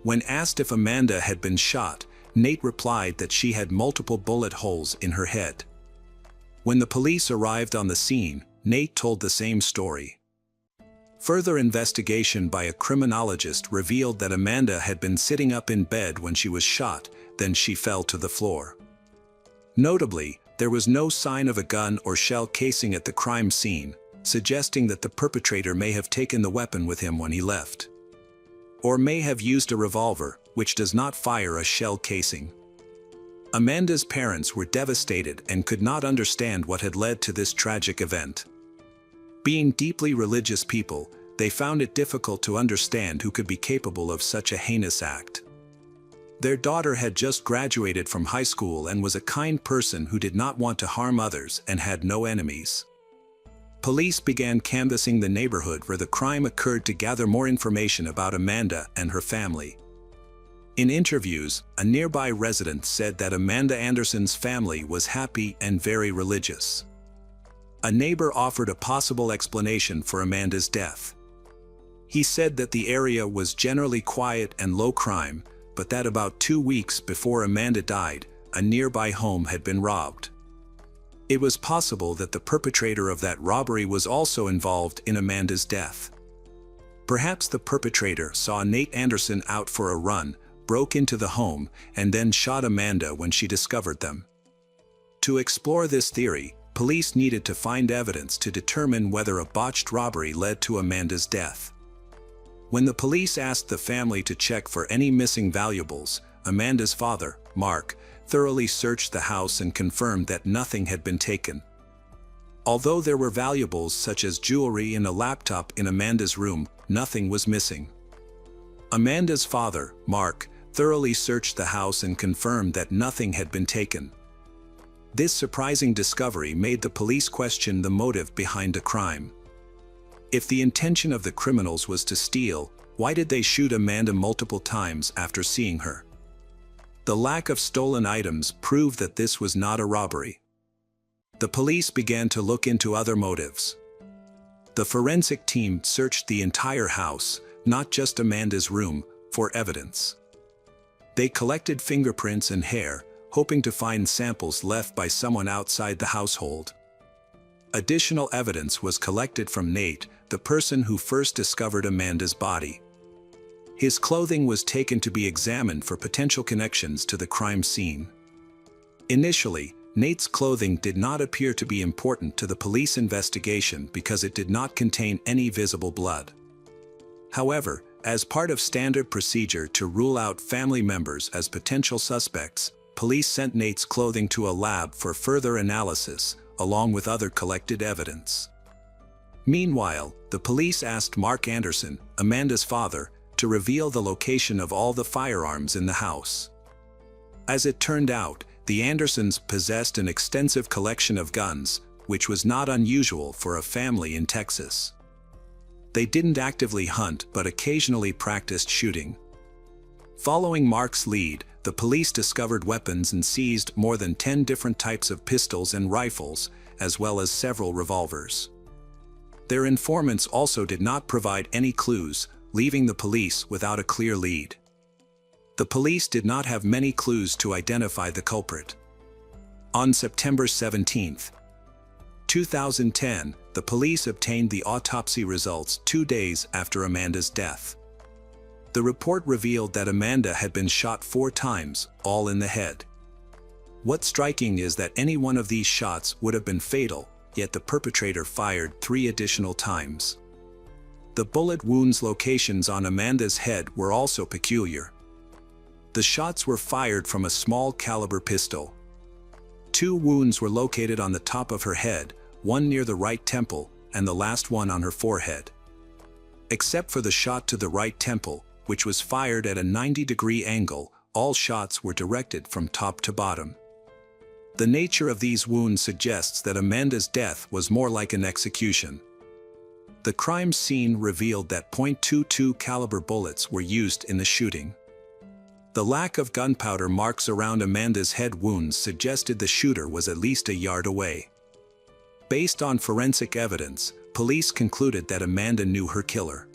[SPEAKER 1] When asked if Amanda had been shot, Nate replied that she had multiple bullet holes in her head. When the police arrived on the scene, Nate told the same story. Further investigation by a criminologist revealed that Amanda had been sitting up in bed when she was shot, then she fell to the floor. Notably, there was no sign of a gun or shell casing at the crime scene, suggesting that the perpetrator may have taken the weapon with him when he left. Or may have used a revolver, which does not fire a shell casing. Amanda's parents were devastated and could not understand what had led to this tragic event. Being deeply religious people, they found it difficult to understand who could be capable of such a heinous act. Their daughter had just graduated from high school and was a kind person who did not want to harm others and had no enemies. Police began canvassing the neighborhood where the crime occurred to gather more information about Amanda and her family. In interviews, a nearby resident said that Amanda Anderson's family was happy and very religious. A neighbor offered a possible explanation for Amanda's death. He said that the area was generally quiet and low crime, but that about 2 weeks before Amanda died, a nearby home had been robbed. It was possible that the perpetrator of that robbery was also involved in Amanda's death. Perhaps the perpetrator saw Nate Anderson out for a run, broke into the home and then shot Amanda when she discovered them. To explore this theory, police needed to find evidence to determine whether a botched robbery led to Amanda's death. When the police asked the family to check for any missing valuables, Amanda's father, Mark, thoroughly searched the house and confirmed that nothing had been taken. Although there were valuables such as jewelry and a laptop in Amanda's room, nothing was missing. Amanda's father, Mark, thoroughly searched the house and confirmed that nothing had been taken. This surprising discovery made the police question the motive behind the crime. If the intention of the criminals was to steal, why did they shoot Amanda multiple times after seeing her? The lack of stolen items proved that this was not a robbery. The police began to look into other motives. The forensic team searched the entire house, not just Amanda's room, for evidence. They collected fingerprints and hair, hoping to find samples left by someone outside the household. Additional evidence was collected from Nate, the person who first discovered Amanda's body. His clothing was taken to be examined for potential connections to the crime scene. Initially, Nate's clothing did not appear to be important to the police investigation because it did not contain any visible blood. However, as part of standard procedure to rule out family members as potential suspects, police sent Nate's clothing to a lab for further analysis, along with other collected evidence. Meanwhile, the police asked Mark Anderson, Amanda's father, to reveal the location of all the firearms in the house. As it turned out, the Andersons possessed an extensive collection of guns, which was not unusual for a family in Texas. They didn't actively hunt but occasionally practiced shooting. Following Mark's lead, the police discovered weapons and seized more than 10 different types of pistols and rifles, as well as several revolvers. Their informants also did not provide any clues, leaving the police without a clear lead. The police did not have many clues to identify the culprit. On September 17, 2010, the police obtained the autopsy results 2 days after Amanda's death. The report revealed that Amanda had been shot 4 times, all in the head. What's striking is that any one of these shots would have been fatal, yet the perpetrator fired 3 additional times. The bullet wounds locations on Amanda's head were also peculiar. The shots were fired from a small caliber pistol. 2 wounds were located on the top of her head, one near the right temple, and the last one on her forehead. Except for the shot to the right temple, which was fired at a 90-degree angle, all shots were directed from top to bottom. The nature of these wounds suggests that Amanda's death was more like an execution. The crime scene revealed that .22 caliber bullets were used in the shooting. The lack of gunpowder marks around Amanda's head wounds suggested the shooter was at least a yard away. Based on forensic evidence, police concluded that Amanda knew her killer.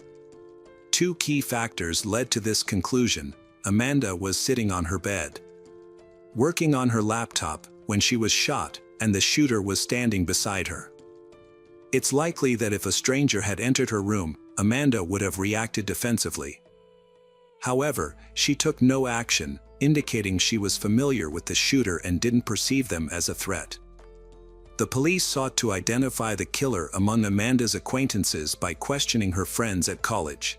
[SPEAKER 1] 2 key factors led to this conclusion. Amanda was sitting on her bed, working on her laptop, when she was shot, and the shooter was standing beside her. It's likely that if a stranger had entered her room, Amanda would have reacted defensively. However, she took no action, indicating she was familiar with the shooter and didn't perceive them as a threat. The police sought to identify the killer among Amanda's acquaintances by questioning her friends at college.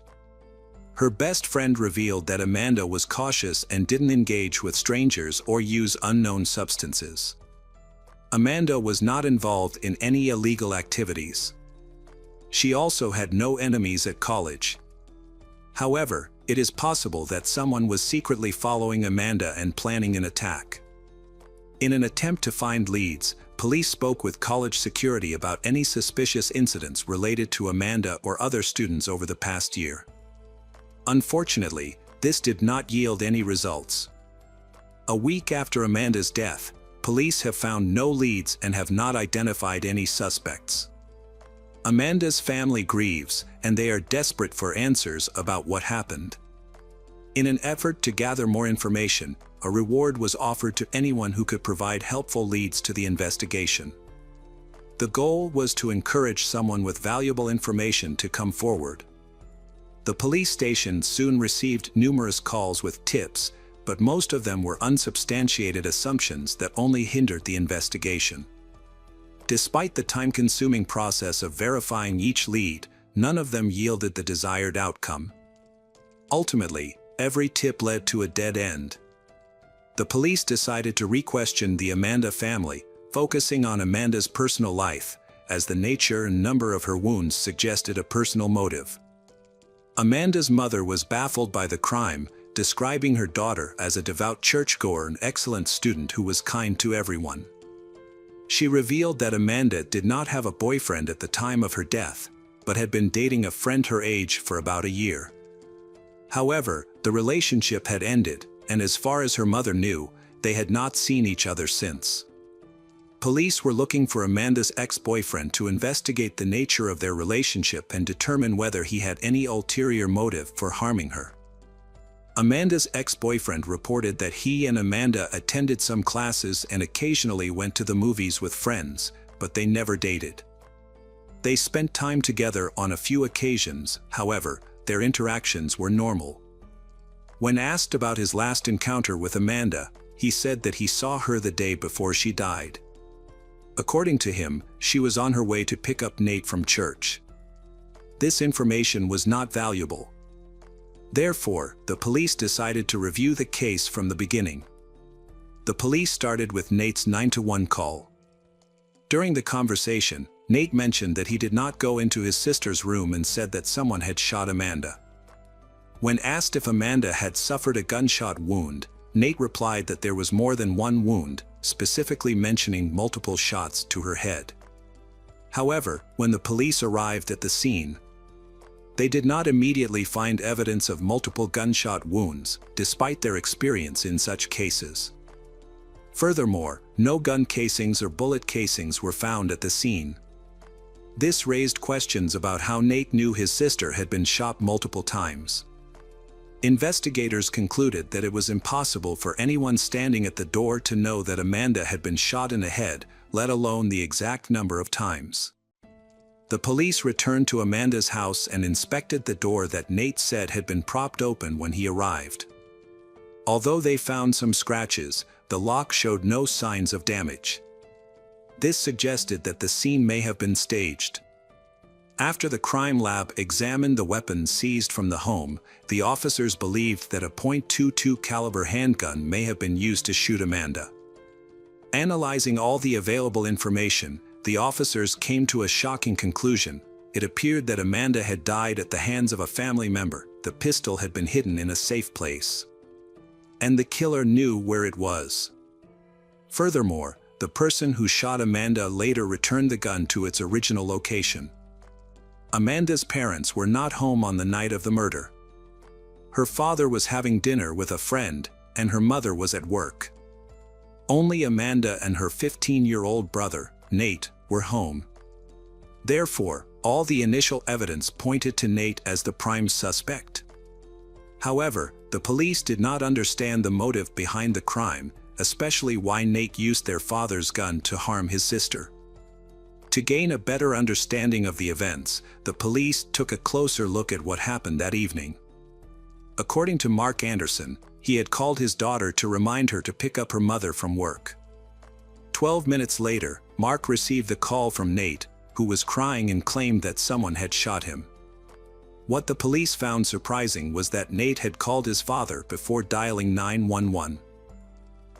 [SPEAKER 1] Her best friend revealed that Amanda was cautious and didn't engage with strangers or use unknown substances. Amanda was not involved in any illegal activities. She also had no enemies at college. However, it is possible that someone was secretly following Amanda and planning an attack. In an attempt to find leads, police spoke with college security about any suspicious incidents related to Amanda or other students over the past year. Unfortunately, this did not yield any results. A week after Amanda's death, police have found no leads and have not identified any suspects. Amanda's family grieves, and they are desperate for answers about what happened. In an effort to gather more information, a reward was offered to anyone who could provide helpful leads to the investigation. The goal was to encourage someone with valuable information to come forward. The police station soon received numerous calls with tips, but most of them were unsubstantiated assumptions that only hindered the investigation. Despite the time-consuming process of verifying each lead, none of them yielded the desired outcome. Ultimately, every tip led to a dead end. The police decided to re-question the Amanda family, focusing on Amanda's personal life, as the nature and number of her wounds suggested a personal motive. Amanda's mother was baffled by the crime, describing her daughter as a devout churchgoer and excellent student who was kind to everyone. She revealed that Amanda did not have a boyfriend at the time of her death, but had been dating a friend her age for about a year. However, the relationship had ended, and as far as her mother knew, they had not seen each other since. Police were looking for Amanda's ex-boyfriend to investigate the nature of their relationship and determine whether he had any ulterior motive for harming her. Amanda's ex-boyfriend reported that he and Amanda attended some classes and occasionally went to the movies with friends, but they never dated. They spent time together on a few occasions, however, their interactions were normal. When asked about his last encounter with Amanda, he said that he saw her the day before she died. According to him, she was on her way to pick up Nate from church. This information was not valuable. Therefore, the police decided to review the case from the beginning. The police started with Nate's 911 call. During the conversation, Nate mentioned that he did not go into his sister's room and said that someone had shot Amanda. When asked if Amanda had suffered a gunshot wound, Nate replied that there was more than one wound, specifically mentioning multiple shots to her head. However, when the police arrived at the scene, they did not immediately find evidence of multiple gunshot wounds, despite their experience in such cases. Furthermore, no gun casings or bullet casings were found at the scene. This raised questions about how Nate knew his sister had been shot multiple times. Investigators concluded that it was impossible for anyone standing at the door to know that Amanda had been shot in the head, let alone the exact number of times. The police returned to Amanda's house and inspected the door that Nate said had been propped open when he arrived. Although they found some scratches, the lock showed no signs of damage. This suggested that the scene may have been staged. After the crime lab examined the weapons seized from the home, the officers believed that a .22 caliber handgun may have been used to shoot Amanda. Analyzing all the available information, the officers came to a shocking conclusion. It appeared that Amanda had died at the hands of a family member. The pistol had been hidden in a safe place, and the killer knew where it was. Furthermore, the person who shot Amanda later returned the gun to its original location. Amanda's parents were not home on the night of the murder. Her father was having dinner with a friend, and her mother was at work. Only Amanda and her 15-year-old brother, Nate, were home. Therefore, all the initial evidence pointed to Nate as the prime suspect. However, the police did not understand the motive behind the crime, especially why Nate used their father's gun to harm his sister. To gain a better understanding of the events, the police took a closer look at what happened that evening. According to Mark Anderson, he had called his daughter to remind her to pick up her mother from work. 12 minutes later, Mark received the call from Nate, who was crying and claimed that someone had shot him. What the police found surprising was that Nate had called his father before dialing 911.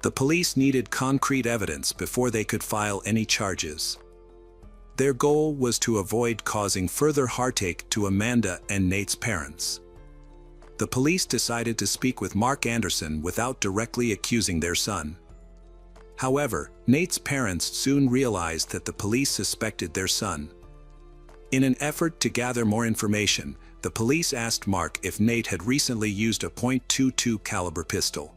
[SPEAKER 1] The police needed concrete evidence before they could file any charges. Their goal was to avoid causing further heartache to Amanda and Nate's parents. The police decided to speak with Mark Anderson without directly accusing their son. However, Nate's parents soon realized that the police suspected their son. In an effort to gather more information, the police asked Mark if Nate had recently used a .22 caliber pistol.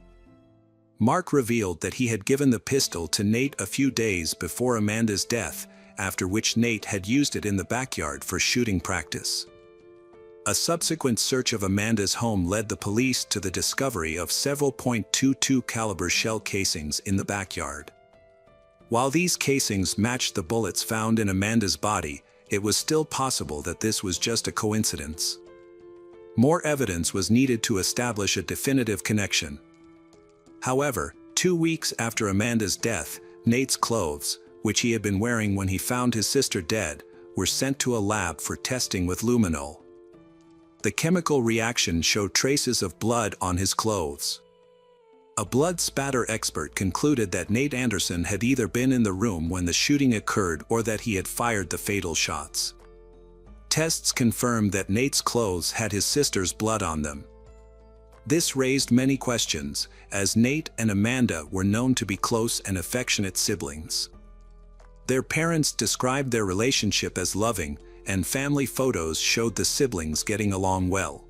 [SPEAKER 1] Mark revealed that he had given the pistol to Nate a few days before Amanda's death, after which Nate had used it in the backyard for shooting practice. A subsequent search of Amanda's home led the police to the discovery of several .22 caliber shell casings in the backyard. While these casings matched the bullets found in Amanda's body, it was still possible that this was just a coincidence. More evidence was needed to establish a definitive connection. However, 2 weeks after Amanda's death, Nate's clothes, which he had been wearing when he found his sister dead, were sent to a lab for testing with luminol. The chemical reaction showed traces of blood on his clothes. A blood spatter expert concluded that Nate Anderson had either been in the room when the shooting occurred or that he had fired the fatal shots. Tests confirmed that Nate's clothes had his sister's blood on them. This raised many questions, as Nate and Amanda were known to be close and affectionate siblings. Their parents described their relationship as loving, and family photos showed the siblings getting along well.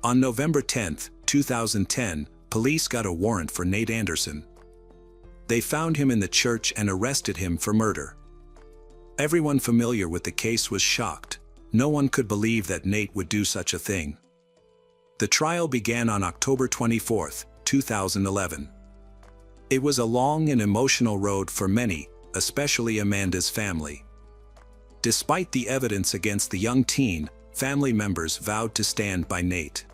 [SPEAKER 1] On November 10, 2010, police got a warrant for Nate Anderson. They found him in the church and arrested him for murder. Everyone familiar with the case was shocked. No one could believe that Nate would do such a thing. The trial began on October 24, 2011. It was a long and emotional road for many, especially Amanda's family. Despite the evidence against the young teen, family members vowed to stand by Nate.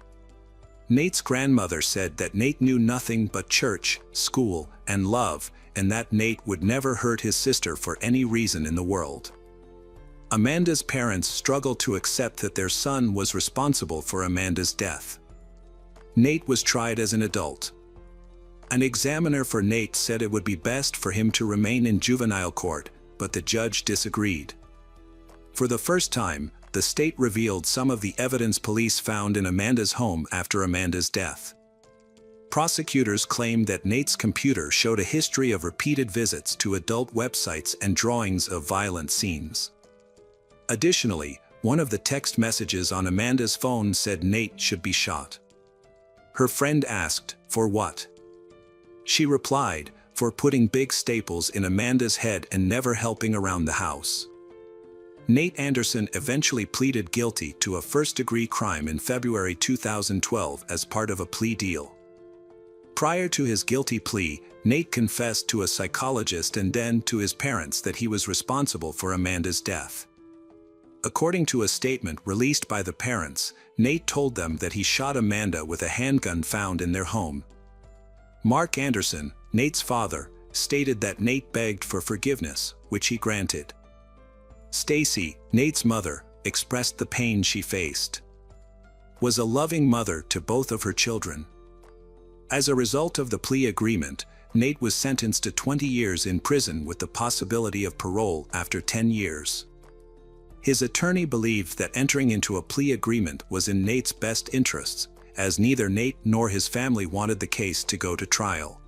[SPEAKER 1] Nate's grandmother said that Nate knew nothing but church, school, and love, and that Nate would never hurt his sister for any reason in the world. Amanda's parents struggled to accept that their son was responsible for Amanda's death. Nate was tried as an adult. An examiner for Nate said it would be best for him to remain in juvenile court, but the judge disagreed. For the first time, the state revealed some of the evidence police found in Amanda's home after Amanda's death. Prosecutors claimed that Nate's computer showed a history of repeated visits to adult websites and drawings of violent scenes. Additionally, one of the text messages on Amanda's phone said Nate should be shot. Her friend asked, "For what?" She replied, "For putting big staples in Amanda's head and never helping around the house." Nate Anderson eventually pleaded guilty to a first-degree crime in February 2012 as part of a plea deal. Prior to his guilty plea, Nate confessed to a psychologist and then to his parents that he was responsible for Amanda's death. According to a statement released by the parents, Nate told them that he shot Amanda with a handgun found in their home. Mark Anderson, Nate's father, stated that Nate begged for forgiveness, which he granted. Stacy, Nate's mother, expressed the pain she faced. Was a loving mother to both of her children. As a result of the plea agreement, Nate was sentenced to 20 years in prison with the possibility of parole after 10 years. His attorney believed that entering into a plea agreement was in Nate's best interests, as neither Nate nor his family wanted the case to go to trial.